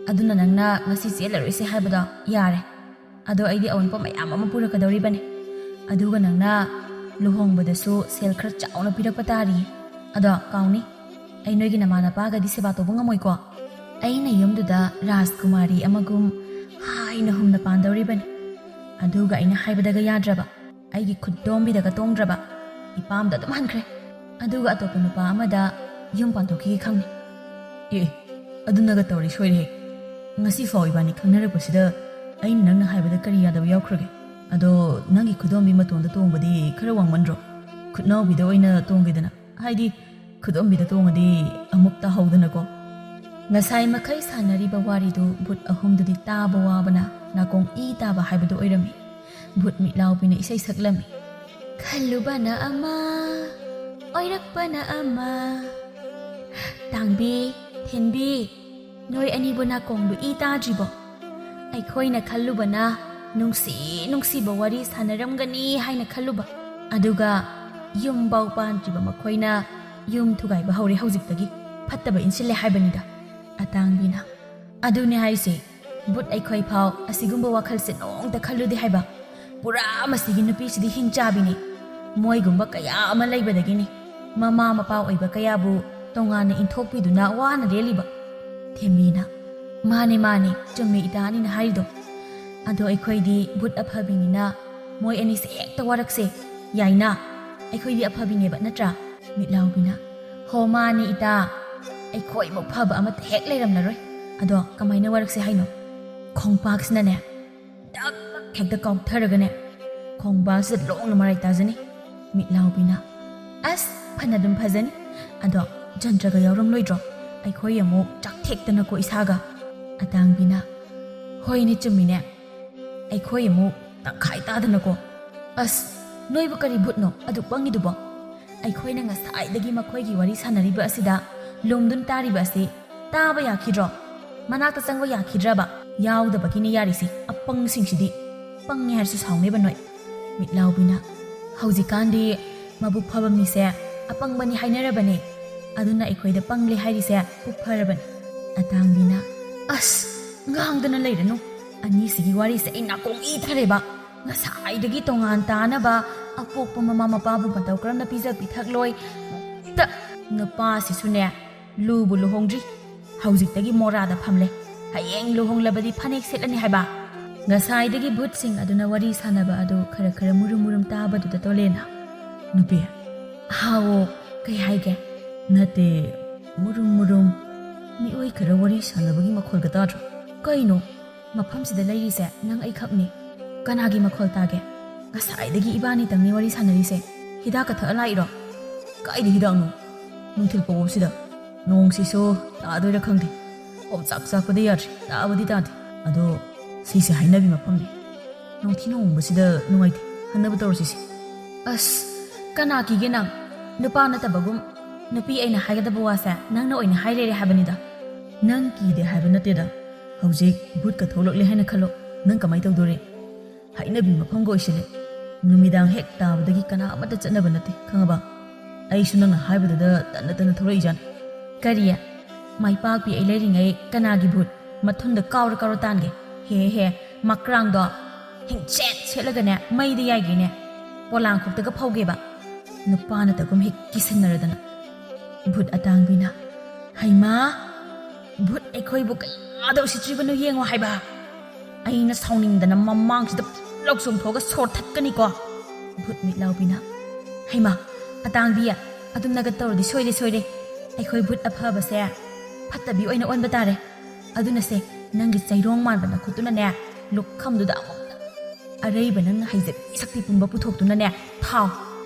ꯑꯗꯨꯅ ꯅꯪꯅ ꯉꯁꯤ ꯆꯦꯜꯂꯔꯣꯏꯁꯦ ꯍꯥꯏꯕꯗꯣ ꯌꯥꯔꯦ ꯑꯗꯣ ꯑꯩꯗꯤ ꯑꯋꯟꯄꯣ ꯃꯌꯥꯝ ꯑꯃ ꯄꯨꯔꯛꯀꯗꯧꯔꯤꯕꯅꯤ ꯑꯗꯨꯒ ꯅꯪꯅ ꯂꯨꯍꯣꯡꯕꯗꯁꯨ ꯁꯦꯜ ꯈꯔ ꯆꯥꯎꯅ ꯄꯤꯔꯛꯄ ꯇꯥꯔꯤ ꯑꯗꯣ ꯀꯥꯎꯅꯤ ꯑꯩ ꯅꯣꯏꯒꯤ ꯅꯃꯥꯅꯄꯥꯒꯗꯤ ꯁꯦꯕꯥ ꯇꯧꯕ ꯉꯝꯃꯣꯏꯀꯣ ꯑꯩꯅ ꯌꯨꯝꯗꯨꯗ ꯔꯥꯖꯀꯨꯃꯥꯔꯤ ꯑꯃꯒꯨꯝ ꯍꯥꯏꯅ ꯍꯨꯝꯅ ꯄꯥꯟꯗꯧꯔꯤꯕꯅꯤ ꯑꯗꯨꯒ ꯑꯩꯅ ꯍꯥꯏꯕꯗꯒ ꯌꯥꯗ꯭ꯔꯕ ꯑꯩꯒꯤ ꯈꯨꯠꯗꯣꯝꯕꯤꯗꯒ ꯇꯣꯡꯗ꯭ꯔꯕ ꯏꯄꯥꯝꯗ ꯑꯗꯨꯝ ꯍꯟꯈ꯭ꯔꯦ ꯑꯗꯨꯒ ꯑꯇꯣꯞꯄ ꯅꯨꯄꯥ ꯑꯃꯗ ꯌꯨꯝ ꯄꯥꯟꯊꯣꯛꯈꯤꯒꯦ ꯈꯪꯅꯤ ꯑꯦ ꯑꯗꯨꯅꯒ ꯇꯧꯔꯤ ꯁꯣꯏꯔꯦ ꯉꯁꯤ ꯐꯥꯎ ꯏꯕꯥꯅꯤ ꯈꯪꯅꯔꯛꯄꯁꯤꯗ ꯑꯩꯅ ꯅꯪꯅ ꯍꯥꯏꯕꯗ ꯀꯔꯤ ꯌꯥꯗꯕ ꯌꯥꯎꯈ꯭ꯔꯒꯦ ꯑꯗꯣ ꯅꯪꯒꯤ ꯈꯨꯗꯣꯝꯕꯤ ꯃꯇꯣꯟꯗ ꯇꯣꯡꯕꯗꯤ ꯈꯔ ꯋꯥꯡꯃꯟꯗ꯭ꯔꯣ ꯈꯨꯠꯅꯥꯎꯕꯤꯗ ꯑꯣꯏꯅ ꯇꯣꯡꯒꯦꯗꯅ ꯍꯥꯏꯗꯤ ꯈꯨꯗꯣꯝꯕꯤꯗ ꯇꯣꯡꯉꯗꯤ ꯑꯃꯨꯛ ꯇꯥꯍꯧꯗꯅꯀꯣ ꯉꯁꯥꯏ ꯃꯈꯩ ꯁꯥꯟꯅꯔꯤꯕ ꯋꯥꯔꯤꯗꯨ ꯚꯨꯠ ꯑꯍꯨꯝꯗꯨꯗꯤ ꯇꯥꯕ ꯋꯥꯕꯅ ꯅꯥꯀꯣꯡ ꯏ ꯇꯥꯕ ꯍꯥꯏꯕꯗꯨ ꯑꯣꯏꯔꯝꯃꯤ ꯚꯨꯠ ꯃꯤꯠꯂꯥꯎꯕꯤꯅ ꯏꯁꯩ ꯁꯛꯂꯝꯃꯤ ꯈꯜꯂꯨꯕꯅ ꯑꯃ ꯑꯣꯏꯔꯛꯄꯅ ꯑꯃ ꯇꯥꯡꯕꯤ ꯊꯦꯟꯕꯤ ꯅꯣꯏ ꯑꯅꯤꯕꯨ ꯅꯥꯀꯣꯡꯗꯨ ꯏ ꯇꯥꯗ꯭ꯔꯤꯕꯣ ꯑꯩꯈꯣꯏꯅ ꯈꯜꯂꯨꯕꯅ ꯅꯨꯡꯁꯤꯕ ꯋꯥꯔꯤ ꯁꯥꯟꯅꯔꯝꯒꯅꯤ ꯍꯥꯏꯅ ꯈꯜꯂꯨꯕ ꯑꯗꯨꯒ ꯌꯨꯝꯐꯥꯎ ꯄꯥꯟꯗ꯭ꯔꯤꯕ ꯃꯈꯣꯏꯅ ꯌꯨꯝ ꯊꯨꯒꯥꯏꯕ ꯍꯧꯔꯦ ꯍꯧꯖꯤꯛꯇꯒꯤ ꯐꯠꯇꯕ ꯏꯟꯁꯤꯜꯂꯦ ꯍꯥꯏꯕꯅꯤꯗ ꯑꯇꯥꯡꯕꯤꯅ ꯑꯗꯨꯅꯦ ꯍꯥꯏꯁꯦ ꯚꯨꯠ ꯑꯩꯈꯣꯏ ꯐꯥꯎ ꯑꯁꯤꯒꯨꯝꯕ ꯋꯥꯈꯜꯁꯦ ꯅꯣꯡꯇ ꯈꯜꯂꯨꯗꯦ ꯍꯥꯏꯕ ꯄꯨꯔꯥ ꯃꯁꯤꯒꯤ ꯅꯨꯄꯤꯁꯤꯗꯤ ꯍꯤꯡꯆꯥꯕꯤꯅꯤ ꯃꯣꯏꯒꯨꯝꯕ ꯀꯌꯥ ꯑꯃ ꯂꯩꯕꯗꯒꯤꯅꯤ ꯃꯃꯥ ꯃꯄꯥ ꯑꯣꯏꯕ ꯀꯌꯥꯕꯨ ꯇꯣꯉꯥꯟꯅ ꯏꯟꯊꯣꯛꯄꯤꯗꯨꯅ ꯋꯥꯅ ꯂꯦꯜꯂꯤꯕ ꯊꯦꯝꯕꯤꯅ ꯃꯥꯅꯦ ꯆꯨꯝꯃꯤ ꯏꯇꯥꯅꯤꯅ ꯍꯥꯏꯔꯤꯗꯣ ꯑꯗꯣ ꯑꯩꯈꯣꯏꯗꯤ ꯚꯨꯠ ꯑꯐꯕꯤꯅꯤꯅ ꯃꯣꯏ ꯑꯅꯤꯁꯦ ꯍꯦꯛꯇ ꯋꯥꯔꯛꯁꯦ ꯌꯥꯏꯅ ꯑꯩꯈꯣꯏꯗꯤ ꯑꯐꯕꯤꯅꯦꯕ ꯅꯠꯇ꯭ꯔꯥ ꯃꯤꯠꯂꯥꯎꯕꯤꯅ ꯍꯣ ꯃꯥꯅꯤ ꯏꯇꯥ ꯑꯩꯈꯣꯏꯃꯨꯛ ꯐꯕ ꯑꯃꯠꯇ ꯍꯦꯛ ꯂꯩꯔꯝꯂꯔꯣꯏ ꯑꯗꯣ ꯀꯃꯥꯏꯅ ꯋꯥꯔꯛꯁꯦ ꯍꯥꯏꯅꯣ ꯈꯣꯡꯄꯥꯛꯁꯤꯅꯅꯦ ꯗꯛ ꯍꯦꯛꯇ ꯀꯥꯎꯊꯔꯒꯅꯦ ꯈꯣꯡꯕꯥꯜꯁꯤꯗ ꯂꯣꯡꯅ ꯃꯔꯥꯏ ꯇꯥꯖꯅꯤ ꯃꯤꯠꯂꯥꯎꯕꯤꯅ ꯑꯁ ꯐꯅ ꯑꯗꯨꯝ ꯐꯖꯅꯤ ꯑꯗꯣ ꯖꯟꯇ꯭ꯔꯒ ꯌꯥꯎꯔꯝꯂꯣꯏꯗ꯭ꯔꯣ ꯑꯩꯈꯣꯏ ꯑꯃꯨꯛ ꯆꯥꯛꯊꯦꯛꯇꯅꯀꯣ ꯏꯁꯥꯒ ꯑꯇꯥꯡꯕꯤꯅ ꯍꯣꯏꯅꯦ ꯆꯨꯝꯃꯤꯅꯦ ꯑꯩꯈꯣꯏ ꯑꯃꯨꯛ ꯇꯪꯈꯥꯏ ꯇꯥꯗꯅꯀꯣ ꯑꯁ ꯅꯣꯏꯕꯨ ꯀꯔꯤ ꯚꯨꯠꯅꯣ ꯑꯗꯨꯛ ꯄꯪꯉꯤꯗꯨꯕꯣ ꯑꯩꯈꯣꯏꯅ ꯉꯁꯥꯏꯗꯒꯤ ꯃꯈꯣꯏꯒꯤ ꯋꯥꯔꯤ ꯁꯥꯟꯅꯔꯤꯕ ꯑꯁꯤꯗ ꯂꯨꯝꯗꯨꯅ ꯇꯥꯔꯤꯕ ꯑꯁꯤ ꯇꯥꯕ ꯌꯥꯈꯤꯗ꯭ꯔꯣ ꯃꯅꯥꯛꯇ ꯆꯪꯕ ꯌꯥꯈꯤꯗ꯭ꯔꯕ ꯌꯥꯎꯗꯕꯒꯤꯅꯦ ꯌꯥꯔꯤꯁꯤ ꯑꯄꯪꯁꯤꯡꯁꯤꯗꯤ ꯄꯪꯉꯦ ꯍꯥꯏꯔꯁꯨ ꯁꯥꯎꯅꯦꯕ ꯅꯣꯏ ꯃꯤꯠꯂꯥꯎꯕꯤꯅ ꯍꯧꯖꯤꯛꯀꯥꯟꯗꯤ ꯃꯕꯨꯛ ꯐꯕ ꯃꯤꯁꯦ ꯑꯄꯪꯕꯅꯤ ꯍꯥꯏꯅꯔꯕꯅꯦ ꯑꯗꯨꯅ ꯑꯩꯈꯣꯏꯗ ꯄꯪꯂꯦ ꯍꯥꯏꯔꯤꯁꯦ ꯄꯨꯛ ꯐꯔꯕꯅꯤ ꯑꯇꯥꯡꯕꯤꯅ ꯑꯁ ꯉꯥꯡꯗꯅ ꯂꯩꯔꯅꯨ ꯑꯅꯤꯁꯤꯒꯤ ꯋꯥꯔꯤꯁꯦ ꯑꯩ ꯅꯥꯀꯣꯡ ꯏ ꯊꯔꯦꯕ ꯉꯁꯥꯏꯗꯒꯤ ꯇꯣꯉꯥꯟ ꯇꯥꯅꯕ ꯑꯄꯣꯛꯄ ꯃꯃꯥ ꯃꯄꯥꯕꯨ ꯃꯇꯧ ꯀꯔꯝꯅ ꯄꯤꯖ ꯄꯤꯊꯛꯂꯣꯏ ꯅꯨꯄꯥꯁꯤꯁꯨꯅꯦ ꯂꯨꯕꯨ ꯂꯨꯍꯣꯡꯗ꯭ꯔꯤ ꯍꯧꯖꯤꯛꯇꯒꯤ ꯃꯣꯔꯥꯗ ꯐꯝꯂꯦ ꯍꯌꯦꯡ ꯂꯨꯍꯣꯡꯂꯕꯗꯤ ꯐꯅꯦꯛ ꯁꯦꯠꯂꯅꯤ ꯍꯥꯏꯕ ꯉꯁꯥꯏꯗꯒꯤ ꯚꯨꯠꯁꯤꯡ ꯑꯗꯨꯅ ꯋꯥꯔꯤ ꯁꯥꯟꯅꯕ ꯑꯗꯨ ꯈꯔ ꯃꯨꯔꯨꯝ ꯇꯥꯕꯗꯨꯗ ꯇꯣꯂꯦꯅ ꯅꯨꯄꯤ ꯍꯥꯎꯋꯣ ꯀꯩ ꯍꯥꯏꯒꯦ ꯅꯠꯇꯦ ꯃꯨꯔꯨꯝ ꯃꯤꯑꯣꯏ ꯈꯔ ꯋꯥꯔꯤ ꯁꯥꯟꯅꯕꯒꯤ ꯃꯈꯣꯜꯒ ꯇꯥꯗ꯭ꯔꯣ ꯀꯩꯅꯣ ꯃꯐꯝꯁꯤꯗ ꯂꯩꯔꯤꯁꯦ ꯅꯪ ꯑꯩꯈꯛꯅꯤ ꯀꯅꯥꯒꯤ ꯃꯈꯣꯜ ꯇꯥꯒꯦ ꯉꯁꯥꯏꯗꯒꯤ ꯏꯕꯥꯅꯤꯇꯪꯅꯤ ꯋꯥꯔꯤ ꯁꯥꯟꯅꯔꯤꯁꯦ ꯍꯤꯗꯥꯛꯀ ꯊꯛꯑ ꯂꯥꯛꯏꯔꯣ ꯀꯥꯏꯗ ꯍꯤꯗꯥꯛꯅꯣ ꯅꯨꯡꯊꯤꯜ ꯄꯧꯕꯁꯤꯗ ꯅꯣꯡꯁꯤꯁꯨ ꯇꯥꯗꯣꯏꯔꯥ ꯈꯪꯗꯦ ꯆꯥꯛꯄꯗꯤ ꯌꯥꯗ꯭ꯔꯤ ꯇꯥꯕꯗꯤ ꯇꯥꯗꯦ ꯑꯗꯣ ꯁꯤꯁꯦ ꯍꯩꯅꯕꯤ ꯃꯐꯝꯅꯤ ꯅꯣꯡꯊꯤ ꯅꯣꯡꯕꯁꯤꯗ ꯅꯨꯡꯉꯥꯏꯇꯦ ꯍꯟꯅꯕ ꯇꯧꯔꯁꯤꯁꯦ ꯑꯁ ꯀꯅꯥ ꯀꯤꯒꯦ ꯅꯪ ꯅꯨꯄꯥ ꯅꯠꯇꯕꯒꯨꯝ ꯅꯨꯄꯤ ꯑꯩꯅ ꯍꯥꯏꯒꯗꯕ ꯋꯥꯁꯦ ꯅꯪꯅ ꯑꯣꯏꯅ ꯍꯥꯏꯔꯦ ꯍꯥꯏꯕꯅꯤꯗ ꯅꯪ ꯀꯤꯗꯦ ꯍꯥꯏꯕ ꯅꯠꯇꯦꯗ ꯍꯧꯖꯤꯛ ꯚꯨꯠꯀ ꯊꯣꯛꯂꯛꯂꯦ ꯍꯥꯏꯅ ꯈꯜꯂꯣ ꯅꯪ ꯀꯃꯥꯏꯅ ꯇꯧꯗꯣꯔꯤ ꯍꯩꯅꯕꯤ ꯃꯐꯝꯒ ꯑꯣꯏꯁꯤꯜꯂꯦ ꯅꯨꯃꯤꯗꯥꯡ ꯍꯦꯛ ꯇꯥꯕꯗꯒꯤ ꯀꯅꯥ ꯑꯃꯠꯇ ꯆꯠꯅꯕ ꯅꯠꯇꯦ ꯈꯪꯉꯕ ꯑꯩꯁꯨ ꯅꯪꯅ ꯍꯥꯏꯕꯗꯨꯗ ꯇꯟꯅ ꯊꯣꯛꯂꯛꯏꯖꯥꯅꯤ ꯀꯔꯤ ꯃꯥꯏꯄꯥꯛꯄꯤ ꯑꯩ ꯂꯩꯔꯤꯉꯩ ꯀꯅꯥꯒꯤ ꯚꯨꯠ ꯃꯊꯨꯟꯗ ꯀꯥꯎꯔ ꯇꯥꯟꯒꯦ ꯍꯦ ꯃꯀ꯭ꯔꯥꯡꯗꯣ ꯍꯤꯡꯆꯦꯠ ꯁꯦꯠꯂꯒꯅꯦ ꯃꯩꯗ ꯌꯥꯏꯒꯦꯅꯦ ꯄꯣꯂꯥꯡꯈꯣꯛꯇꯒ ꯐꯧꯒꯦꯕ ꯅꯨꯄꯥ ꯅꯠꯇꯒꯨꯝ ꯍꯦꯛ ꯀꯤꯁꯤꯟꯅꯔꯗꯅ ꯚꯨꯠ ꯑꯇꯥꯡꯕꯤꯅ ꯍꯩꯃꯥ ꯚꯨꯠ ꯑꯩꯈꯣꯏꯕꯨ ꯀꯌꯥꯗ ꯎꯁꯤꯠꯇ꯭ꯔꯤꯕꯅꯣ ꯌꯦꯡꯉꯣ ꯍꯥꯏꯕ ꯑꯩꯅ ꯁꯥꯎꯅꯤꯡꯗꯅ ꯃꯃꯥꯡꯁꯤꯗ ꯂꯧ ꯆꯣꯡꯊꯣꯛꯑꯒ ꯁꯣꯔ ꯊꯠꯀꯅꯤꯀꯣ ꯚꯨꯠ ꯃꯤꯠꯂꯥꯎꯕꯤꯅ ꯍꯩꯃꯥ ꯑꯇꯥꯡꯕꯤ ꯑꯗꯨꯝꯅꯒ ꯇꯧꯔꯗꯤ ꯁꯣꯏꯔꯦ ꯑꯩꯈꯣꯏ ꯚꯨꯠ ꯑꯐꯕꯁꯦ ꯐꯠꯇꯕꯤ ꯑꯣꯏꯅ ꯑꯣꯟꯕ ꯇꯥꯔꯦ ꯑꯗꯨꯅꯁꯦ ꯅꯪꯒꯤ ꯆꯩꯔꯣꯡ ꯃꯥꯟꯕ ꯅꯈꯨꯠꯇꯨꯅꯅꯦ ꯂꯨꯛꯈꯝꯗꯨꯗ ꯑꯃꯨꯛꯇ ꯑꯔꯩꯕ ꯅꯪꯅ ꯍꯩꯖꯕꯤ ꯁꯛꯇꯤ ꯄꯨꯝꯕ ꯄꯨꯊꯣꯛꯇꯨꯅꯅꯦ ꯊꯥꯎ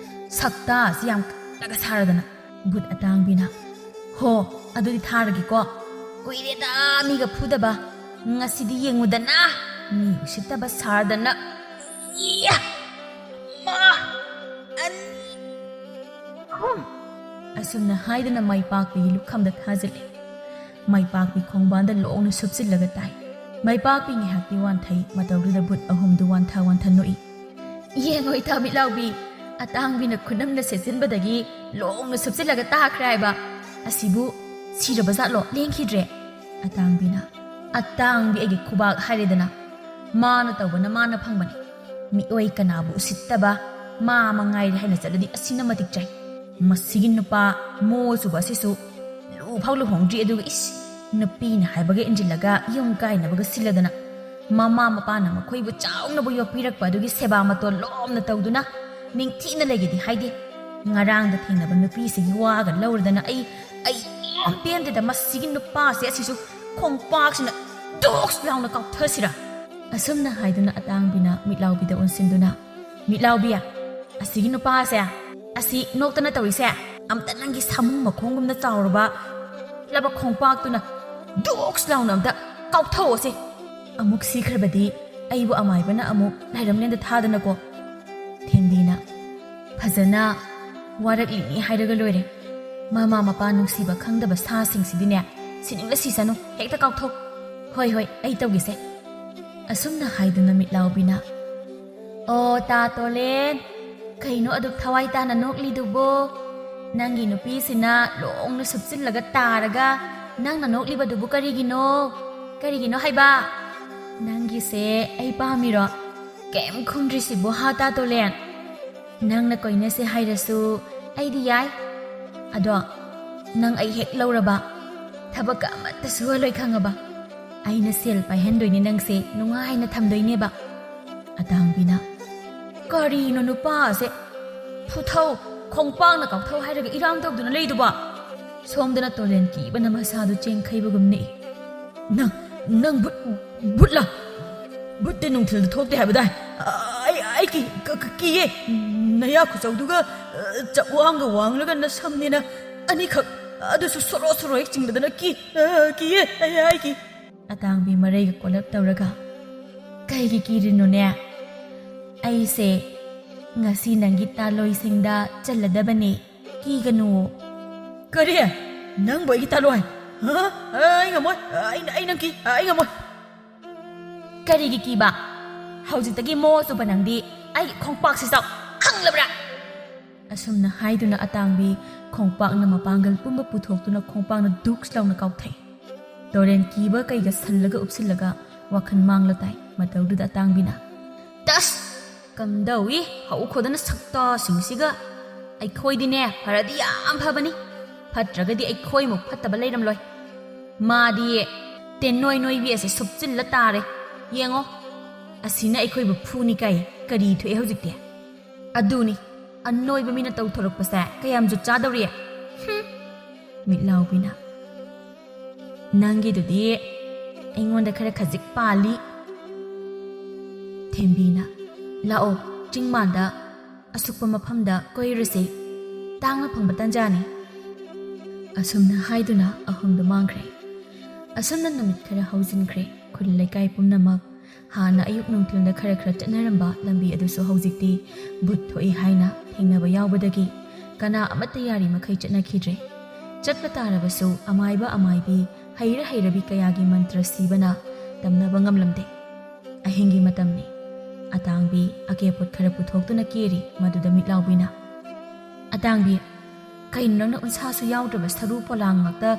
ꯁꯛꯇꯥꯁꯤ ꯌꯥꯝ ꯀꯟꯅꯒ ꯁꯥꯔꯗꯅ ꯚꯨꯠ ꯑꯇꯥꯡꯕꯤꯅ ꯍꯣ ꯑꯗꯨꯗꯤ ꯊꯥꯔꯒꯦꯀꯣ ꯀꯨꯏꯔꯦꯗ ꯃꯤꯒ ꯐꯨꯗꯕ ꯉꯁꯤꯗꯤ ꯌꯦꯡꯉꯨꯗꯅ ꯃꯤ ꯎꯁꯤꯠꯇꯕ ꯁꯥꯔꯗꯅ ꯏꯌꯥ ꯃꯥ ꯑꯅꯤ ꯑꯍꯨꯝ ꯑꯁꯨꯝꯅ ꯍꯥꯏꯗꯨꯅ ꯃꯥꯏꯄꯥꯛꯄꯤꯒꯤ ꯂꯨꯈꯝꯗ ꯊꯥꯖꯤꯜꯂꯤ ꯃꯥꯏꯄꯥꯛꯄꯤ ꯈꯣꯡꯕꯥꯟꯗ ꯂꯣꯡꯅ ꯁꯨꯞꯆꯤꯜꯂꯒ ꯇꯥꯏ ꯃꯥꯏꯄꯥꯛꯄꯤ ꯉꯥꯏꯍꯥꯛꯇꯤ ꯋꯥꯟꯊꯩ ꯃꯇꯧꯗꯨꯗ ꯚꯨꯠ ꯑꯍꯨꯝꯗꯨ ꯋꯥꯟꯊ ꯋꯥꯟꯊ ꯅꯣꯛꯏ ꯌꯦꯡꯉꯣ ꯏꯇꯥ ꯃꯤꯠꯂꯥꯎꯕꯤ ꯑꯇꯥꯡꯕꯤꯅ ꯈꯨꯅꯝꯅ ꯁꯦꯠꯆꯤꯟꯕꯗꯒꯤ ꯂꯣꯡꯅ ꯁꯨꯞꯆꯤꯜꯂꯒ ꯇꯥꯈ꯭ꯔꯦ ꯍꯥꯏꯕ ꯑꯁꯤꯕꯨ ꯁꯤꯔꯕ ꯖꯥꯠꯂꯣ ꯂꯦꯡꯈꯤꯗ꯭ꯔꯦ ꯑꯇꯥꯡꯕꯤꯅ ꯑꯇꯥꯡꯕꯤ ꯑꯩꯒꯤ ꯈꯨꯕꯥꯛ ꯍꯥꯏꯔꯦꯗꯅ ꯃꯥꯅ ꯇꯧꯕꯅ ꯃꯥꯅ ꯐꯪꯕꯅꯤ ꯃꯤꯑꯣꯏ ꯀꯅꯥꯕꯨ ꯎꯁꯤꯠꯇꯕ ꯃꯥ ꯃꯉꯥꯏꯔꯦ ꯍꯥꯏꯅ ꯆꯠꯂꯗꯤ ꯑꯁꯤꯅ ꯃꯇꯤꯛ ꯆꯥꯏ ꯃꯁꯤꯒꯤ ꯅꯨꯄꯥ ꯃꯣꯆꯨꯕ ꯑꯁꯤꯁꯨ ꯂꯨꯐꯥꯎ ꯂꯨꯍꯣꯡꯗ꯭ꯔꯤ ꯑꯗꯨꯒ ꯅꯨꯄꯤꯅ ꯍꯥꯏꯕꯒ ꯏꯟꯖꯤꯜꯂꯒ ꯌꯨꯝ ꯀꯥꯏꯅꯕꯒ ꯁꯤꯜꯂꯗꯅ ꯃꯃꯥ ꯃꯄꯥꯅ ꯃꯈꯣꯏꯕꯨ ꯆꯥꯎꯅꯕꯨ ꯌꯣꯛꯄꯤꯔꯛꯄ ꯑꯗꯨꯒꯤ ꯁꯦꯕꯥ ꯃꯇꯣꯟ ꯂꯣꯝꯅ ꯇꯧꯗꯨꯅ ꯅꯤꯡꯊꯤꯅ ꯂꯩꯒꯦꯗꯤ ꯍꯥꯏꯗꯦ ꯉꯔꯥꯡꯗ ꯊꯦꯡꯅꯕ ꯅꯨꯄꯤꯁꯤꯒꯤ ꯋꯥꯒ ꯂꯧꯔꯗꯅ ꯑꯩ ꯌꯥꯝ ꯄꯦꯟꯗꯦꯗ ꯃꯁꯤꯒꯤ ꯅꯨꯄꯥꯁꯦ ꯑꯁꯤꯁꯨ ꯈꯣꯡꯄꯥꯛꯁꯤꯅ ꯗꯣꯛꯁ ꯂꯥꯎꯅ ꯀꯥꯎꯊꯁꯤꯔꯥ ꯑꯁꯨꯝꯅ ꯍꯥꯏꯗꯨꯅ ꯑꯇꯥꯡꯕꯤꯅ ꯃꯤꯠꯂꯥꯎꯕꯤꯗ ꯑꯣꯟꯁꯤꯟꯗꯨꯅ ꯃꯤꯠꯂꯥꯎꯕꯤ ꯑꯁꯤꯒꯤ ꯅꯨꯄꯥꯁꯦ ꯑꯁꯤ ꯅꯣꯛꯇꯅ ꯇꯧꯔꯤꯁꯦ ꯑꯝꯇ ꯅꯪꯒꯤ ꯁꯥꯃꯨ ꯃꯈꯣꯡꯒꯨꯝꯅ ꯆꯥꯎꯔꯕ ꯂꯕ ꯈꯣꯡꯄꯥꯛꯇꯨꯅ ꯗꯣꯛꯁ ꯂꯥꯎꯅ ꯑꯝꯇ ꯀꯥꯎꯊꯣꯛꯑꯁꯤ ꯑꯃꯨꯛ ꯁꯤꯈ꯭ꯔꯕꯗꯤ ꯑꯩꯕꯨ ꯑꯃꯥꯏꯕꯅ ꯑꯃꯨꯛ ꯂꯥꯏꯔꯝꯂꯦꯟꯗ ꯊꯥꯗꯅꯀꯣ ꯊꯦꯝꯕꯤꯅ ꯐꯖꯅ ꯋꯥꯔꯛꯂꯤꯅꯤ ꯍꯥꯏꯔꯒ ꯂꯣꯏꯔꯦ ꯃꯃꯥ ꯃꯄꯥ ꯅꯨꯡꯁꯤꯕ ꯈꯪꯗꯕ ꯁꯥꯁꯤꯡꯁꯤꯗꯤꯅꯦ ꯁꯤꯅꯤꯡꯂ ꯁꯤꯁꯅꯨ ꯍꯦꯛꯇ ꯀꯥꯎꯊꯣꯛ ꯍꯣꯏ ꯍꯣꯏ ꯑꯩ ꯇꯧꯒꯦꯁꯦ ꯑꯁꯨꯝꯅ ꯍꯥꯏꯗꯨꯅ ꯃꯤꯠꯂꯥꯎꯕꯤꯅ ꯑꯣ ꯇꯥ ꯇꯣꯂꯦꯟ ꯀꯩꯅꯣ ꯑꯗꯨꯛ ꯊꯋꯥꯏ ꯇꯥꯅ ꯅꯣꯛꯂꯤꯗꯨꯕꯣ ꯅꯪꯒꯤ ꯅꯨꯄꯤꯁꯤꯅ ꯂꯣꯡꯅ ꯁꯨꯞꯆꯤꯜꯂꯒ ꯇꯥꯔꯒ ꯅꯪꯅ ꯅꯣꯛꯂꯤꯕꯗꯨꯕꯨ ꯀꯔꯤꯒꯤꯅೋ ꯍꯥꯏꯕ ꯅꯪꯒꯤꯁꯦ ꯑꯩ ꯄꯥꯝꯃꯤꯔꯣ ꯀꯩꯝ ꯈꯨꯝꯗ꯭ꯔꯤꯁꯤꯕꯨ ꯍꯥ ꯇꯥ ꯇꯣꯂꯦꯟ ꯅꯪꯅ ꯀꯣꯏꯅꯁꯦ ꯍꯥꯏꯔꯁꯨ ꯑꯩꯗꯤ ꯌꯥꯏ ꯑꯗꯣ ꯅꯪ ꯑꯩ ꯍꯦꯛ ꯂꯧꯔꯕ ꯊꯕꯛꯀ ꯑꯃꯠꯇ ꯁꯨꯍꯜꯂꯣꯏ ꯈꯪꯉꯕ ꯑꯩꯅ ꯁꯦꯜ ꯄꯥꯏꯍꯟꯗꯣꯏꯅꯦ ꯅꯪꯁꯦ ꯅꯨꯡꯉꯥꯏꯅ ꯊꯝꯗꯣꯏꯅꯦꯕ ꯑꯇꯥꯡꯕꯤꯅ ꯀꯔꯤꯅꯣ ꯅꯨꯄꯥꯁꯦ ꯐꯨꯊꯧ ꯈꯣꯡꯄꯥꯛꯅ ꯀꯥꯎꯊꯧ ꯍꯥꯏꯔꯒ ꯏꯔꯥꯡ ꯇꯧꯗꯨꯅ ꯂꯩꯗꯨꯕ ꯁꯣꯝꯗꯅ ꯇꯣꯂꯦꯟ ꯀꯤꯕꯅ ꯃꯁꯥꯗꯨ ꯆꯦꯡꯈꯩꯕꯒꯨꯝ ꯅꯤꯛꯏ ꯅꯪ ꯕꯨꯠꯂ ꯕꯨꯠꯇꯤ ꯅꯨꯡꯊꯤꯜꯗ ꯊꯣꯛꯇꯦ ꯍꯥꯏꯕꯗꯥꯏ ꯑꯩ ꯀꯤꯌꯦ ꯅꯌꯥ ꯈꯨꯆꯧꯗꯨꯒ ꯆꯞꯋꯥꯡꯒ ꯋꯥꯡꯂꯒ ꯅꯁꯝꯅꯤꯅ ꯑꯅꯤꯈꯛ ꯑꯗꯨꯁꯨ ꯁꯣꯔꯣ ꯍꯦꯛ ꯆꯤꯡꯕꯗꯅ ꯀꯤꯌꯦ ꯑꯩ ꯀꯤ ꯑꯇꯥꯡꯕꯤ ꯃꯔꯩꯒ ꯀꯣꯜꯂꯞ ꯇꯧꯔꯒ ꯀꯩꯒꯤ ꯀꯤꯔꯤꯅꯣꯅꯦ ꯑꯩꯁꯦ ꯉꯁꯤ ꯅꯪꯒꯤ ꯇꯥꯂꯣꯏꯁꯤꯡꯗ ꯆꯜꯂꯗꯕꯅꯦ ꯀꯤꯒꯅꯨ ꯀꯔꯤ ꯅꯪꯕꯨ ꯑꯩꯒꯤ ꯇꯥꯂꯣꯏ ꯑꯩ ꯉꯝꯃꯣꯏ ꯑꯩ ꯉꯝꯃꯣꯏ ꯀꯔꯤꯒꯤ ꯀꯤꯕ ꯍꯧꯖꯤꯛꯇꯒꯤ ꯃꯣꯆꯨꯕ ꯅꯪꯗꯤ ꯑꯩꯒꯤ ꯈꯣꯡꯄꯥꯛꯁꯤ ꯆꯥꯎ ꯈꯪꯂꯕ꯭ꯔꯥ ꯑꯁꯨꯝꯅ ꯍꯥꯏꯗꯨꯅ ꯑꯇꯥꯡꯕꯤ ꯈꯣꯡꯄꯥꯛꯅ ꯃꯄꯥꯡꯒꯜ ꯄꯨꯝꯕ ꯄꯨꯊꯣꯛꯇꯨꯅ ꯈꯣꯡꯄꯥꯛꯅ ꯗꯨꯛꯁ ꯂꯥꯎꯅ ꯀꯥꯎꯊꯩ ꯇꯣꯔꯦꯟ ꯀꯤꯕ ꯀꯩꯒ ꯁꯜꯂꯒ ꯎꯞꯁꯤꯜꯂꯒ ꯋꯥꯈꯜ ꯃꯥꯡꯂ ꯇꯥꯏ ꯃꯇꯧꯗꯨꯗ ꯑꯇꯥꯡꯕꯤꯅ ꯇꯁ ꯀꯝꯗꯧꯏ ꯍꯧꯈꯣꯗꯅ ꯁꯛꯇꯥꯁꯤꯡꯁꯤꯒ ꯑꯩꯈꯣꯏꯗꯤꯅꯦ ꯐꯔꯗꯤ ꯌꯥꯝ ꯐꯕꯅꯤ ꯐꯠꯇ꯭ꯔꯒꯗꯤ ꯑꯩꯈꯣꯏꯃꯨꯛ ꯐꯠꯇꯕ ꯂꯩꯔꯝꯂꯣꯏ ꯃꯥꯗꯤ ꯇꯦꯟꯅꯣꯏ ꯅꯣꯏꯕꯤ ꯑꯁꯤ ꯁꯨꯞꯆꯤꯜꯂ ꯇꯥꯔꯦ ꯌꯦꯡꯉꯣ ꯑꯁꯤꯅ ꯑꯩꯈꯣꯏꯕꯨ ꯐꯨꯅꯤ ꯀꯔꯤ ꯊꯣꯛꯑꯦ ꯍꯧꯖꯤꯛꯇꯤ ꯑꯗꯨꯅꯤ ꯑꯅꯣꯏꯕ ꯃꯤꯅ ꯇꯧꯊꯣꯔꯛꯄꯁꯦ ꯀꯌꯥꯝ ꯖꯨꯠ ꯆꯥꯗꯧꯔꯤ ꯃꯤꯠꯂꯥꯎꯕꯤꯅ ꯅꯪꯒꯤꯗꯨꯗꯤ ꯑꯩꯉꯣꯟꯗ ꯈꯔ ꯈꯖꯤꯛ ꯄꯥꯜꯂꯤ ꯊꯦꯝꯕꯤꯅ ꯂꯥꯛꯑꯣ ꯆꯤꯡꯃꯥꯟꯗ ꯑꯁꯨꯛꯄ ꯃꯐꯝꯗ ꯀꯣꯏꯔꯨꯁꯤ ꯇꯥꯡꯅ ꯐꯪꯕ ꯇꯥꯟꯖꯥꯅꯤ ꯑꯁꯨꯝꯅ ꯍꯥꯏꯗꯨꯅ ꯑꯍꯨꯝꯗꯨ ꯃꯥꯡꯈ꯭ꯔꯦ ꯑꯁꯨꯝꯅ ꯅꯨꯃꯤꯠ ꯈꯔ ꯍꯧꯖꯤꯟꯈ꯭ꯔꯦ ꯈꯨꯜ ꯂꯩꯀꯥꯏ ꯄꯨꯝꯅꯃꯛ ꯍꯥꯟꯅ ꯑꯌꯨꯛ ꯅꯨꯡꯊꯤꯜꯗ ꯈꯔ ꯆꯠꯅꯔꯝꯕ ꯂꯝꯕꯤ ꯑꯗꯨꯁꯨ ꯍꯧꯖꯤꯛꯇꯤ ꯚꯨꯠ ꯊꯣꯛꯏ ꯍꯥꯏꯅ ꯊꯦꯡꯅꯕ ꯌꯥꯎꯕꯗꯒꯤ ꯀꯅꯥ ꯑꯃꯠꯇ ꯌꯥꯔꯤ ꯃꯈꯩ ꯆꯠꯅꯈꯤꯗ꯭ꯔꯦ ꯆꯠꯄ ꯇꯥꯔꯕꯁꯨ ꯑꯃꯥꯏꯕꯤ ꯍꯩꯔꯕꯤ ꯀꯌꯥꯒꯤ ꯃꯟꯇ꯭ꯔ ꯁꯤꯕꯅ ꯇꯝꯅꯕ ꯉꯝꯂꯝꯗꯦ ꯑꯍꯤꯡꯒꯤ ꯃꯇꯝꯅꯤ ꯑꯇꯥꯡꯕꯤ ꯑꯀꯦꯄꯣꯠ ꯈꯔ ꯄꯨꯊꯣꯛꯇꯨꯅ ꯀꯦꯔꯤ ꯃꯗꯨꯗ ꯃꯤꯠꯂꯥꯎꯕꯤꯅ ꯑꯇꯥꯡꯕꯤ ꯀꯩꯅꯣ ꯅꯪꯅ ꯎꯟꯁꯥꯁꯨ ꯌꯥꯎꯗ꯭ꯔꯕ ꯁꯔꯨ ꯄꯣꯂꯥꯡ ꯉꯥꯛꯇ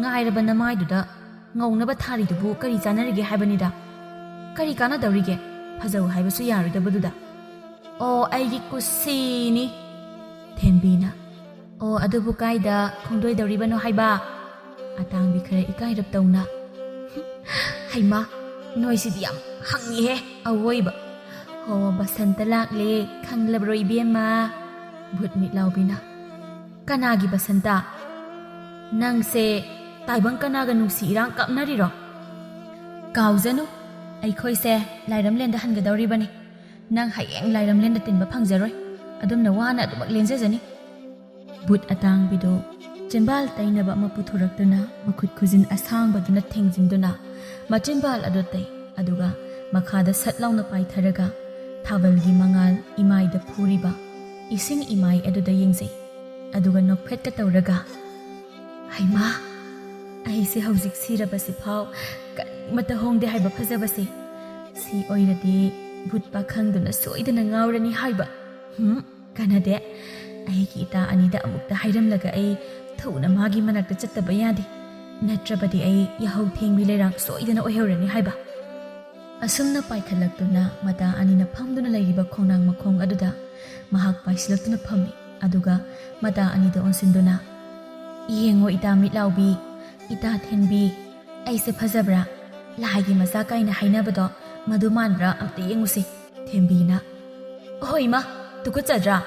ꯉꯥꯏꯔꯕ ꯅꯃꯥꯏꯗꯨꯗ ꯉꯧꯅꯕ ꯊꯥꯔꯤꯗꯨꯕꯨ ꯀꯔꯤ ꯆꯥꯅꯔꯤꯒꯦ ꯍꯥꯏꯕꯅꯤꯗ ꯀꯔꯤ ꯀꯥꯟꯅꯗꯧꯔꯤꯒꯦ ꯐꯖꯧ ꯍꯥꯏꯕꯁꯨ ꯌꯥꯔꯣꯏꯗꯕꯗꯨꯗ ꯑꯣ ꯑꯩꯒꯤ ꯀꯨꯁꯤꯅꯤ ꯊꯦꯝꯕꯤꯅ ꯑꯣ ꯑꯗꯨꯕꯨ ꯀꯥꯏꯗ ꯈꯣꯡꯗꯣꯏꯗꯧꯔꯤꯕꯅꯣ ꯍꯥꯏꯕ ꯑꯇꯥꯡꯕꯤ ꯈꯔ ꯏꯀꯥꯏꯔꯞ ꯇꯧꯅ ꯍꯩꯃꯥ ꯅꯣꯏꯁꯤꯗꯤ ꯌꯥꯝ ꯍꯪꯉꯤꯍꯦ ꯑꯋꯣꯏꯕ ꯍꯣ ꯕꯁꯟꯇ ꯂꯥꯛꯂꯦ ꯈꯪꯂꯕ꯭ꯔꯣ ꯏꯕꯦꯝꯃ ꯚꯨꯠ ꯃꯤꯠꯂꯥꯎꯕꯤꯅ ꯀꯅꯥꯒꯤ ꯕꯁꯟꯇ ꯅꯪꯁꯦ ꯇꯥꯏꯕꯪ ꯀꯅꯥꯒ ꯅꯨꯡꯁꯤ ꯏꯔꯥꯡ ꯀꯥꯞꯅꯔꯤꯔꯣ ꯀꯥꯎꯖꯅꯨ ꯑꯩꯈꯣꯏꯁꯦ ꯂꯥꯏꯔꯝꯂꯦꯟꯗ ꯍꯟꯒꯗꯧꯔꯤꯕꯅꯤ ꯅꯪ ꯍꯌꯦꯡ ꯂꯥꯏꯔꯝꯂꯦꯟꯗ ꯇꯤꯟꯕ ꯐꯪꯖꯔꯣꯏ ꯑꯗꯨꯝꯅ ꯋꯥꯅ ꯑꯗꯨꯃꯛ ꯂꯦꯟꯖꯖꯅꯤ ꯚꯨꯠ ꯑꯇꯥꯡꯕꯤꯗꯣ चिंबाल तैनबा अमा पुथुरक्तुना मखुत खुजिन असांगबदुना थेंजिंदुना मचिंबाल अदु तै अदुगा मखादा सटलाउना पाइथरगा थावलगी मंगाल इमाइदा फुरिबा इसिंग इमाइ अदुदा येंजै अदुगा नोकफेटका तौरगा हाइमा अहिसे हौजिक सिरबसि फाव करिमता होंदे हाइबा फजबसि सी ओइरदि भूत पाखंदुना सोइदना ngaurani हाइबा कानादे अहिगी इता अनिदा अमुक्ता हाइरमलगा अइ थौना मागी मनक्ता चत्तबा यादे नत्रबदि अइ यहौ थेंबि लेरांग सोइदना ओइहौरनि हाइबा असुमना पाइखलक्तुना मता अनिना फमदुना लैरिबा खोंनांग मखोंग अदुदा महाक पाइसिलक्तुना फम्मि अदुगा मता अनिदा ओनसिन्दुना येंगो इता मिलाउबी इता थेंबी ऐसे फजब्रा लाइगी मसा काइना हाइनाबदो मधु मानब्रा अम्ते येंगुसे थेंबीना होइमा तुकुचद्रा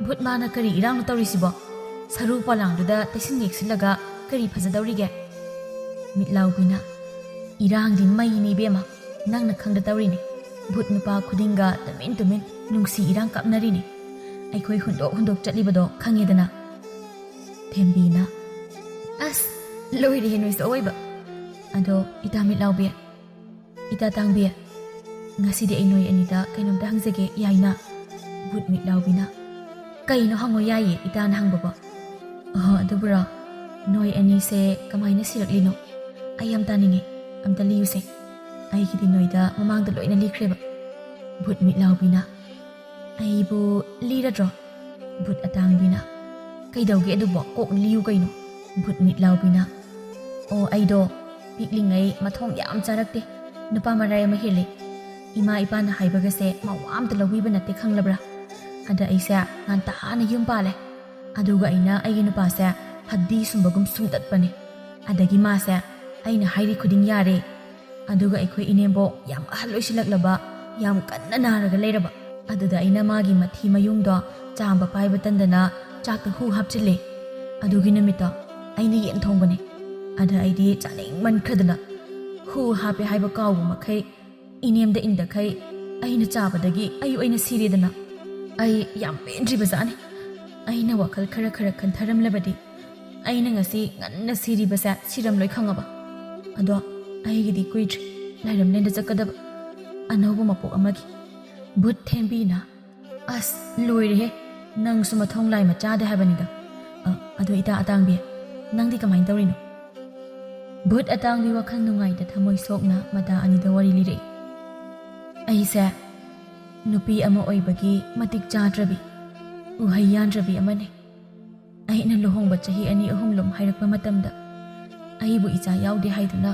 भूत माना करी इरांग तौरिसिबो सरू पलांगदुदा तैसिन येक्सिलगा करी फजदौरिगे मिलाउबीना इरांग दि मईनी बेमा नंगना खंगदा तौरिने भूत नुपा खुदिंगा तमिन तमिन नुंगसी इरांग कापनारिने अइखोइ हुंदोक हुंदोक चटलिबदो खंगेदना थेंबीना अस लोइरे हेनुइस ओइबा अदो इता मिलाउबे इता तांबे ngasi ai noi anita kainom da hangjage yaina भूत मिलाउबीना कईनो हंगो याये इता हंगबो अदुबरा नोय अनि से कमाइना सिरकलिनो आई हम तानिंगे अमता लियुसे आई की नोयदा ममांग द लोइना लिख्रेबा भूत मिलाउबीना आइबो लिरद्रो भूत अतांगबीना कईदौगे अदुबो कोक लियु कईनो भूत मिलाउबीना ओ आइदो पिकलिंगै मथोंग याम चारक्ते नुपा मराय म हेले इमा इपाना हाइबगसे मावामता लौबीबा नते खंगलब्रा अदा ऐसा nganta hana yum pale aduga aina aigi nupase haddi sumbagum sumtatpane adagi mase aina hairi khuding yare aduga aikhoi inembo yam ahaloisilaklaba yam kanna naraga leiraba aduda aina magi mathi mayungdo chamba paiba tandana chakta hu hapchile adugi namita aina yen thongbane ada aidi chaning man khadana hu hape haiba kawbu makhai inemda inda khai aina chabadagi ayu aina siridana आई याम पेंड्री बजाने आइना वखल खरा खरा खंथरम लबदी आइना ngasi nganna siri basa siram loi khangaba ado aigi di kuit lairam lenda jakadaba anobo mapok amagi भूत थेंबीना अस लोइरे नंग सुमा थोंग लाइ मचा दे हाबनिदा अदो इता अतांगबे नंगदी कमाइन तौरिनो भूत अतांगबी वखल नुंगाइ दा थमोइ सोकना मता अनिदा वरी लिरे ऐसा नुपी अमा ओइबगी मतिक चाद्रबी उहै यानद्रबी अमने अहिना लुहोंबा चही अनि अहुमलुम हाइरकपा मतमदा अहिबु इचा याउदे हाइदुना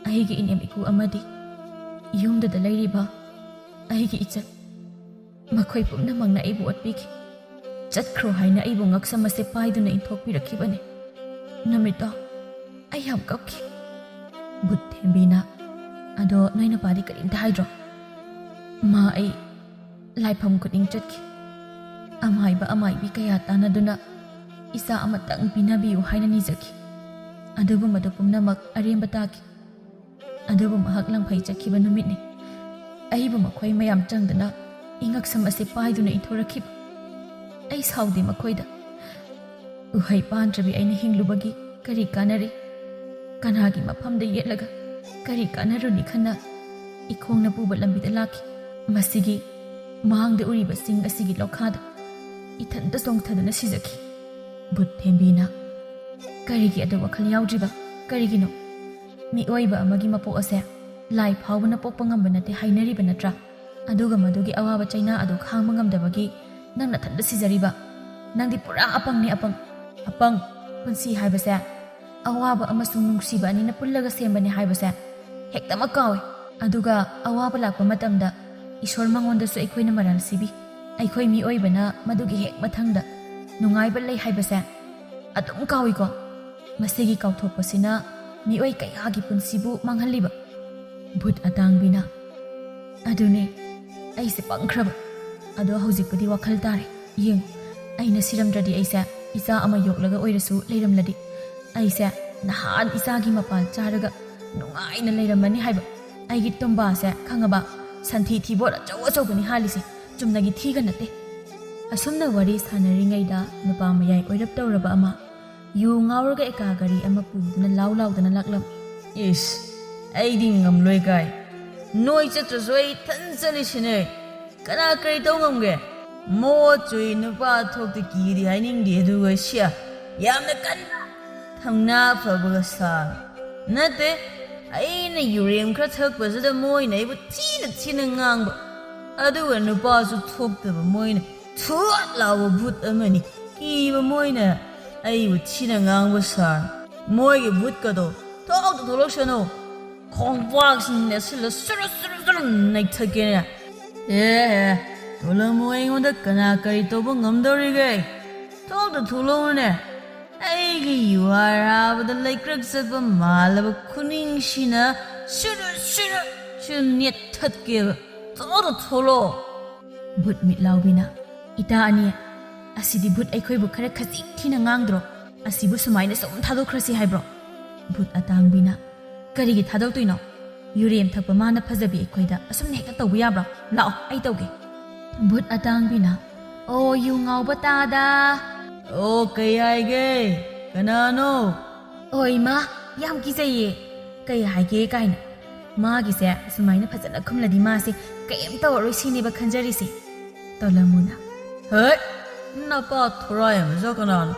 अहिगी इनेम इकु अमदी युमददा लैरिबा अहिगी इचा मखोइ पुमना मंगना अइबु अटपिकी चतख्रो हाइना अइबु ngaksamase पाइदुना इनथोकपिरखिबने नमितो अइ याम कपकी भूत थेंबीना अदो नोइना पादी करिंता हाइद्रो मा आई लाइफम खुदिंग चटकी अमाइबा अमाइबी कया तानादुना इसा अमतंग पिनाबियु हाइना निजकी अदुबु मदु पुमनमक अरेंबा ताकी अदुबु महक लंगफै चखिबा नुमितने अहिबु मखोइ मयाम चंगदना इंगक्सम असे पाइदुना इथोरखिब अइ साउदे मखोइदा उहै पांद्रबी अइना हिंगलुबगी करी कानरे कनागी मफमदा येलगा करी कानरुनि खन्ना इखोंगना पुबा लंबिदा लाखी मसिगी मांगदे उरिबा सिंग असिगी लोखादा इथंदा सोंगथदुना सिजखी भूत थेंबीना करिगी अदो वखल याउद्रिबा करिगिनो मी ओइबा अमगी मपोक असे लाई फावबना पोकपा ngamba nate hainariba natra aduga madugi awaba chaina adu khangba ngamdabagi nangna thanda sijariba nangdi pura apangni apang punsi haibase awaba amasung nungsiba anina pullaga sembane haibase hektama kawe aduga awaba lakpa matamda ईश्वर मंगोंदसु अखोइना moral Sibi अखोइ मी ओइबना मदुगी हेक मथंगदा नुंगाइबा लै हाइबसे अदुम काविको मसिगी काउथोपसिना मी ओइ कयागी पुनसिबु मंगहलिबा भूत अतांगबिना अदुने ऐसे पंखरबा अदो हौजिकपदि वखल तारे Young अइना सिरमद्रदि ऐसे इसा अमा योगलगा ओइरसु लेरमलदि ऐसे नहान इसागी मपाल चारगा नुंगाइना लेरमनी हाइबा अइगी तुंबासे खंगबा संथी थीबोर अचौ अचौबनी हालिसे चुमनगी थीगा नते असुमना वरी सानरिङैदा नुपा मयाइ ओइरप तौरबा अमा yu ngauraga eka gari ama puduna lau laudana laklam. Ish, aidi ngamloi kai. Noi chatrasu ai than chalisine. Kana kari tau ngamge. Mo chui nupa thokti kiri hainingdi aduga siya. Yamna kanna thamna phabaga sa. Nate aina yurim khra thakpasida moina ibu thina ngangba. Aduga nupa su thoktaba moina thuat lawa bhoot amani. Kiba moina aibu thina ngangba sa. Moige bhoot kado thokta tholoksano. Khongpak nesila suru naithakena. Tolamu aingondda kana kari toba ngamdorige. Thokta thulone. Aigi yuarabada laikrak satba malaba khuningsina suru net thatkeba. Thokta tholo. Bhoot mitlaubina. Ita ani. Asidi bhoot aikhoibu khara khajik thina ngangdro. Asibu sumaina som thadokhrasi haibro. Bhoot atangbina. Karigi thadoktoino. Yurim thakpa mana phajabi aikhoida asum hekta tawbu yabra. Lao ai tawge. Bhoot atangbina. O yu ngauba tada. O kai haige. Kanano? Oi ma, yam kijaye. Kai haige kaina. Magi se sumaina phajana khumladi ma se kaim tawaroi siniba khanjari se. Tolamuna. Hey, napa thorayam ja kanano?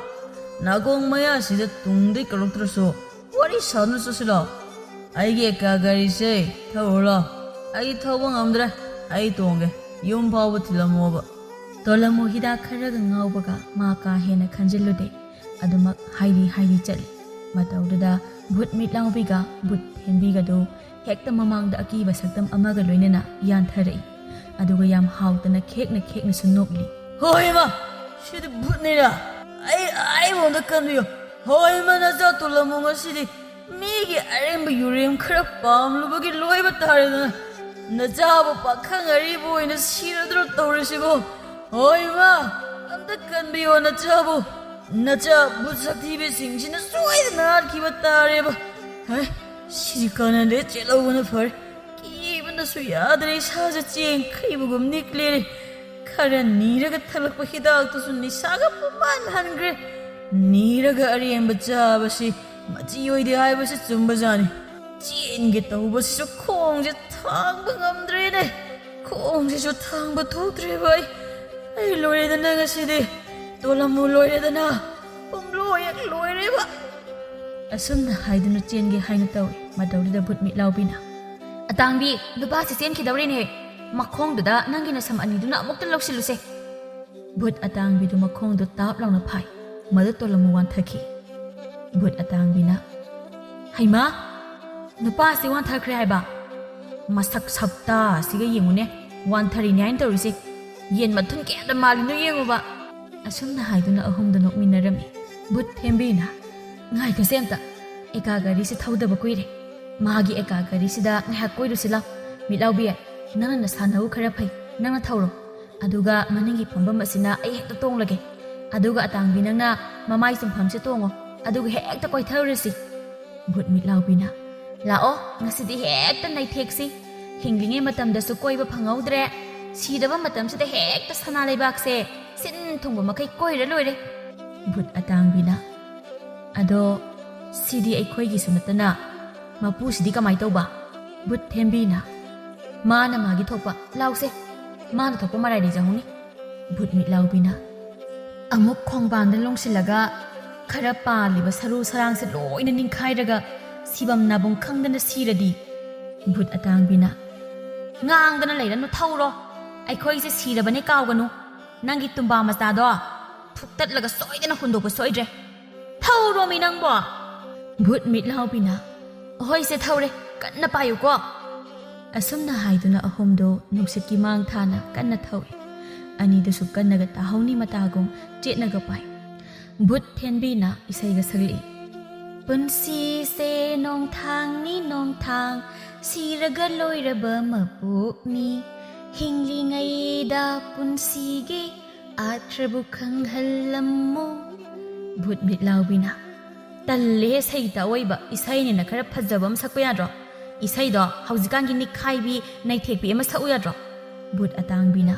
Nagong maya sida tungde karoktraso. Wari sanu sosilo. Aige ka gari se thawla. Ai thawba ngamdra. Ai tonge. Yum phawa thilamoba. Tolamu hida kharaga ngaubaga ma ka hena khanjilude. Adumak hairi chali. Matauda bhoot mitlaubiga bhoot henbiga do hekta mamangda akiba saktam amaga loinena yanthari. Aduga yam hautana khekna sunokli. Hoi ma, shidi bhoot nira. Ai wonda kanyo. Hoi ma na ja tolamu ngasidi migi aremba yurim khara pamlubagi loiba tarena. Na jaba pakhang aribo ina siradro tawrisibo. Hoi ma, amta kanbiyo na jabu. Na ja bhoot saktibe singchina soidana arkiba tareba. Hai, sidi kanande chelawuna phar. Kibana su yadre saja cheng khaibugum niklere. Khara niraga thalakpa hidak to su nisaga puman hangre. Niraga aremba jabasi machi oide haibasi chumbajani. Chenge tawbasi su khongje thangba ngamdrene. Khongje su thangba thokdre bai. Ai loiredana ngasidi. Tolamu loiredana. Pumloyak loireba. Asumna haiduna chenge haina tawi. Madaudida bhoot mitlaubina. Atangbi, nupa si chen khidawrine. Makhongduda nangina sam aniduna amukta loksiluse. Bhoot atangbidu makhongdu tap launa phai. Madu tolamu wanthaki. Bhoot atangbina. Haima, nupa si wanthakre haiba. Masak sabta siga yengune. Wanthari nyain tawrisi. Yen mathun kenda malinu yenguba. Asumna haiduna ahumda nokminarami. Bhoot thembina. Ngai kasemta. Eka gari si thawdaba kuire. Magi eka gari sida ngahak koirusila. Mitlaubi nana nasanau khara phai. Nana thawro. Aduga maningi phambam asina ai hekta tonglage. Aduga atangbi nangna mamai simpham se tongo. Aduga hekta koithaurisi. Bhoot mitlaubina. Lao ngasidi hekta naithexi. Hinglinge matamdasu koiba phangawdre. Sidaba matamsida hekta sana leibakse sin thongba makai koira loire. Bhoot atangbina. Ado sidi aikhoigi sunatana mapu sidi kamai tauba. Bhoot thembina. Mana magi thokpa lause. Mana thokpa marai de janguni. Bhoot mitlaubina. Amuk khongbanda longsilaga khara paliba saru sarang se loina ningkhairaga sibam nabong khangdana siradi. Bhoot atangbina. Ngangdana leiranu thawro. Aikhoi se sirabane kawganu. Nangi tumba masado thuktatlaga soidana hundokpa soidre. Thawro mi nangbo. Bhoot mitlaubina. Hoi se thawre kanna payu ko. Asumna haiduna ahomdo nuksit mang thana kanna thawi. Ani dasu kannaga tahawni matagong chetnaga pai. Bhoot thenbina isaiga sagli. Punsi se nong thang ni nong thang siraga loiraba mapukni. Hingli ngai da punsige atrabu khanghalammo. Bhoot mitlaubina. Talle saita oiba isaini na khara phajabam sakpa yadro. Isaido haujikangi nikhaibi naithekbi ama saku yadro. Bhoot atangbina.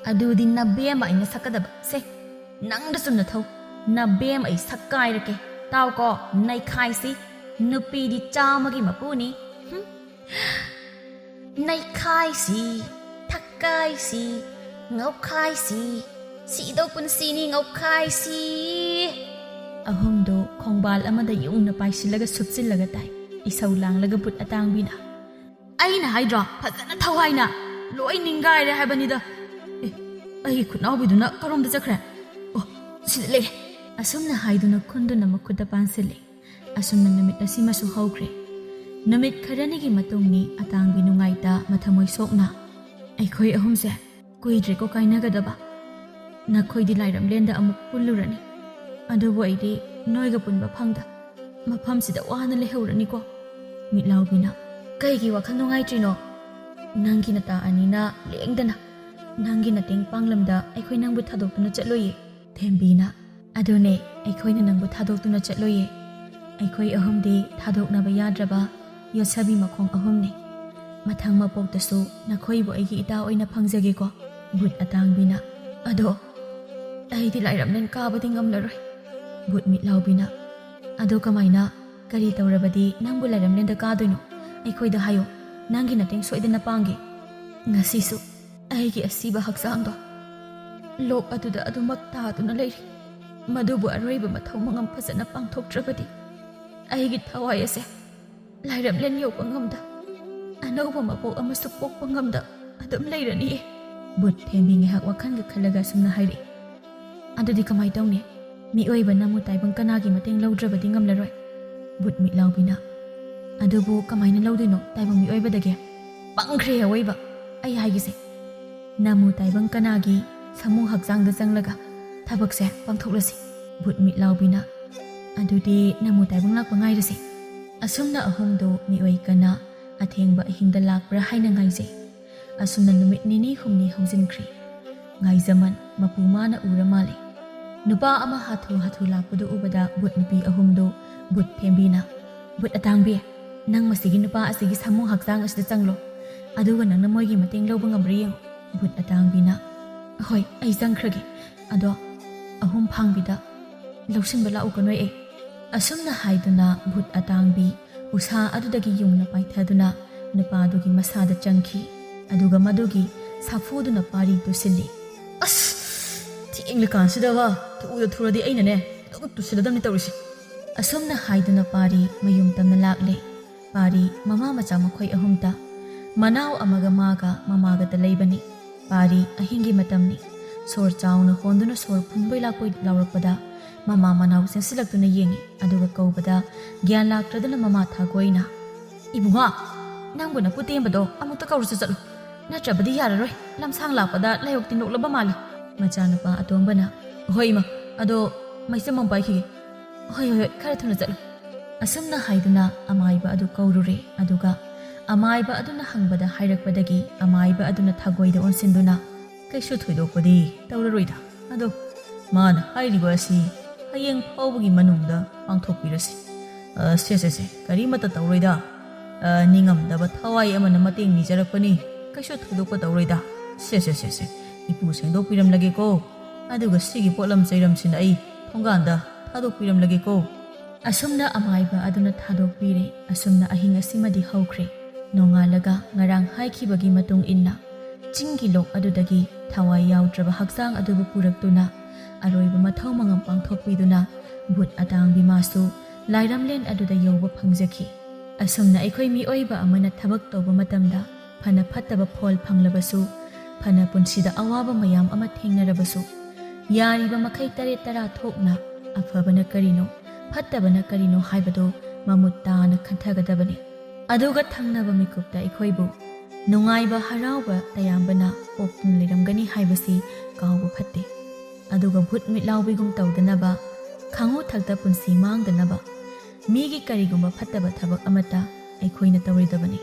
Adudi nabem ai na sakadaba se. Nangda sunna thau. Nabem ai sakkairake. ꯇꯥꯎꯀꯣ ꯅꯩꯈꯥꯏꯁꯤ ꯅꯨꯄꯤꯗꯤ ꯆꯥꯝꯃꯒꯤ ꯃꯄꯨꯅꯤ ꯅꯩꯈꯥꯏꯁꯤ ꯊꯛꯀꯥꯏꯁꯤ ꯉꯧꯈꯥꯏꯁꯤ ꯁꯤꯗꯧ ꯄꯨꯟꯁꯤꯅꯤ ꯉꯧꯈꯥꯏꯁꯤ ꯑꯍꯨꯝꯗꯣ ꯈꯣꯡꯕꯥꯜ ꯑꯃꯗ ꯌꯨꯡꯅ ꯄꯥꯏꯁꯤꯜꯂꯒ ꯁꯨꯞꯆꯤꯜꯂꯒ ꯇꯥꯏ ꯏꯁꯧ ꯂꯥꯡꯂꯒ ꯕꯨꯠ ꯑꯇꯥꯡꯕꯤꯅ ꯑꯩꯅ ꯍꯥꯏꯗ꯭ꯔꯣ ꯐꯖꯅ ꯊꯋꯥꯏꯅ ꯂꯣꯏ ꯅꯤꯡꯒꯥꯏꯔꯦ ꯍꯥꯏꯕꯅꯤꯗ ꯑꯩꯒꯤ ꯈꯨꯠꯅꯥꯎꯕꯤꯗꯨꯅ ꯀꯔꯣꯝꯗ ꯆꯠꯈ꯭ꯔꯦ ꯑꯣ ꯁꯤꯗ ꯂꯩ ꯑꯁꯨꯝꯅ ꯍꯥꯏꯗꯨꯅ ꯈꯨꯟꯗꯨꯅ ꯃꯈꯨꯠꯇ ꯄꯥꯟꯁꯤꯜꯂꯤ ꯑꯁꯨꯝꯅ ꯅꯨꯃꯤꯠ ꯑꯁꯤꯃꯁꯨ ꯍꯧꯈ꯭ꯔꯦ ꯅꯨꯃꯤꯠ ꯈꯔꯅꯤꯒꯤ ꯃꯇꯨꯡꯅꯤ ꯑꯇꯥꯡꯕꯤ ꯅꯨꯡꯉꯥꯏꯇ ꯃꯊꯃꯣꯏ ꯁꯣꯛꯅ ꯑꯩꯈꯣꯏ ꯑꯍꯨꯝꯁꯦ ꯀꯨꯏꯗ꯭ꯔꯦꯀꯣ ꯀꯥꯏꯅꯒꯗꯕ ꯅꯈꯣꯏꯗꯤ ꯂꯥꯏꯔꯝꯂꯦꯟꯗ ꯑꯃꯨꯛ ꯄꯨꯜꯂꯨꯔꯅꯤ ꯑꯗꯨꯕꯨ ꯑꯩꯗꯤ ꯅꯣꯏꯒ ꯄꯨꯟꯕ ꯐꯪꯗ ꯃꯐꯝꯁꯤꯗ ꯋꯥꯅ ꯂꯩꯍꯧꯔꯅꯤꯀꯣ ꯃꯤꯠꯂꯥꯎꯕꯤꯅ ꯀꯩꯒꯤ ꯋꯥꯈꯜ ꯅꯨꯡꯉꯥꯏꯇ꯭ꯔꯤꯅꯣ ꯅꯪꯒꯤ ꯅꯇꯥ ꯑꯅꯤꯅ ꯂꯦꯡꯗꯅ ꯅꯪꯒꯤ ꯅꯇꯦꯡ ꯄꯥꯡꯂꯝꯗ ꯑꯩꯈꯣꯏ ꯅꯪꯕꯨ ꯊꯥꯗꯣꯛꯇꯨꯅ ꯆꯠꯂꯣꯏꯌꯦ ꯊꯦꯝꯕꯤꯅ ꯑꯗꯨꯅꯦ ꯑꯩꯈꯣꯏꯅ ꯅꯪꯕꯨ ꯊꯥꯗꯣꯛꯇꯨꯅ ꯆꯠꯂꯣꯏꯌꯦ ꯑꯩꯈꯣꯏ ꯑꯍꯨꯝꯗꯤ ꯊꯥꯗꯣꯛꯅꯕ ꯌꯥꯗ꯭ꯔꯕ ꯌꯣꯠꯁꯕꯤ ꯃꯈꯣꯡ ꯑꯍꯨꯝꯅꯤ ꯃꯊꯪ ꯃꯄꯣꯛꯇꯁꯨ ꯅꯈꯣꯏꯕꯨ ꯑꯩꯒꯤ ꯏꯇꯥ ꯑꯣꯏꯅ ꯐꯪꯖꯒꯦꯀꯣ ꯕꯨꯠ ꯑꯇꯥꯡꯕꯤꯅ ꯑꯗꯣ ꯑꯩꯗꯤ ꯂꯥꯏꯔꯝꯂꯦꯟ ꯀꯥꯕꯗꯤ ꯉꯝꯂꯔꯣꯏ ꯕꯨꯠ ꯃꯤꯠꯂꯥꯎꯕꯤꯅ ꯑꯗꯣ ꯀꯃꯥꯏꯅ ꯀꯔꯤ ꯇꯧꯔꯕꯗꯤ ꯅꯪꯕꯨ ꯂꯥꯏꯔꯝꯂꯦꯟꯗ ꯀꯥꯗꯣꯏꯅꯣ ꯑꯩꯈꯣꯏꯗ ꯍꯥꯏꯌꯣ ꯅꯪꯒꯤ ꯅꯇꯦꯡ ꯁꯣꯏꯗꯅ ꯄꯥꯡꯒꯦ ꯉꯁꯤꯁꯨ ꯑꯩꯒꯤ ꯑꯁꯤꯕ ꯍꯛꯆꯥꯡꯗꯣ ꯂꯣꯛ ꯑꯗꯨꯗ ꯑꯗꯨꯃꯛ ꯇꯥꯗꯨꯅ ꯂꯩꯔꯤ ꯃꯗꯨꯕꯨ ꯑꯔꯣꯏꯕ ꯃꯊꯧ ꯃꯉꯝ ꯐꯖꯅ ꯄꯥꯡꯊꯣꯛꯇ꯭ꯔꯕꯗꯤ ꯑꯩꯒꯤ ꯊꯋꯥꯏ ꯑꯁꯦ ꯂꯥꯏꯔꯝꯂꯦꯟ ꯌꯧꯕ ꯉꯝꯗ ꯑꯅꯧꯕ ꯃꯄꯣꯛ ꯑꯃꯁꯨ ꯄꯣꯛꯄ ꯉꯝꯗ ꯑꯗꯨꯝ ꯂꯩꯔꯅꯤꯌꯦ ꯕꯨꯠ ꯊꯦꯝꯕꯤ ꯉꯥꯏꯍꯥꯛ ꯋꯥꯈꯜꯒ ꯈꯜꯂꯒ ꯑꯁꯨꯝꯅ ꯍꯥꯏꯔꯛꯏ ꯑꯗꯨꯗꯤ ꯀꯃꯥꯏ ꯇꯧꯅꯤ ꯃꯤꯑꯣꯏꯕꯅ ꯃꯨꯇꯥꯏꯕꯪ ꯀꯅꯥꯒꯤ ꯃꯇꯦꯡ ꯂꯧꯗ꯭ꯔꯕꯗꯤ ꯉꯝꯂꯔꯣꯏ ꯕꯨꯠ ꯃꯤꯠꯂꯥꯎꯕꯤꯅ ꯑꯗꯨꯕꯨ ꯀꯃꯥꯏꯅ ꯂꯧꯗꯣꯏꯅꯣ ꯇꯥꯏꯕꯪ ꯃꯤꯑꯣꯏꯕꯗꯒꯤ ꯄꯪꯈ꯭ꯔꯦ ꯑꯋꯣꯏꯕ ꯑꯩ ꯍꯥꯏꯒꯤꯁꯦ ꯅꯃꯨ ꯇꯥꯏꯕꯪ ꯀꯅꯥꯒꯤ ꯁꯃꯨ ꯍꯛꯆꯥꯡꯗ ꯆꯪꯂꯒ ꯊꯕꯛꯁꯦ ꯄꯥꯡꯊꯣꯛꯂꯁꯤ ꯕꯨꯠ ꯃꯤꯠꯂꯥꯎꯕꯤꯅ ꯑꯗꯨꯗꯤ ꯅꯃꯨ ꯇꯥꯏꯕꯪ ꯂꯥꯛꯄ ꯉꯥꯏꯔꯁꯤ ꯑꯁꯨꯝꯅ ꯑꯍꯨꯝꯗꯣ ꯃꯤꯑꯣꯏ ꯀꯅꯥ ꯑꯊꯦꯡꯕ ꯑꯍꯤꯡꯗ ꯂꯥꯛꯄ꯭ꯔꯥ ꯍꯥꯏꯅ ꯉꯥꯏꯖꯩ ꯑꯁꯨꯝꯅ ꯅꯨꯃꯤꯠ ꯅꯤꯅꯤ ꯍꯨꯝꯅꯤ ꯍꯧꯖꯤꯟꯈ꯭ꯔꯤ ꯉꯥꯏꯖꯃꯟ ꯃꯄꯨ ꯃꯥꯅ ꯎꯔ ꯃꯥꯜꯂꯤ नुपा अमा हाथु हाथु लापदु उबदा बुट नुपी अहुमदो बुट थेंबीना बुट अतांगबी नंग मसिगी नुपा असिगी सामु हक्चांग असदा चंगलो अदुगा नंगना मोइगी मतेंग लौबा ngambri yeng बुट अतांगबीना होय आई चंगख्रगे अदो अहुम फांगबीदा लौसिनबा लाउ कनोय ए असुमना हाइदुना बुट अतांगबी उसा अदुदगी युंगना पाइथादुना नुपादुगी मसादा चंगखी अदुगा मदुगी साफुदुना पारी दुसिल्ली अस थिंगले कांसिदावा उदा थुरदी ऐनने तब तुसिलदमनि तौरिसि असुमना हाइदुना पारी मयुम तमना लाक्ले पारी ममा मचा मखोय अहुमता मनाव अमगा मागा ममागा त लैबनी पारी अहिंगी मतमनी सोर चाउना होंदुना सोर फुनबोय लाकोय लावरपदा ममा मनाव सेंसिलक्तुना येंगी अदुगा कौबदा ग्यान लाक्त्रदुना ममा थागोयना इबुंगा नंगबुना पुतेंबदो अमुक्ता कौरसु चलो नत्रबदी याररोय लमसांग लापदा लायोक्ति नोक्लबा माले मचानुपा अतोंबना होइमा अदो मैसमम पाइखिगे होय होय खरा थुना चलो असुमना हाइदुना अमाइबा अदु कौरुरे अदुगा अमाइबा अदुना हंगबदा हाइरकपदगी अमाइबा अदुना थागोइदा ओनसिंदुना कैसु थोइदोकपदी तौररोइदा अदो मान हाइरिबा असि हयेंग फाउबगी मनुंगदा पांगथोकपिरसि से करिमता तौरोइदा निंगमदबा थवाई अमना मतेंग निजरकपनी कैसु थोइदोकपा तौरोइदा से इपु सेंदोकपिरमलगेको अदुगा सिगी पोलम चैरमसिना आई थोंगांदा थादोकपिरमलगेको असुमना अमाइबा अदुना थादोकपिरे असुमना अहिंग असिमदि हौख्रे नोंगालगा ngarang हाइखिबगी मतुंग इन्ना चिंगी लोक अदुदगी थवाई याउद्रबा हक्चांग अदुबु पुरक्तुना अरोइबा मथौ मंगम पांगथोकपिदुना बुट अतांगबि मासु लाइरमलेन अदुदा यौबा फंगजखि असुमना अखोइ मिओइबा अमना थबक तौबा मतमदा फना फत्तबा फोल फंगलबसु फना पुनसिदा अवाबा मयाम अमा थेंगनरबसु यारिबा मखै तरे तरा थोकना अफबना करिनो फत्तबना करिनो हाइबदो ममुत ताना खंथगदबनि अदुगा थंगनबा मिकुपता अखोइबु नुंगाइबा हराउबा तयाम्बना पोक्तुन लेरमगनि हाइबसि काउबा फत्ते अदुगा भूत मिटलाउबिगुम तौदनबा खांगु थक्ता पुनसि मांगदनबा मीगी करिगुम्बा फत्तबा थबक अमता अखोइना तौरिदबनि